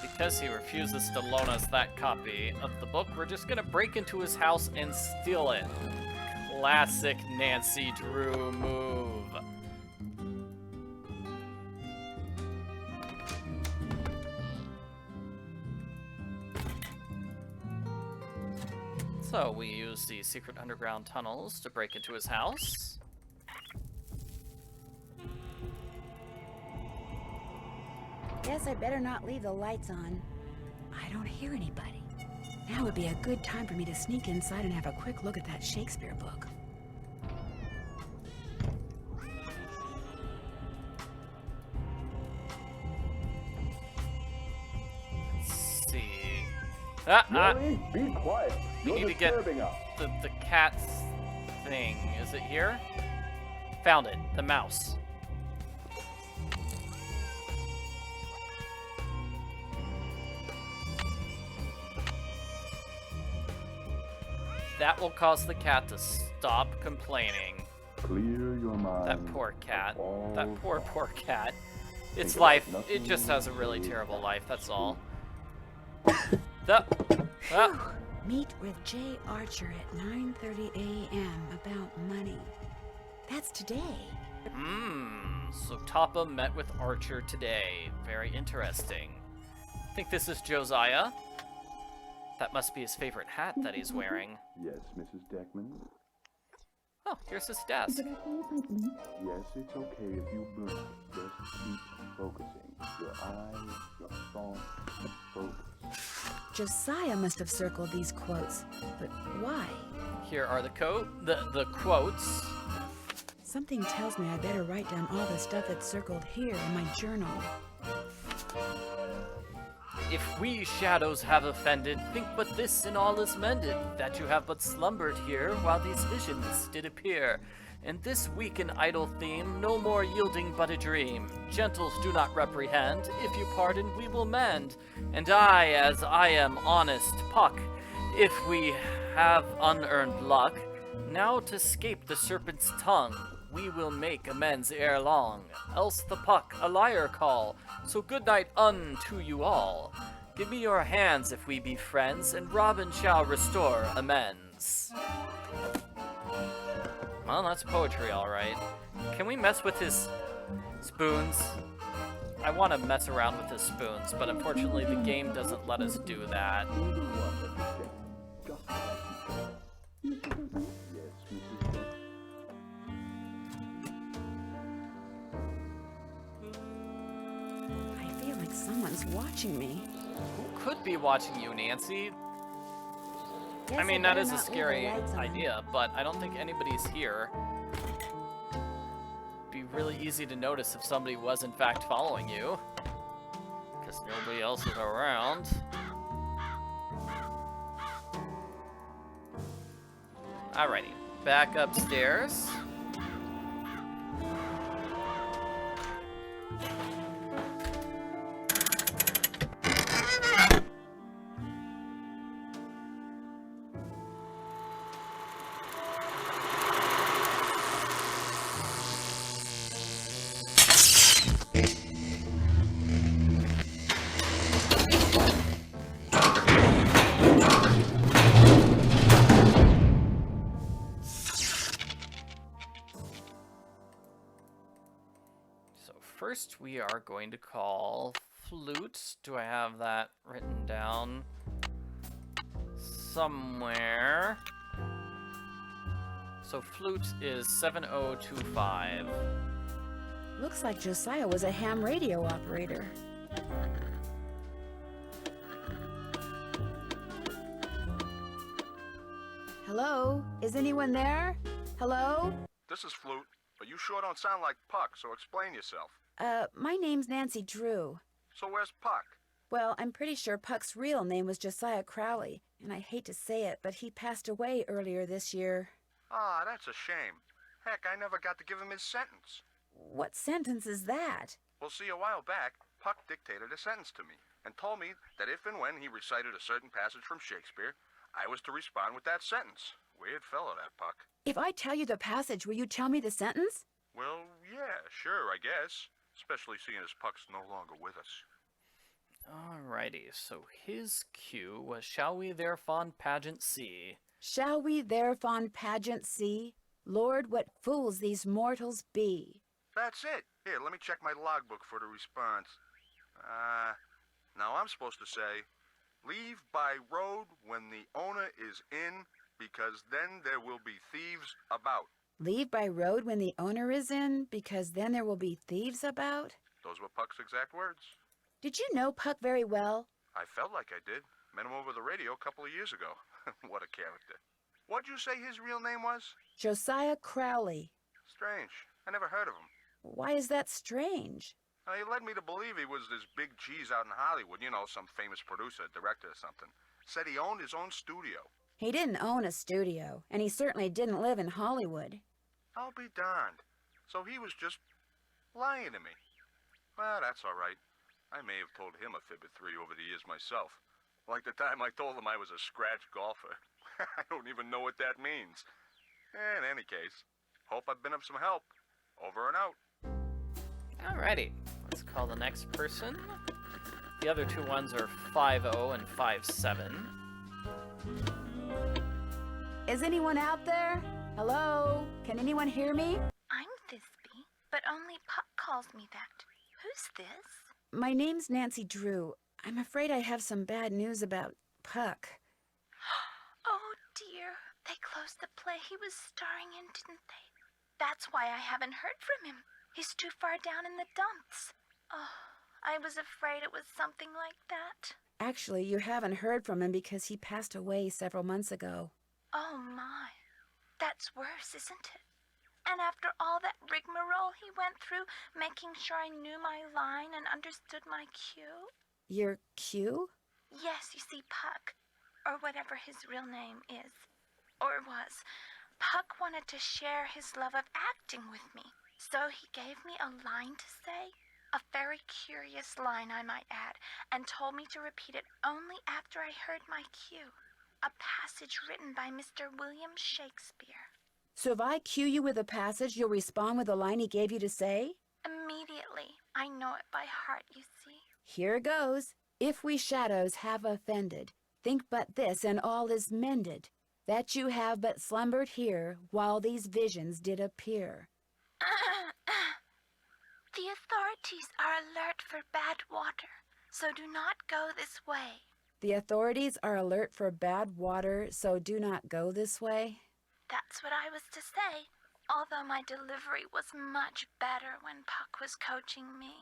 Because he refuses to loan us that copy of the book, we're just gonna break into his house and steal it. Classic Nancy Drew move. So we use the secret underground tunnels to break into his house. Guess I better not leave the lights on. I don't hear anybody. Now would be a good time for me to sneak inside and have a quick look at that Shakespeare book. Really? Be quiet. We You're need to get disturbing us. the cat's thing. Is it here? Found it. The mouse. That will cause the cat to stop complaining. Clear your mind. That poor cat. That poor cat. Its Think life, about it nothing just has a really terrible life, that's all. Meet with Jay Archer at 9:30 a.m. about money. That's today. So Toppa met with Archer today. Very interesting. Think this is Josiah? That must be his favorite hat that he's wearing. Yes, Mrs. Deckman. Oh, here's his desk. Yes, it's okay if you blink. Just keep focusing. Your eyes, your thoughts, focus. Josiah must have circled these quotes, but why? Here are the quotes. Something tells me I better write down all the stuff that's circled here in my journal. If we shadows have offended, think but this and all is mended, that you have but slumbered here while these visions did appear. And this weak and idle theme, no more yielding but a dream. Gentles do not reprehend, if you pardon we will mend. And I, as I am honest Puck, if we have unearned luck, now to scape the serpent's tongue, we will make amends ere long, else the Puck a liar call. So good night unto you all. Give me your hands if we be friends, and Robin shall restore amends. Well, that's poetry, all right. Can we mess with his spoons? I want to mess around with his spoons, but unfortunately the game doesn't let us do that. Someone's watching me. Who could be watching you, Nancy? Guess I mean, I that is better a not leave the scary lights on. idea, but I don't think anybody's here. Be really easy to notice if somebody was in fact following you, because nobody else is around. Alrighty, back upstairs. First, we are going to call Flute. Do I have that written down somewhere? So Flute is 7025. Looks like Josiah was a ham radio operator. Hello? Is anyone there? Hello? This is Flute, but you sure don't sound like Puck, so explain yourself. My name's Nancy Drew. So where's Puck? Well, I'm pretty sure Puck's real name was Josiah Crowley, and I hate to say it, but he passed away earlier this year. Ah, that's a shame. Heck, I never got to give him his sentence. What sentence is that? Well, see, a while back, Puck dictated a sentence to me and told me that if and when he recited a certain passage from Shakespeare, I was to respond with that sentence. Weird fellow, that Puck. If I tell you the passage, will you tell me the sentence? Well, yeah, sure, I guess. Especially seeing as Puck's no longer with us. Alrighty, so his cue was, shall we their fond pageant see? Shall we their fond pageant see? Lord, what fools these mortals be. That's it. Here, let me check my logbook for the response. Now I'm supposed to say, leave by road when the owner is in, because then there will be thieves about. Leave by road when the owner is in, because then there will be thieves about? Those were Puck's exact words. Did you know Puck very well? I felt like I did. Met him over the radio a couple of years ago. What a character. What'd you say his real name was? Josiah Crowley. Strange. I never heard of him. Why is that strange? He led me to believe he was this big cheese out in Hollywood, you know, some famous producer, director or something. Said he owned his own studio. He didn't own a studio, and he certainly didn't live in Hollywood. I'll be darned. So he was just lying to me. Well, that's all right. I may have told him a fib or three over the years myself. Like the time I told him I was a scratch golfer. I don't even know what that means. In any case, hope I've been of some help. Over and out. Alrighty, let's call the next person. The other two ones are 5-0 and 5-7. Is anyone out there? Hello? Can anyone hear me? I'm Thisbe, but only Puck calls me that. Who's this? My name's Nancy Drew. I'm afraid I have some bad news about Puck. Oh dear, they closed the play he was starring in, didn't they? That's why I haven't heard from him. He's too far down in the dumps. Oh, I was afraid it was something like that. Actually, you haven't heard from him because he passed away several months ago. Oh my, that's worse, isn't it? And after all that rigmarole he went through, making sure I knew my line and understood my cue? Your cue? Yes, you see, Puck, or whatever his real name is, or was, Puck wanted to share his love of acting with me. So he gave me a line to say, a very curious line I might add, and told me to repeat it only after I heard my cue. A passage written by Mr. William Shakespeare. So if I cue you with a passage, you'll respond with the line he gave you to say? Immediately. I know it by heart, you see. Here goes. If we shadows have offended, think but this, and all is mended, that you have but slumbered here, while these visions did appear. The authorities are alert for bad water, so do not go this way. The authorities are alert for bad water, so do not go this way. That's what I was to say, although my delivery was much better when Puck was coaching me.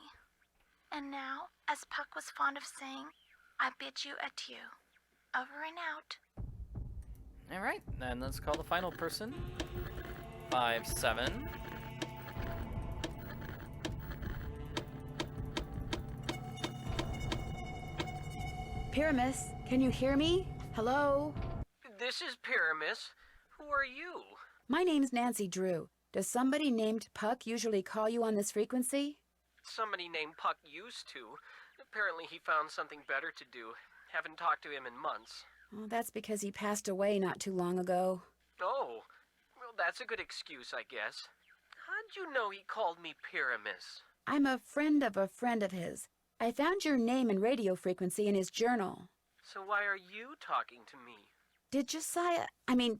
And now, as Puck was fond of saying, I bid you adieu. Over and out. Alright, then let's call the final person. 5-7. Pyramus, can you hear me? Hello? This is Pyramus. Who are you? My name's Nancy Drew. Does somebody named Puck usually call you on this frequency? Somebody named Puck used to. Apparently he found something better to do. Haven't talked to him in months. Well, that's because he passed away not too long ago. Oh, well, that's a good excuse, I guess. How'd you know he called me Pyramus? I'm a friend of his. I found your name and radio frequency in his journal. So why are you talking to me? Did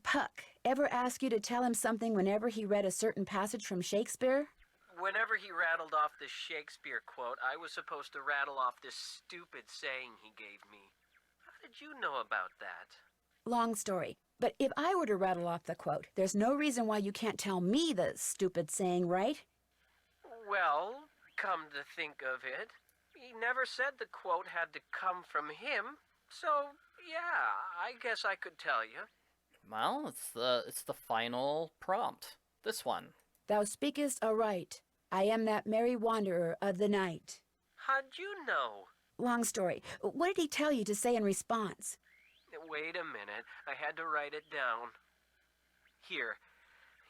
Puck, ever ask you to tell him something whenever he read a certain passage from Shakespeare? Whenever he rattled off this Shakespeare quote, I was supposed to rattle off this stupid saying he gave me. How did you know about that? Long story, but if I were to rattle off the quote, there's no reason why you can't tell me the stupid saying, right? Well, come to think of it, he never said the quote had to come from him, so yeah, I guess I could tell you. Well, it's the final prompt. This one. Thou speakest aright. I am that merry wanderer of the night. How'd you know? Long story. What did he tell you to say in response? Wait a minute, I had to write it down. Here,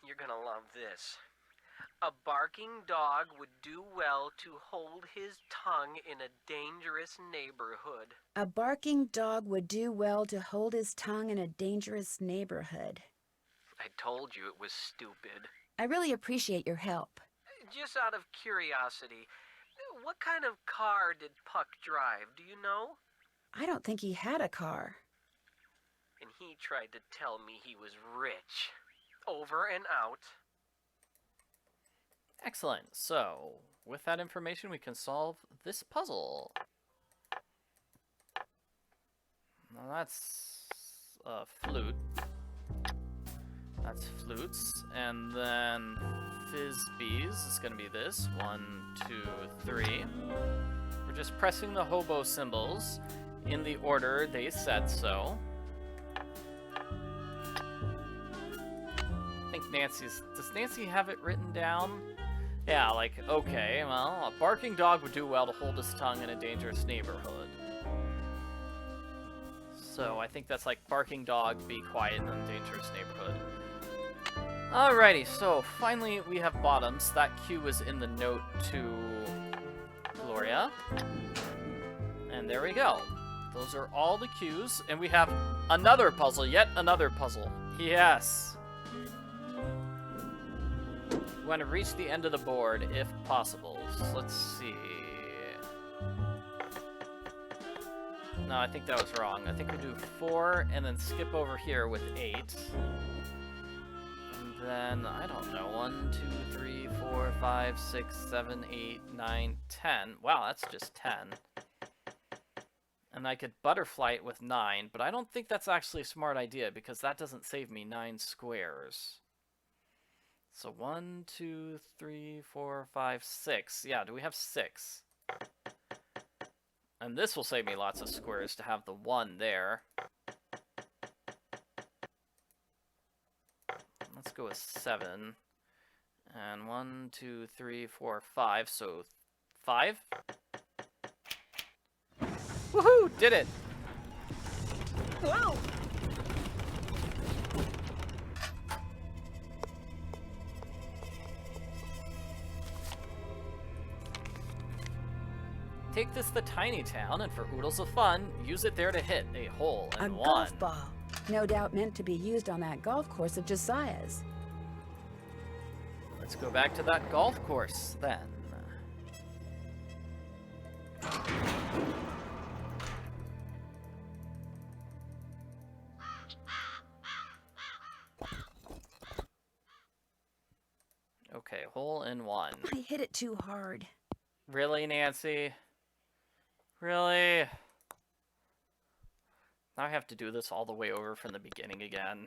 you're gonna love this. A barking dog would do well to hold his tongue in a dangerous neighborhood. A barking dog would do well to hold his tongue in a dangerous neighborhood. I told you it was stupid. I really appreciate your help. Just out of curiosity, what kind of car did Puck drive, do you know? I don't think he had a car. And he tried to tell me he was rich. Over and out. Excellent. So, with that information, we can solve this puzzle. Now that's a flute. That's flutes. And then Fizbees is going to be this. 1, 2, 3. We're just pressing the hobo symbols in the order they said so. I think does Nancy have it written down? Yeah, like, okay, well, a barking dog would do well to hold his tongue in a dangerous neighborhood. So I think that's like barking dog, be quiet in a dangerous neighborhood. Alrighty, so finally we have bottoms. That cue was in the note to Gloria. And there we go. Those are all the cues, and we have another puzzle, yet another puzzle. Yes. We want to reach the end of the board if possible. So let's see. No, I think that was wrong. I think we'll do 4 and then skip over here with 8. And then, I don't know, 1, 2, 3, 4, 5, 6, 7, 8, 9, 10. Wow, that's just 10. And I could butterfly it with 9, but I don't think that's actually a smart idea because that doesn't save me 9 squares. So 1, 2, 3, 4, 5, 6. Yeah, do we have 6? And this will save me lots of squares to have the 1 there. Let's go with 7. And 1, 2, 3, 4, 5. So 5? Woohoo! Did it! Whoa! Take this to the tiny town, and for oodles of fun, use it there to hit a hole in A one. golf ball. No doubt meant to be used on that golf course of Josiah's. Let's go back to that golf course, then. Okay, hole in one. I hit it too hard. Really, Nancy? Really? Now I have to do this all the way over from the beginning again.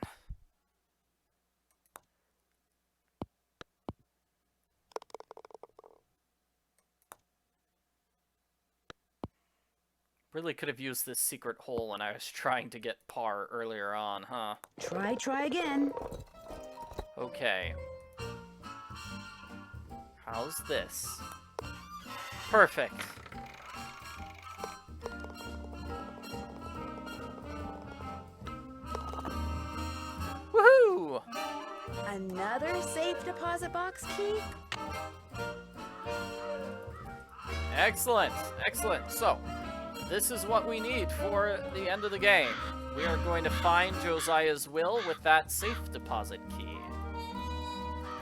Really could have used this secret hole when I was trying to get par earlier on, huh? Try again. Okay. How's this? Perfect. Woohoo! Another safe deposit box key? Excellent, excellent. So, this is what we need for the end of the game. We are going to find Josiah's will with that safe deposit key.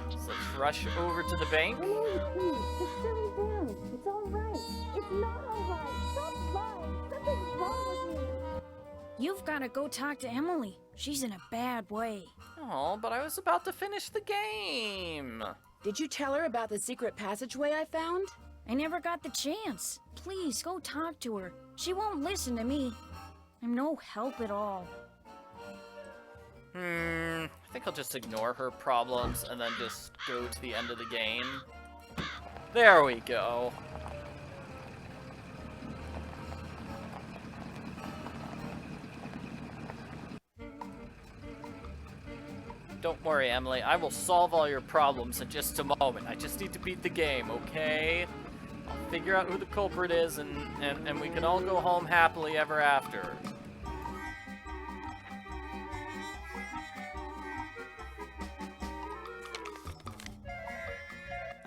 So let's rush over to the bank. Emily, please, just settle down. It's all right. It's not all right. Stop lying. Something's wrong with me. You've got to go talk to Emily. She's in a bad way. Oh, but I was about to finish the game. Did you tell her about the secret passageway I found? I never got the chance. Please, go talk to her. She won't listen to me. I'm no help at all. I think I'll just ignore her problems and then just go to the end of the game. There we go. Don't worry, Emily. I will solve all your problems in just a moment. I just need to beat the game, okay? I'll figure out who the culprit is, and we can all go home happily ever after.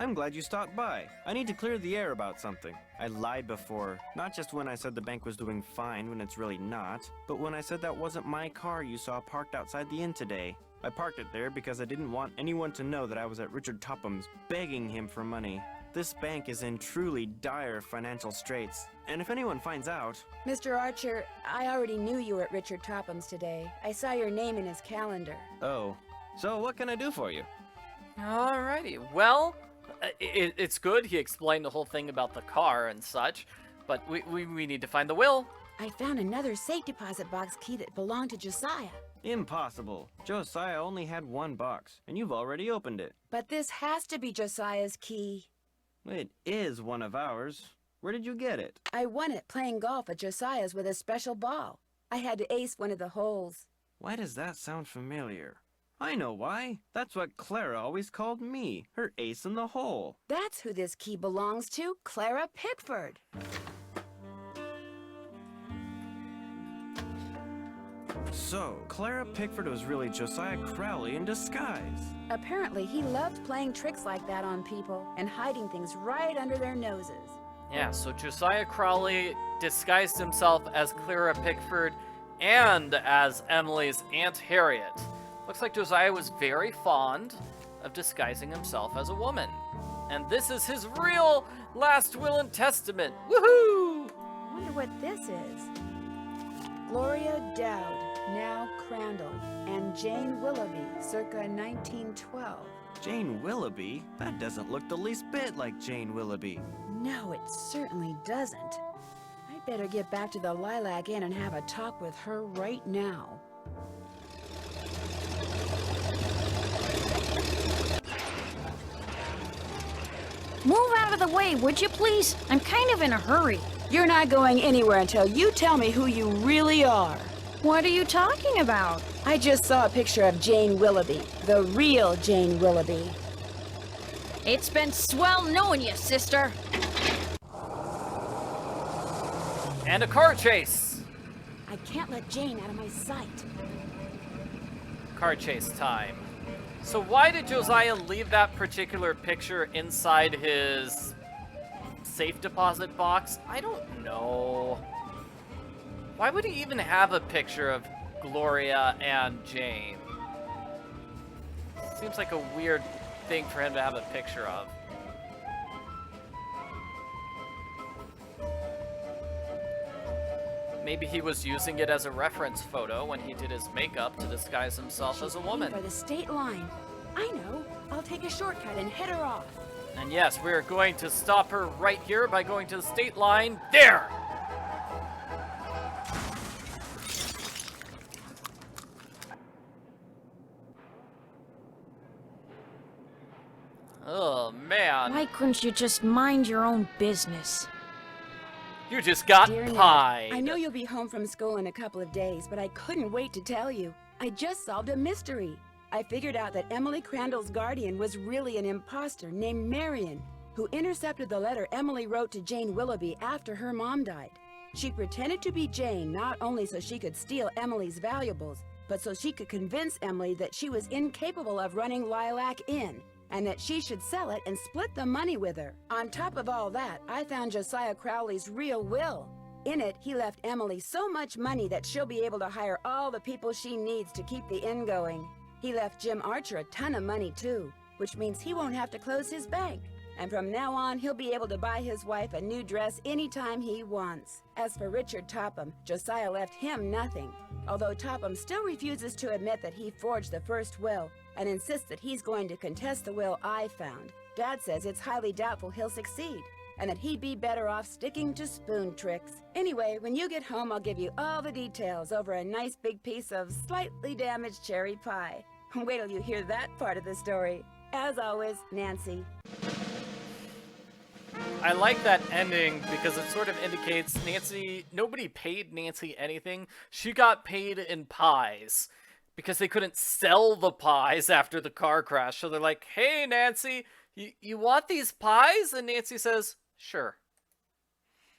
I'm glad you stopped by. I need to clear the air about something. I lied before, not just when I said the bank was doing fine when it's really not, but when I said that wasn't my car you saw parked outside the inn today. I parked it there because I didn't want anyone to know that I was at Richard Topham's begging him for money. This bank is in truly dire financial straits, and if anyone finds out... Mr. Archer, I already knew you were at Richard Topham's today. I saw your name in his calendar. Oh, so what can I do for you? Alrighty, well... It's good he explained the whole thing about the car and such, but we need to find the will. I found another safe deposit box key that belonged to Josiah. Impossible. Josiah only had one box, and you've already opened it. But this has to be Josiah's key. It is one of ours. Where did you get it? I won it playing golf at Josiah's with a special ball. I had to ace one of the holes. Why does that sound familiar? I know why. That's what Clara always called me, her ace in the hole. That's who this key belongs to, Clara Pickford. So, Clara Pickford was really Josiah Crowley in disguise. Apparently, he loved playing tricks like that on people and hiding things right under their noses. Yeah, so Josiah Crowley disguised himself as Clara Pickford and as Emily's Aunt Harriet. Looks like Josiah was very fond of disguising himself as a woman. And this is his real last will and testament. Woohoo! I wonder what this is. Gloria Dowd, now Crandall, and Jane Willoughby, circa 1912. Jane Willoughby? That doesn't look the least bit like Jane Willoughby. No, it certainly doesn't. I'd better get back to the Lilac Inn and have a talk with her right now. Move out of the way, would you please? I'm kind of in a hurry. You're not going anywhere until you tell me who you really are. What are you talking about? I just saw a picture of Jane Willoughby, the real Jane Willoughby. It's been swell knowing you, sister. And a car chase. I can't let Jane out of my sight. Car chase time. So why did Josiah leave that particular picture inside his safe deposit box? I don't know. Why would he even have a picture of Gloria and Jane? Seems like a weird thing for him to have a picture of. Maybe he was using it as a reference photo when he did his makeup to disguise himself as a woman. For the state line. I know. I'll take a shortcut and head her off. And yes, we're going to stop her right here by going to the state line. There! Oh, man. Why couldn't you just mind your own business? You just got Dear Ned, pied. I know you'll be home from school in a couple of days, but I couldn't wait to tell you. I just solved a mystery. I figured out that Emily Crandall's guardian was really an imposter named Marion, who intercepted the letter Emily wrote to Jane Willoughby after her mom died. She pretended to be Jane not only so she could steal Emily's valuables, but so she could convince Emily that she was incapable of running Lilac Inn, and that she should sell it and split the money with her. On top of all that, I found Josiah Crowley's real will. In it, he left Emily so much money that she'll be able to hire all the people she needs to keep the inn going. He left Jim Archer a ton of money too, which means he won't have to close his bank. And from now on, he'll be able to buy his wife a new dress anytime he wants. As for Richard Topham, Josiah left him nothing. Although Topham still refuses to admit that he forged the first will, and insists that he's going to contest the will I found. Dad says it's highly doubtful he'll succeed, and that he'd be better off sticking to spoon tricks. Anyway, when you get home, I'll give you all the details over a nice big piece of slightly damaged cherry pie. Wait till you hear that part of the story. As always, Nancy. I like that ending because it sort of indicates nobody paid Nancy anything. She got paid in pies because they couldn't sell the pies after the car crash. So they're like, hey, Nancy, you want these pies? And Nancy says, sure.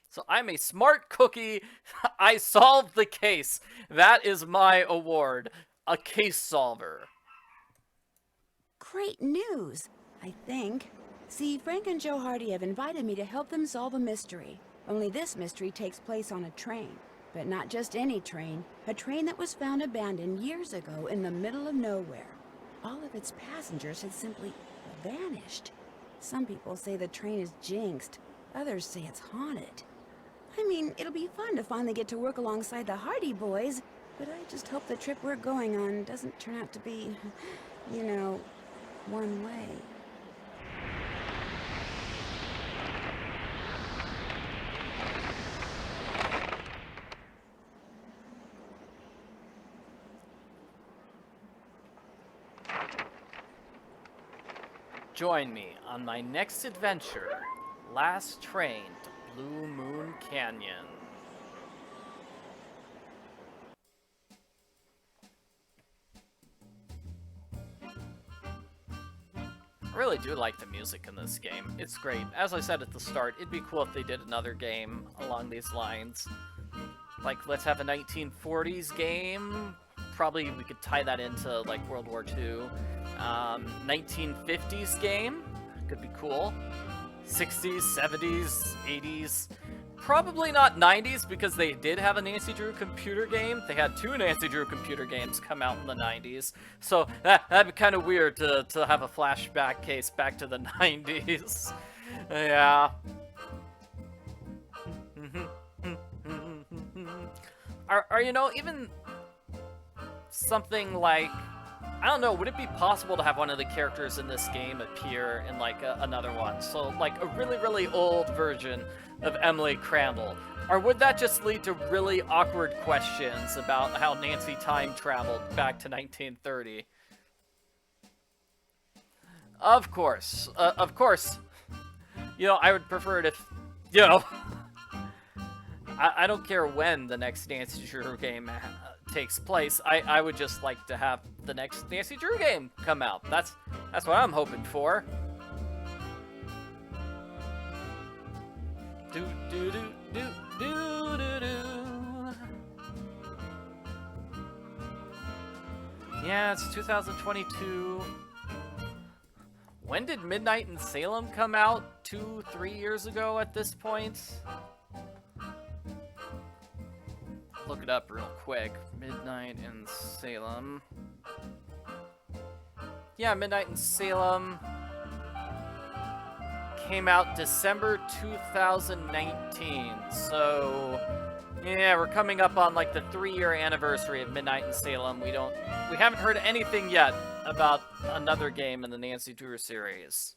So I'm a smart cookie. I solved the case. That is my award. A case solver. Great news, I think. See, Frank and Joe Hardy have invited me to help them solve a mystery. Only this mystery takes place on a train. But not just any train. A train that was found abandoned years ago in the middle of nowhere. All of its passengers had simply vanished. Some people say the train is jinxed. Others say it's haunted. I mean, it'll be fun to finally get to work alongside the Hardy boys, but I just hope the trip we're going on doesn't turn out to be, you know, one way. Join me on my next adventure, Last Train to Blue Moon Canyon. I really do like the music in this game. It's great. As I said at the start, it'd be cool if they did another game along these lines. Like, let's have a 1940s game. Probably we could tie that into, like, World War II. 1950s game. Could be cool. 60s, 70s, 80s. Probably not 90s, because they did have a Nancy Drew computer game. They had 2 Nancy Drew computer games come out in the 90s. So that'd be kind of weird to have a flashback case back to the 90s. Yeah. Are you know, even something like, I don't know, would it be possible to have one of the characters in this game appear in, like, another one? So, like, a really, really old version of Emily Crandall. Or would that just lead to really awkward questions about how Nancy time traveled back to 1930? Of course. You know, I would prefer it if, you know, I don't care when the next Nancy Drew game takes place. I would just like to have the next Nancy Drew game come out. That's what I'm hoping for. Do do do do do do do. Yeah, it's 2022. When did Midnight in Salem come out? 2-3 years ago at this point? Look it up real quick. Midnight in Salem. Yeah, Midnight in Salem came out December 2019. So, yeah, we're coming up on like the 3-year anniversary of Midnight in Salem. We haven't heard anything yet about another game in the Nancy Drew series.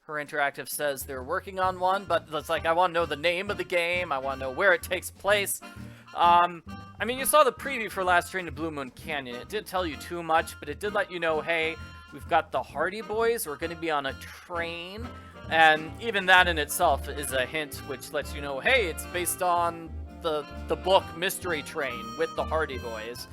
Her Interactive says they're working on one, but it's like, I want to know the name of the game. I want to know where it takes place. I mean, you saw the preview for Last Train to Blue Moon Canyon. It didn't tell you too much, but it did let you know, hey, we've got the Hardy Boys. We're going to be on a train. And even that in itself is a hint which lets you know, hey, it's based on the book Mystery Train with the Hardy Boys.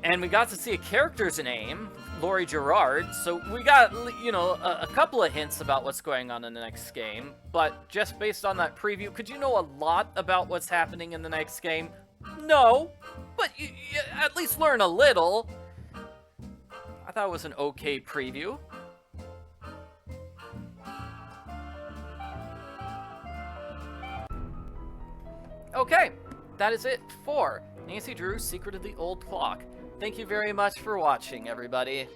And we got to see a character's name, Laurie Gerard, so we got, you know, a couple of hints about what's going on in the next game, but just based on that preview, could you know a lot about what's happening in the next game? No, but you at least learn a little. I thought it was an okay preview. Okay, that is it for Nancy Drew's Secret of the Old Clock. Thank you very much for watching, everybody.